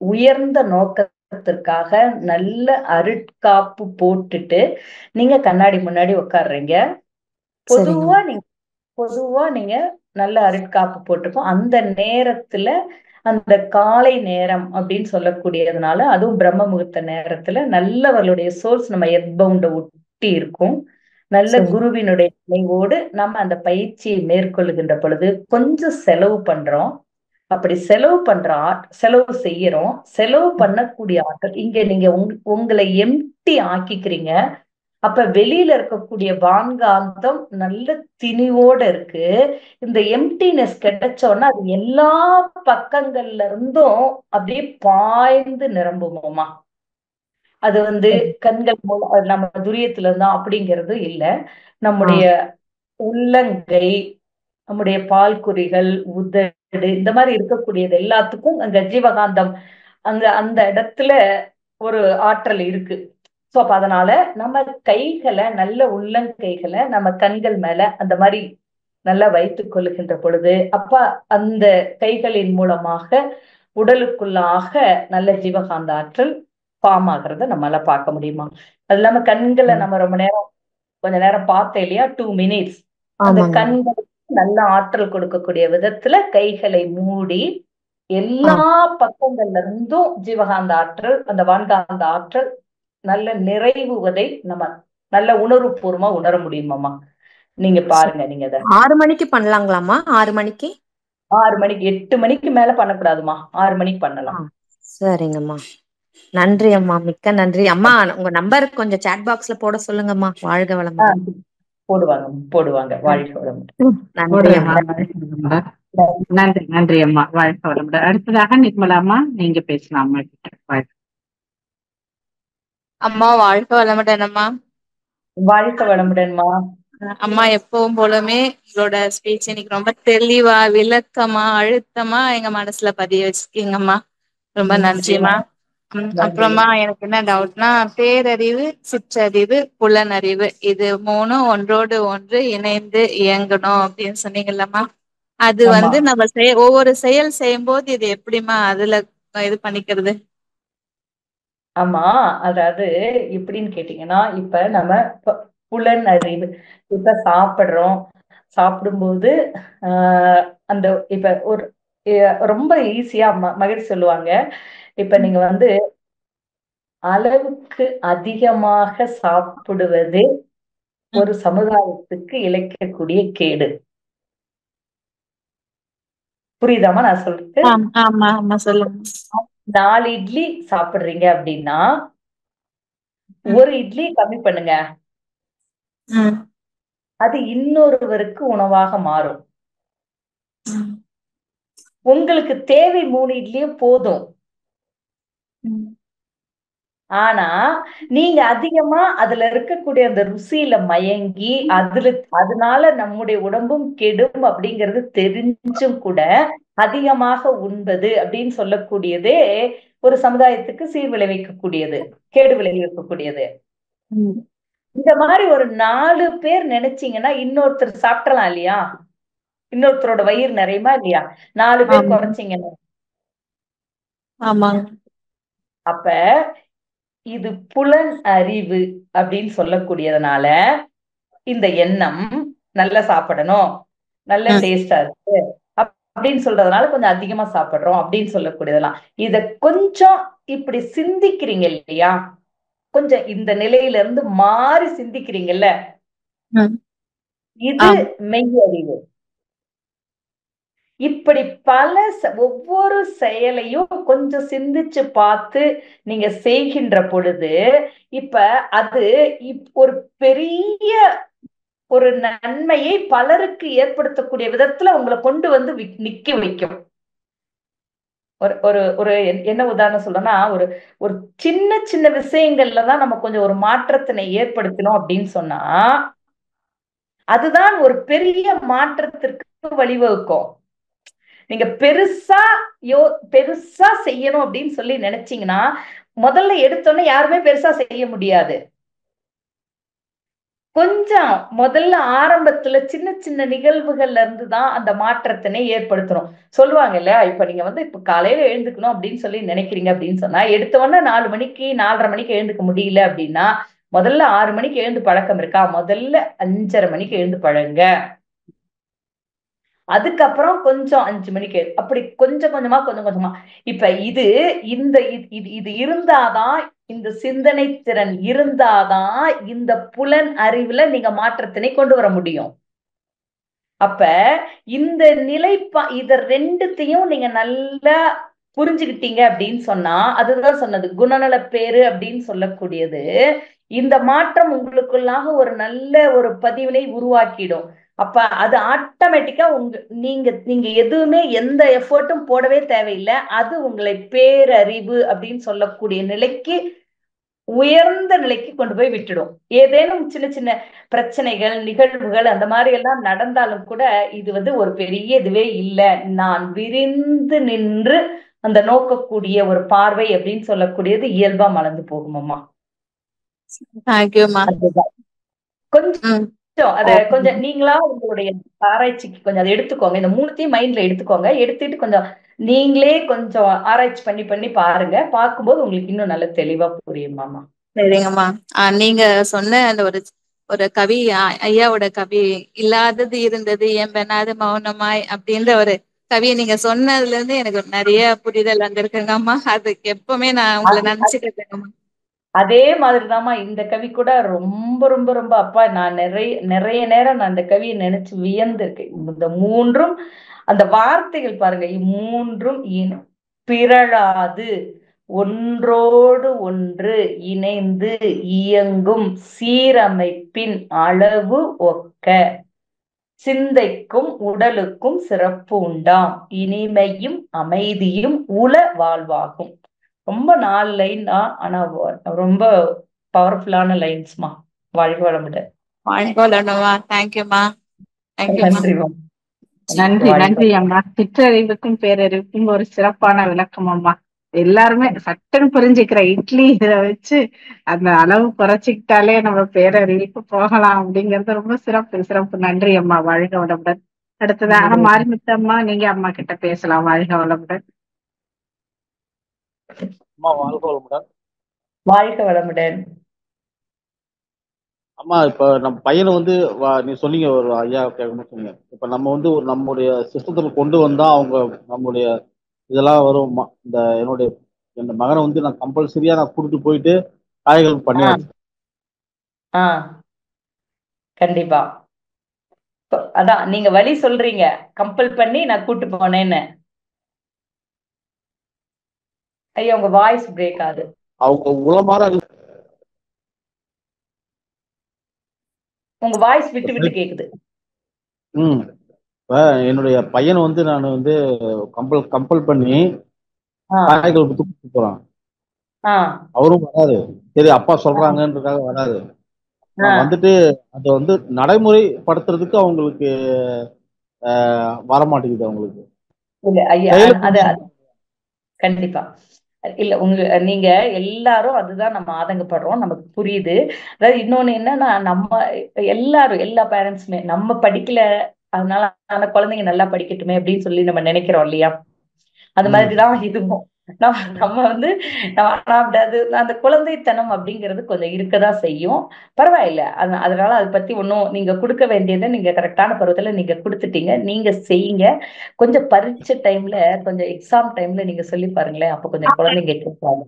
உயர்ந்த நோக்கத்திற்காக நல்ல அருட்காப்பு போட்டுட்டு நீங்க கண்ணாடி முன்னாடி உட்காடுறீங்க. பொதுவா நீங்க நல்ல அருட்காப்பு போட்டிருக்கோம். அந்த நேரத்துல அந்த காலை நேரம் அப்படின்னு சொல்லக்கூடியதுனால, அதுவும் பிரம்ம முகூர்த்த நேரத்துல நல்லவர்களுடைய சோர்ஸ் நம்ம எர்த்பவுண்ட ஒட்டி இருக்கும். நல்ல குருவினுடைய நினைவோடு நம்ம அந்த பயிற்சியை மேற்கொள்ளுகின்ற பொழுது கொஞ்சம் செலவு பண்றோம். அப்படி செலவு செய்யறோம். செலவு பண்ணக்கூடிய ஆட்கள் இங்க நீங்க உங்களை எம்டி ஆக்கிக்கிறீங்க. அப்ப வெளியில இருக்கக்கூடிய வான்காந்தம் நல்ல திணிவோட இருக்கு. இந்த எம்டினஸ் கிடைச்சோன்னா அது எல்லா பக்கங்கள்ல இருந்தும் அப்படியே பாய்ந்து நிரம்புமோமா. அது கண்கள் மூலம் நம்ம துரியத்துல இருந்தோம் அப்படிங்கிறது இல்ல. நம்முடைய உள்ளங்கை, நம்முடைய பால்குறிகள், உதடு, இந்த மாதிரி இருக்கக்கூடியது எல்லாத்துக்கும் அங்க ஜீவகாந்தம் அந்த இடத்துல ஒரு ஆற்றல் இருக்கு. சோ அப்ப அதனால நம்ம கைகளை, நல்ல உள்ளங்கைகளை நம்ம கண்கள் மேல அந்த மாதிரி நல்லா வைத்துக் கொள்ளுகின்ற பொழுது, அப்ப அந்த கைகளின் மூலமாக உடலுக்குள்ளாக நல்ல ஜீவகாந்த ஆற்றல் ஃபார்ம் ஆகிறத நம்மளால பார்க்க முடியுமா. அது இல்லாம கண்களை நம்ம கொஞ்ச நேரம் பார்த்தேன் இல்லையா, 2 minutes. அந்த கண்களுக்கு நல்ல ஆற்றல் கொடுக்கக்கூடிய விதத்துல கைகளை மூடி எல்லா பக்கங்கள்ல இருந்தும் ஜீவகாந்த ஆற்றல், அந்த வான்காந்த ஆற்றல் நல்ல நிறைவுவதை நம்ம நல்ல உணர்வுபூர்வமா உணர முடியுமாமா. நீங்க பாருங்க. நீங்க 6 மணிக்கு பண்ணலாங்களாமா? 6 மணிக்கு 8 மணிக்கு மேல பண்ணக்கூடாதுமா. 6 மணிக்கு பண்ணலாம். சரிங்கம்மா. நன்றி அம்மா, மிக்க நன்றி அம்மா. உங்க நம்பர் கொஞ்சம் சாட் பாக்ஸ்ல போட சொல்லுங்கம்மா. வாழ்க வளமுடன். போடுவாங்க. வாழ்க வளமுடன். நன்றி அம்மா. நன்றி அம்மா. வாழ்க வளமுடன். அடுத்ததாக நிர்மலா அம்மா, நீங்க பேசலாம் அம்மா கிட்ட. அம்மா வாழ்க வளமுடன் அம்மா. வாழ்க வளமுடன்மா. அம்மா எப்பவும் போலமே உங்களோட ஸ்பீச் இன்னைக்கு ரொம்ப தெளிவா, விளக்கமா, அழுத்தமா எங்க மனசுல பதிய வச்சிருக்கீங்கம்மா. ரொம்ப நன்றிமா. அப்புறமா எனக்கு என்ன டவுட்னா, பேரறிவு, சிற்றறிவு, புலனறிவு, இது 3 ஒன்றோடு ஒன்று இணைந்து இயங்கணும் அப்படின்னு சொன்னீங்கல்லம்மா. அது நம்ம ஒவ்வொரு செயல் செய்யும் போது இது எப்படிமா அதுல இது பண்ணிக்கிறது? ஆமா, அதாவது எப்படின்னு கேட்டீங்கன்னா, இப்ப நம்ம புலன் அறிவு, இப்ப சாப்பிடும்போது அந்த இப்ப ஒரு ரொம்ப ஈஸியா மகிழ் சொல்லுவாங்க. இப்ப நீங்க அளவுக்கு அதிகமாக சாப்பிடுவது ஒரு சமுதாயத்துக்கு இழைக்கக்கூடிய கேடு. புரியுதாமா நான் சொல்றது? 4 இட்லி சாப்பிடுறீங்க அப்படின்னா 1 இட்லி கம்மி பண்ணுங்க. அது இன்னொருவருக்கு உணவாக மாறும். உங்களுக்கு தேவை 3 இட்லியும் போதும். ஆனா நீங்க அதிகமா அதுல இருக்கக்கூடிய அந்த ருசியில மயங்கி அதனால நம்முடைய உடம்பும் கெடும் அப்படிங்கிறது தெரிஞ்சும் கூட அதிகமாக உண்பது அப்படின்னு சொல்லக்கூடியதே ஒரு சமுதாயத்துக்கு சீர் விளைவிக்கக்கூடியது, கேடு விளைவிக்கக்கூடியது. இந்த மாதிரி ஒரு 4 பேர் நினைச்சீங்கன்னா இன்னொருத்தர் சாப்பிடலாம் இல்லையா? இன்னொருத்தரோட வயிறு நிறையுமா இல்லையா? 4 பேர் குறைச்சிங்கன்னா. அப்ப இது புலன் அறிவு அப்படின்னு சொல்லக்கூடியதுனால இந்த எண்ணம் நல்லா சாப்பிடணும், நல்ல டேஸ்டா இருக்கு அப்படின்னு சொல்றதுனால கொஞ்சம் அதிகமா சாப்பிடுறோம் அப்படின்னு சொல்லக்கூடியதெல்லாம். இத கொஞ்சம் இப்படி சிந்திக்கிறீங்க இல்லையா, கொஞ்சம் இந்த நிலையில இருந்து மாறி சிந்திக்கிறீங்கல்ல, இது மெய் அறிவு. இப்படி ஒவ்வொரு செயலையும் கொஞ்சம் சிந்திச்சு பார்த்து நீங்க செய்கின்ற பொழுது இப்ப அது ஒரு பெரிய ஒரு நன்மையை பலருக்கு ஏற்படுத்தக்கூடிய விதத்துல உங்களை கொண்டு நிக்க வைக்கும். ஒரு என்ன உதாரணம் சொல்லணும்னா, ஒரு சின்ன சின்ன விஷயங்கள்லதான் நம்ம கொஞ்சம் ஒரு மாற்றத்தினை ஏற்படுத்தினோம் அப்படின்னு சொன்னா அதுதான் ஒரு பெரிய மாற்றத்திற்கு வழிவகுக்கும். நீங்க பெருசா செய்யணும் அப்படின்னு சொல்லி நினைச்சீங்கன்னா முதல்ல எடுத்தோன்னே யாருமே பெருசா செய்ய முடியாது. கொஞ்சம் முதல்ல ஆரம்பத்துல சின்ன சின்ன நிகழ்வுகள்ல இருந்துதான் அந்த மாற்றத்தினை ஏற்படுத்தணும். சொல்லுவாங்க இல்லையா, இப்ப நீங்க இப்ப காலையில எழுந்துக்கணும் அப்படின்னு சொல்லி நினைக்கிறீங்க அப்படின்னு சொன்னா எடுத்தவொடனே 4 மணிக்கு 4:30 மணிக்கு எழுந்துக்க முடியல அப்படின்னா முதல்ல 6 மணிக்கு எழுந்து பழக்கம் இருக்கா? முதல்ல 5:30 மணிக்கு எழுந்து பழங்க. அதுக்கப்புறம் கொஞ்சம் 5 மணிக்கு அப்படி கொஞ்சம் கொஞ்சமா கொஞ்சம் கொஞ்சமா. இப்ப இது இந்த இது இருந்தாதான், இந்த சிந்தனை திறன் இருந்தாதான் இந்த புலன் அறிவுல நீங்க மாற்றத்தினை கொண்டு வர முடியும். அப்ப இந்த நிலை இத ரெண்டுத்தையும் நீங்க நல்லா புரிஞ்சுக்கிட்டீங்க அப்படின்னு சொன்னா, அதுதான் சொன்னது குணநல பேரு அப்படின்னு சொல்லக்கூடியது. இந்த மாற்றம் உங்களுக்குள்ளாக ஒரு நல்ல ஒரு பதிவினை உருவாக்கிடும். அப்ப அது ஆட்டோமேட்டிக்கா நீங்க நீங்க எதுவுமே எந்த எஃபர்ட்டும் போடவே தேவையில்லை. அது உங்களை பேரறிவு அப்படின்னு சொல்லக்கூடிய நிலைக்கு, உயர்ந்த நிலைக்கு கொண்டு போய் விட்டுடும். ஏதேனும் சின்ன சின்ன பிரச்சனைகள் நிகழ்வுகள் அந்த மாதிரி எல்லாம் நடந்தாலும் கூட இது ஒரு பெரிய இதுவே இல்லை. நான் விரிந்து நின்று அந்த நோக்கக்கூடிய ஒரு பார்வை அப்படின்னு சொல்லக்கூடியது இயல்பா மலர்ந்து போகுமம்மா. கொஞ்சம் அத கொஞ்சம் நீங்களா உங்களுடைய ஆராய்ச்சிக்கு கொஞ்சம் அதை எடுத்துக்கோங்க. இந்த 3த்தையும் மைண்ட்ல எடுத்துக்கோங்க. எடுத்துட்டு கொஞ்சம் நீங்களே கொஞ்சம் ஆராய்ச்சி பண்ணி பண்ணி பாருங்க. பார்க்கும்போது உங்களுக்கு இன்னும் நல்ல தெளிவா புரியுமாமா. சரிங்கம்மா. நீங்க சொன்ன அந்த ஒரு கவி, ஐயாவோட கவி, இல்லாதது இருந்தது என் பெண்ணாது மௌனமாய் அப்படின்ற ஒரு கவியை நீங்க சொன்னதுல இருந்து எனக்கு நிறைய புரிதல் வந்திருக்குங்கம்மா. அதுக்கு எப்பவுமே நான் உங்களை நினைச்சுட்டு இருக்கேங்கம்மா. அதே மாதிரிதாம்மா இந்த கவி கூட ரொம்ப ரொம்ப ரொம்ப அப்பா நான் நிறைய நேரம் நான் இந்த கவியை நினைச்சு வியந்திருக்கேன். இந்த 3ம் அந்த வார்த்தைகள் பாருங்க, இம்மூன்றும் பிறழாது ஒன்றோடு ஒன்று இணைந்து இயங்கும் சீரமைப்பின் அளவு ஒக்க சிந்தைக்கும் உடலுக்கும் சிறப்பு உண்டாம் இனிமையும் அமைதியும் உள வாழ்வாகும். ரொம்ப 4 லைன் தான், ஆனா ரொம்ப பவர்ஃபுல்லான லைன்ஸ்மா. வாழ்க வளமுடன். வாழ்க வளமுடன்மா. தேங்க்யூமா. நன்றிமா. நன்றி நன்றி அம்மா. சிற்றறிவுக்கும் பேரறிவுக்கும் ஒரு சிறப்பான விளக்கம் அம்மா. எல்லாருமே சட்டுன்னு புரிஞ்சுக்கிற இட்லி இதை வச்சு அந்த அளவு குறைச்சிக்கிட்டாலே நம்ம பேரறிவுக்கு போகலாம் அப்படிங்கறது ரொம்ப சிறப்பு. நன்றி அம்மா. வாழ்க வளமுடன். அடுத்ததாக மாரிமுத்து அம்மா, நீங்க அம்மா கிட்ட பேசலாம். வாழ்க வளமுடன். அம்மா வாழ்க வளமுடன். வாழ்க வளமுடன். அம்மா இப்ப நம்ம பையனை நீ சொன்னீங்க, ஒரு ஐயா கேட்கணும்னு சொன்னீங்க. இப்ப நம்ம ஒரு நம்முடைய சிஸ்டத்துல கொண்டு வந்தா அவங்க நம்முடைய இதெல்லாம் வரும். இந்த மகனை நான் கம்பல்சரியா நான் கூட்டிட்டு போயிட்டு காய்கள் பண்ணியாச்சு. கண்டிப்பா. அதான் நீங்க வழி சொல்றீங்க, கம்பல் பண்ணி நான் கூட்டு போனேன்னு. ஐயா உங்க வாய்ஸ் பிரேக் ஆகுது. அவங்க உளமாற உங்க வாய்ஸ் விட்டு விட்டு கேக்குது. என்னுடைய பையனை நான் கம்பல் பண்ணி காய்கள் கூப்பிட்டு போறான். அவரும் வராது. சரி அப்பா சொல்றாங்கன்றதுக்காக வராது. வந்துட்டு அதை நடைமுறைப்படுத்துறதுக்கு அவங்களுக்கு வரமாட்டேங்குது. அவங்களுக்கு இல்ல ஐயா, அது கண்டிப்பா இல்ல. நீங்க எல்லாரும் அதுதான் நம்ம ஆதங்கப்படுறோம், நமக்கு புரியுது. அதாவது இன்னொன்னு என்னன்னா, நம்ம எல்லாரும் எல்லா பேரண்ட்ஸுமே நம்ம படிக்கல, அதனால அந்த குழந்தைங்க நல்லா படிக்கட்டுமே அப்படின்னு சொல்லி நம்ம நினைக்கிறோம் இல்லையா? அது மாதிரிதான் இதுவும். நம்ம அந்த குழந்தைத்தனம் அப்படிங்கிறது கொஞ்சம் இருக்கதான் செய்யும். பரவாயில்ல. அதனால அதை பத்தி ஒன்னும் நீங்க கொடுக்க வேண்டியதை நீங்க கரெக்டான பருவத்துல நீங்க கொடுத்துட்டீங்க. நீங்க செய்யுங்க. கொஞ்சம் பரீட்சை டைம்ல, கொஞ்சம் எக்ஸாம் டைம்ல நீங்க சொல்லி பாருங்களேன். அப்ப கொஞ்சம் குழந்தைங்க கேட்பாங்க.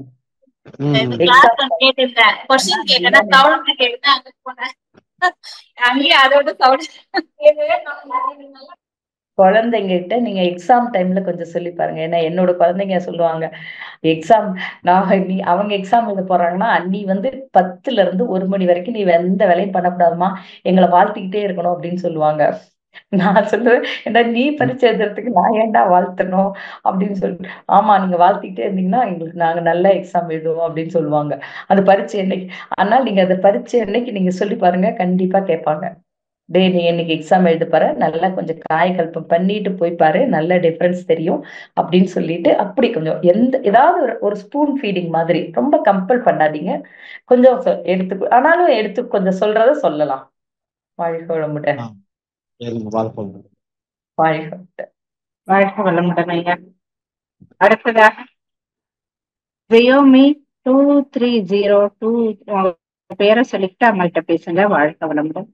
குழந்தைங்கிட்ட நீங்க எக்ஸாம் டைம்ல கொஞ்சம் சொல்லி பாருங்க. ஏன்னா என்னோட குழந்தைங்க சொல்லுவாங்க, எக்ஸாம் அவங்க எக்ஸாம் எழுத போறாங்கன்னா, நீ 10ல இருந்து 1 மணி வரைக்கும் நீ எந்த வேலையும் பண்ணக்கூடாதுமா, எங்களை வாழ்த்திக்கிட்டே இருக்கணும் அப்படின்னு சொல்லுவாங்க. நான் சொல்லுவேன், ஏன்னா நீ பரீட்சை எழுதுறதுக்கு நான் ஏன்டா வாழ்த்தணும் அப்படின்னு சொல்லிட்டு, ஆமா நீங்க வாழ்த்திக்கிட்டே இருந்தீங்கன்னா எங்களுக்கு நாங்க நல்ல எக்ஸாம் எழுதுவோம் அப்படின்னு சொல்லுவாங்க. அது பரீட்சை அன்னைக்கு. ஆனால் நீங்க அந்த பரீட்சை அன்னைக்கு நீங்க சொல்லி பாருங்க, கண்டிப்பா கேட்பாங்க. டே நீ இன்னைக்கு எக்ஸாம் எழுத பாரு, நல்லா கொஞ்சம் காயகல்பம் பண்ணிட்டு போய் பாரு, நல்ல டிஃபரன்ஸ் தெரியும் அப்படின்னு சொல்லிட்டு, அப்படி கொஞ்சம் ஏதாவது ஒரு ஸ்பூன் ஃபீடிங் மாதிரி, ரொம்ப கம்பல் பண்ணாதீங்க. கொஞ்சம் ஆனாலும் எடுத்து கொஞ்சம் சொல்றத சொல்லலாம். வாழ்க வளமுடன். வாழ்க வளமுடன் ஐயா. அடுத்ததாக ரியோமி 2302 பேரை சொல்லிட்டு அவங்கள்ட்ட பேசுங்க. வாழ்க வளமுடன்.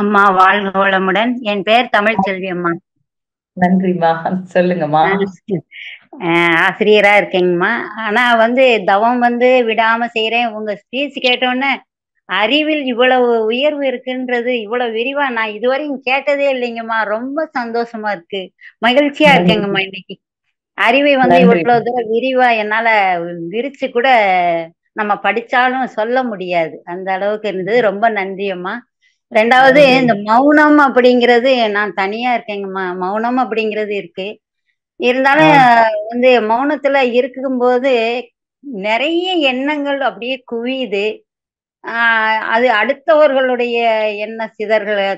அம்மா வாழ்க வளமுடன். என் பெயர் தமிழ்ச்செல்வி அம்மா. நன்றிம்மா. சொல்லுங்கம்மா. ஆசிரியரா இருக்கேங்கம்மா. ஆனா தவம் விடாம செய்யறேன். உங்க ஸ்பீச் கேட்டோன்னே அறிவில் இவ்வளவு உயர்வு இருக்குன்றது இவ்வளவு விரிவா நான் இதுவரையும் கேட்டதே இல்லைங்கம்மா. ரொம்ப சந்தோஷமா இருக்கு, மகிழ்ச்சியா இருக்கேங்கம்மா. இன்னைக்கு அறிவை இவ்வளவு தூரம் விரிவா என்னால விரிச்சு கூட நம்ம படிச்சாலும் சொல்ல முடியாது, அந்த அளவுக்கு இருந்தது. ரொம்ப நன்றி அம்மா. ரெண்டாவது, இந்த மௌனம் அப்படிங்கிறது, நான் தனியா இருக்கேங்கம்மா. மௌனம் அப்படிங்கிறது இருக்கு. இருந்தாலும் மௌனத்துல இருக்கும்போது நிறைய எண்ணங்கள் அப்படியே குவியுது. அது அடுத்தவர்களுடைய எண்ண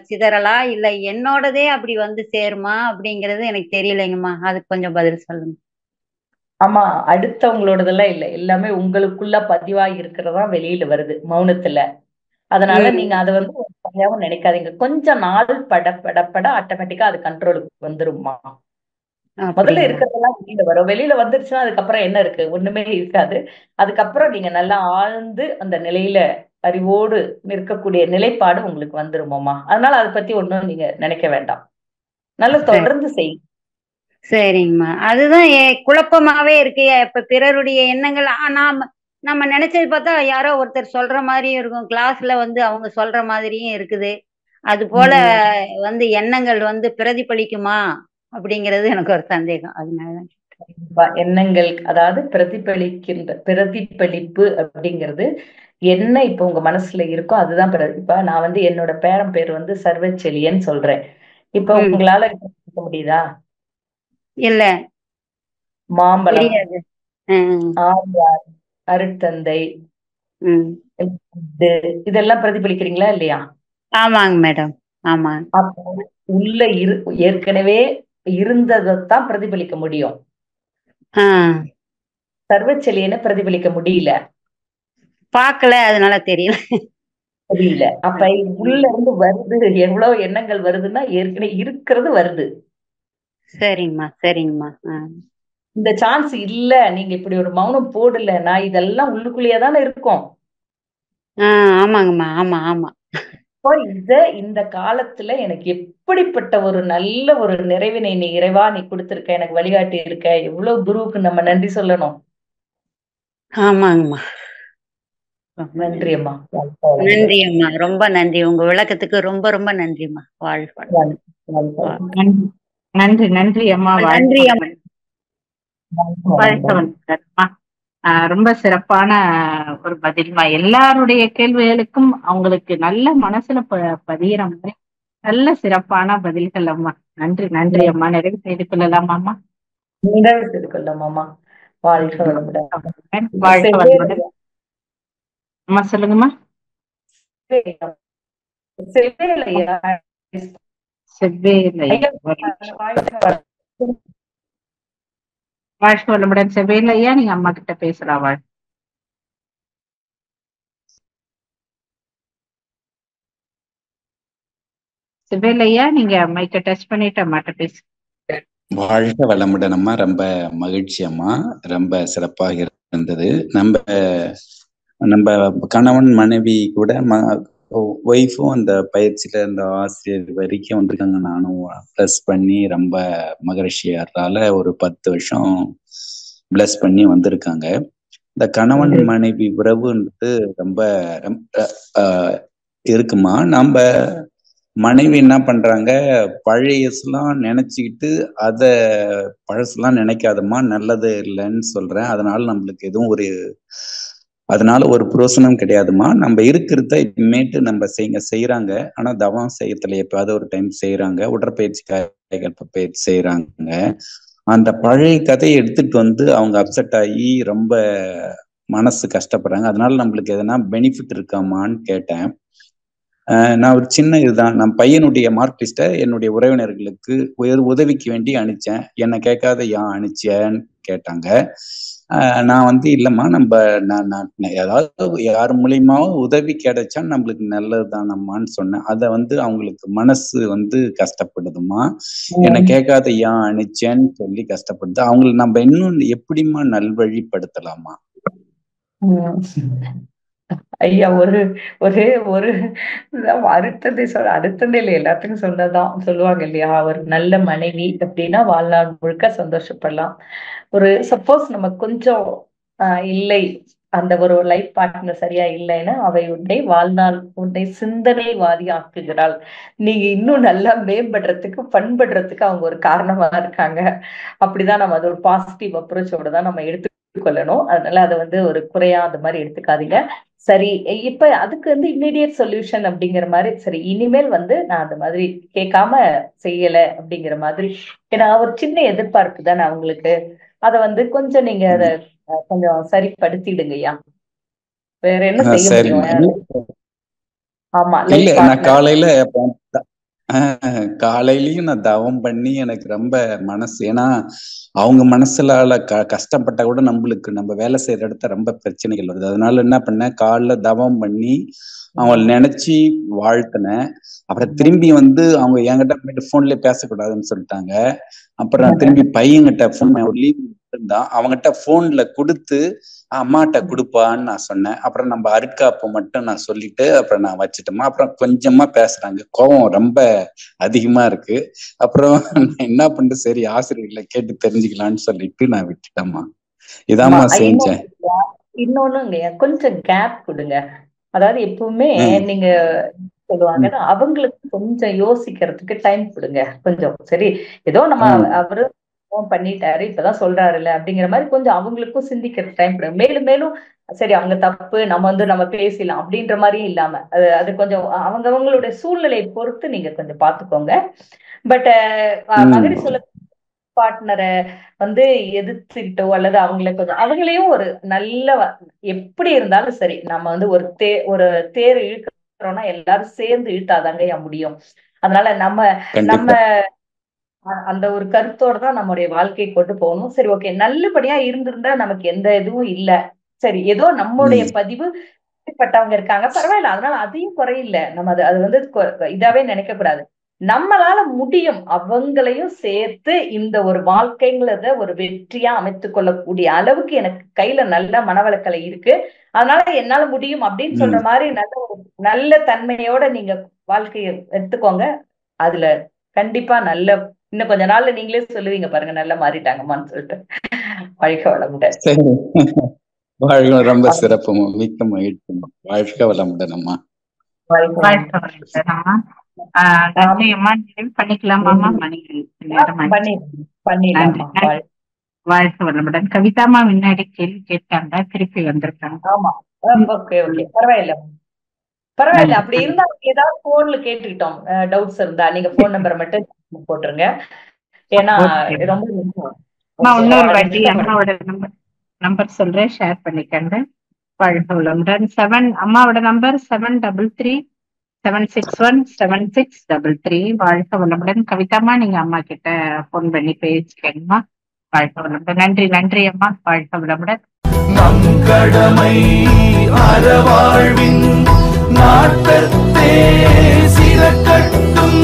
சிதறலா இல்ல என்னோடதே அப்படி சேருமா அப்படிங்கிறது எனக்கு தெரியலைங்கம்மா. அதுக்கு கொஞ்சம் பதில் சொல்லுங்க. ஆமா, அடுத்தவங்களோடதெல்லாம் இல்ல, எல்லாமே உங்களுக்குள்ள பதிவாகி இருக்கிறதா வெளியில வருது மௌனத்துல. அதனால நீங்க அதை சரியாவும் நினைக்காதீங்க. கொஞ்சம் நாள் பட ஆட்டோமேட்டிக்கா அது கண்ட்ரோலுக்கு வந்துருமா. முதல்ல இருக்கிறதெல்லாம் வெளியில வரும். வெளியில வந்துருச்சுன்னா அதுக்கப்புறம் என்ன இருக்கு? ஒண்ணுமே இருக்காது. அதுக்கப்புறம் நீங்க நல்லா ஆழ்ந்து அந்த நிலையில அறிவோடு நிற்கக்கூடிய நிலைப்பாடு உங்களுக்கு வந்துருமாமா. அதனால அதை பத்தி ஒண்ணும் நீங்க நினைக்க வேண்டாம். நல்லா தொடர்ந்து செய்யுங்க. சரிங்கம்மா. அதுதான் குழப்பமாவே இருக்கு. இப்ப பிறருடைய எண்ணங்கள் நம்ம நினைச்சது பார்த்தா யாரோ ஒருத்தர் சொல்ற மாதிரியும் இருக்கும், கிளாஸ்ல அவங்க சொல்ற மாதிரியும் இருக்குது. அது போல எண்ணங்கள் பிரதிபலிக்குமா அப்படிங்கிறது எனக்கு ஒரு சந்தேகம். அதனாலதான் எண்ணங்கள், அதாவது பிரதிபலிப்பு அப்படிங்கிறது என்ன இப்ப உங்க மனசுல இருக்கோ அதுதான். இப்ப நான் என்னோட பேரன் பேர் சர்வச்செழியன் சொல்றேன். இப்ப உங்களால முடியுதா? இல்ல. மாம்பழம், ஆழ்வார், அருட்தந்தை, இதெல்லாம் பிரதிபலிக்கிறீங்களா இல்லையா? ஆமாங்க மேடம். ஆமா. அப்போ உள்ள ஏற்கனவே இருந்ததான் பிரதிபலிக்க முடியும். சர்வச்செழியனை பிரதிபலிக்க முடியல, பார்க்கல, அதனால தெரியல. அப்ப உள்ள இருந்து வருது, எவ்வளவு எண்ணங்கள் வருதுன்னா ஏற்கனவே இருக்கிறது வருது. சரிங்கம்மா, சரிங்கம்மா. இந்த சான்ஸ் இல்ல, நீங்க இப்படி ஒரு மௌனம் போடலன்னா இதெல்லாம் உள்ளுக்குள்ளேயே தானே இருக்கும். ஆமாங்கம்மா. ஆமா ஆமா. இந்த காலத்துல எனக்கு எப்படிப்பட்ட ஒரு நல்ல ஒரு நிறைவினை நீ இறைவா நீ கொடுத்திருக்க, எனக்கு வழிகாட்டி இருக்க, எவ்வளவு குருவுக்கு நம்ம நன்றி சொல்லணும். ஆமாங்கம்மா. நன்றி அம்மா. நன்றி அம்மா, ரொம்ப நன்றி. உங்க விளக்கத்துக்கு ரொம்ப ரொம்ப நன்றிம்மா. வாழ்க. நன்றி நன்றி அம்மா. நன்றி அம்மா. ரொம்ப சிறப்பான ஒரு பதில்மா. எல்லாருடைய கேள்விகளுக்கும் அவங்களுக்கு நல்ல மனசுல பதிகிற மாதிரி நல்ல சிறப்பான பதில்கள் அம்மா. நன்றி நன்றி அம்மா. நிறைவு செய்து கொள்ளலாமா அம்மா? நிறைவு செய்து கொள்ளலாமா? வாழ்க வளமுடன். வாழ்க வளமுடன் அம்மா. சொல்லுங்கம்மா. வாழ்க வளமுடன் செவ்வேலையா, நீங்க அம்மா கிட்ட பேசலாம். வாழ் செவ்வேலையா, நீங்க மைக்க டச் பண்ணிட்டு அம்மாட்ட பேச. வாழ்க வளமுடன் அம்மா. ரொம்ப மகிழ்ச்சி அம்மா, ரொம்ப சிறப்பாக இருந்தது. நம்ம கணவன் மனைவி கூட ஒய்ஃபும் அந்த பயிற்சியில இந்த ஆசிரியர் வரைக்கும் வந்திருக்காங்க. நானும் பிளஸ் பண்ணி ரொம்ப மகிழ்ச்சியால ஒரு 10 வருஷம் பிளஸ் பண்ணி வந்திருக்காங்க. இந்த கணவன் மனைவி உறவுன்றது ரொம்ப இருக்குமா. நம்ம மனைவி என்ன பண்றாங்க, பழையசுலாம் நினைச்சுக்கிட்டு அதை பழசுலாம் நினைக்காதம்மா, நல்லது இல்லைன்னு சொல்றேன், அதனால நம்மளுக்கு எதுவும் அதனால ஒரு புரோசனம் கிடையாதுமா. நம்ம இருக்கிறத இனிமேட்டு நம்ம செய்யறாங்க. ஆனா தவம் செய்யறதுல எப்பாவது ஒரு டைம் செய்யறாங்க, உடற்பயிற்சி பயிற்சி செய்யறாங்க. அந்த பழைய கதையை எடுத்துட்டு அவங்க அப்செட் ஆகி ரொம்ப மனசு கஷ்டப்படுறாங்க. அதனால நம்மளுக்கு எதனா பெனிஃபிட் இருக்காமான்னு கேட்டேன். நான் ஒரு சின்ன இதுதான், நான் பையனுடைய மார்க் லிஸ்ட்டை என்னுடைய உறவினர்களுக்கு உதவிக்கு வேண்டி அனுப்பிச்சேன். என்னை கேட்காத ஏன் அனுப்பிச்சேன்னு கேட்டாங்க. நான் இல்லைம்மா, நான் ஏதாவது யார் மூலியமாவும் உதவி கிடைச்சா நம்மளுக்கு நல்லதுதானம்மான்னு சொன்னேன். அதை அவங்களுக்கு மனசு கஷ்டப்படுதுமா. என்னை கேட்காத ஏன் அனுப்பிச்சேன்னு சொல்லி கஷ்டப்படுது. அவங்களுக்கு நம்ம இன்னும் எப்படிமா நல்வழிப்படுத்தலாமா? ஐயா ஒரு ஒரு ஒரு அறுத்ததை இல்லை, எல்லாத்துக்கும் சொன்னதான் சொல்லுவாங்க இல்லையா, ஒரு நல்ல மனைவி அப்படின்னா வாழ்நாள் முழுக்க சந்தோஷப்படலாம். ஒரு சப்போஸ் நம்ம கொஞ்சம் இல்லை, அந்த ஒரு லைஃப் பார்ட்னர் சரியா இல்லைன்னா அவை உன்னை வாழ்நாள் உன்னை சிந்தனைவாதி ஆக்குகிறாள். நீங்க இன்னும் நல்லா மேம்படுறதுக்கு பண்படுறதுக்கு அவங்க ஒரு காரணமா இருக்காங்க. அப்படிதான் நம்ம அது ஒரு பாசிட்டிவ் அப்ரோச்சோட தான் நம்ம எடுத்துக்கொள்ளணும். அதனால அதை வந்து ஒரு குறையா அந்த மாதிரி எடுத்துக்காதீங்க. சரி, இப்ப அதுக்கு வந்து இம்மிடியட் சொல்யூஷன் அப்படிங்கிற மாதிரி, சரி இனிமேல் வந்து நான் அந்த மாதிரி கேட்காம செய்யல அப்படிங்கிற மாதிரி, ஏன்னா ஒரு சின்ன எதிர்பார்ப்பு தானே அவங்களுக்கு. அதை வந்து கொஞ்சம் நீங்க அதை கொஞ்சம் சரிப்படுத்திடுங்கய்யா. வேற என்ன செய்ய முடியும்? ஆமா, இல்ல நான் காலையிலயும் நான் தவம் பண்ணி எனக்கு ரொம்ப மனசு, ஏன்னா அவங்க மனசுல கஷ்டப்பட்டா கூட நம்மளுக்கு நம்ம வேலை செய்யற இடத்த ரொம்ப பிரச்சனைகள் வருது. அதனால என்ன பண்ணேன், காலைல தவம் பண்ணி அவங்களை நினைச்சு வாழ்த்தினேன். அப்புறம் திரும்பி வந்து அவங்க என்கிட்ட போயிட்டு போன்லயே பேசக்கூடாதுன்னு சொல்லிட்டாங்க. அப்புறம் நான் திரும்பி பையன்கிட்ட போன் லீவ் இருந்தான், அவங்ககிட்ட போன்ல கொடுத்து அம்மாட்ட கொடுப்பான்னு நான் சொன்னேன். அப்புறம் நம்ம அருட்காப்பு மட்டும் நான் சொல்லிட்டு அப்புறம் நான் வச்சுட்டோமா. அப்புறம் கொஞ்சமா பேசுறாங்க, கோபம் ரொம்ப அதிகமா இருக்கு. அப்புறம் நான் என்ன பண்ணிட்டு சரி ஆசிரியர்களை கேட்டு தெரிஞ்சுக்கலான்னு சொல்லிட்டு நான் விட்டுட்டேம்மா. இதாம்மா செஞ்சேன். இன்னொன்னு கொஞ்சம் கேப் கொடுங்க. அதாவது எப்பவுமே நீங்க சொல்லுவாங்கன்னா அவங்களுக்கு கொஞ்சம் யோசிக்கிறதுக்கு டைம் கொடுங்க கொஞ்சம். சரி, ஏதோ நம்ம அவரு பண்ணிட்டாரு இப்பதான் சொல்றாருல்ல அப்படிங்கிற மாதிரி கொஞ்சம் அவங்களுக்கும் சிந்திக்கிற டைம் கொடுங்க. மேலும் மேலும் சரி அவங்க தப்பு நம்ம வந்து நம்ம பேசலாம் அப்படின்ற மாதிரி இல்லாம அது கொஞ்சம் அவங்களுடைய சூழ்நிலையை பொறுத்து நீங்க கொஞ்சம் பாத்துக்கோங்க. பட் மகரி சொல்ல பார்ட்னரை வந்து எதிர்த்துக்கிட்டோ அல்லது அவங்களை கொஞ்சம் அவங்களையும் ஒரு நல்ல எப்படி இருந்தாலும் சரி, நம்ம வந்து ஒரு தேர் இழுக்கிறோம்னா எல்லாரும் சேர்ந்து இழுத்தாதாங்க முடியும். அதனால நம்ம அந்த ஒரு கருத்தோட தான் நம்முடைய வாழ்க்கையை கொண்டு போகணும். சரி, ஓகே, நல்லபடியா இருந்திருந்தா நமக்கு எந்த இதுவும் இல்ல. சரி, ஏதோ நம்முடைய பதிவு பட்டவங்க இருக்காங்க, பரவாயில்ல, அதனால அதையும் குறையில்லை. நம்ம அது வந்து இதாவே நினைக்க கூடாது. நம்மளால முடியும், அவங்களையும் சேர்த்து இந்த ஒரு வாழ்க்கைங்கிறத ஒரு வெற்றியா அமைத்துக் கொள்ளக்கூடிய அளவுக்கு எனக்கு கையில நல்ல மனவளக்கலை இருக்கு, அதனால என்னால முடியும் அப்படின்னு சொல்ற மாதிரி நல்ல தன்மையோட நீங்க வாழ்க்கையை எடுத்துக்கோங்க. அதுல கண்டிப்பா இன்னும் கொஞ்ச நாள்ல நீங்களே சொல்லுவீங்க பாருங்க, நல்லா மாறிட்டாங்கம்மான்னு சொல்லிட்டு. வாழ்க வளமுடன். வாழ்க, ரொம்ப சிறப்புமா, மிக்க மகிழ்ச்சி. வாழ்க வளமுடன் அம்மா. வாழ்க்கை வளமுடன். கவிதாமா முன்னாடி கேள்வி கேட்டாங்க, திருப்பி வந்திருக்காங்க. ஆமா, ஓகே ஓகே, பரவாயில்ல பரவாயில்ல. அப்படி இருந்தா ஏதாவது போன்ல கேட்டுக்கிட்டோம், டவுட்ஸ் இருந்தா நீங்க போன் நம்பரை மட்டும் போட்டுருங்க. ஏன்னா ரொம்ப இன்னொரு வாட்டி அம்மாவோட நம்பர் சொல்றேன், ஷேர் பண்ணிக்கங்க. வாழ்க வளமுடன். அம்மாவோட நம்பர் 733-761-7633. வாழ்க வளமுடன். கவிதாமா நீங்க அம்மா கிட்ட போன் பண்ணி பேசிக்கங்கம்மா. வாழ்க வளமுடன். நன்றி நன்றி அம்மா. வாழ்க வளமுடன். நம் கடமை அறவாழ்வின் நாட்டத்தே சிறக்கட்டும்.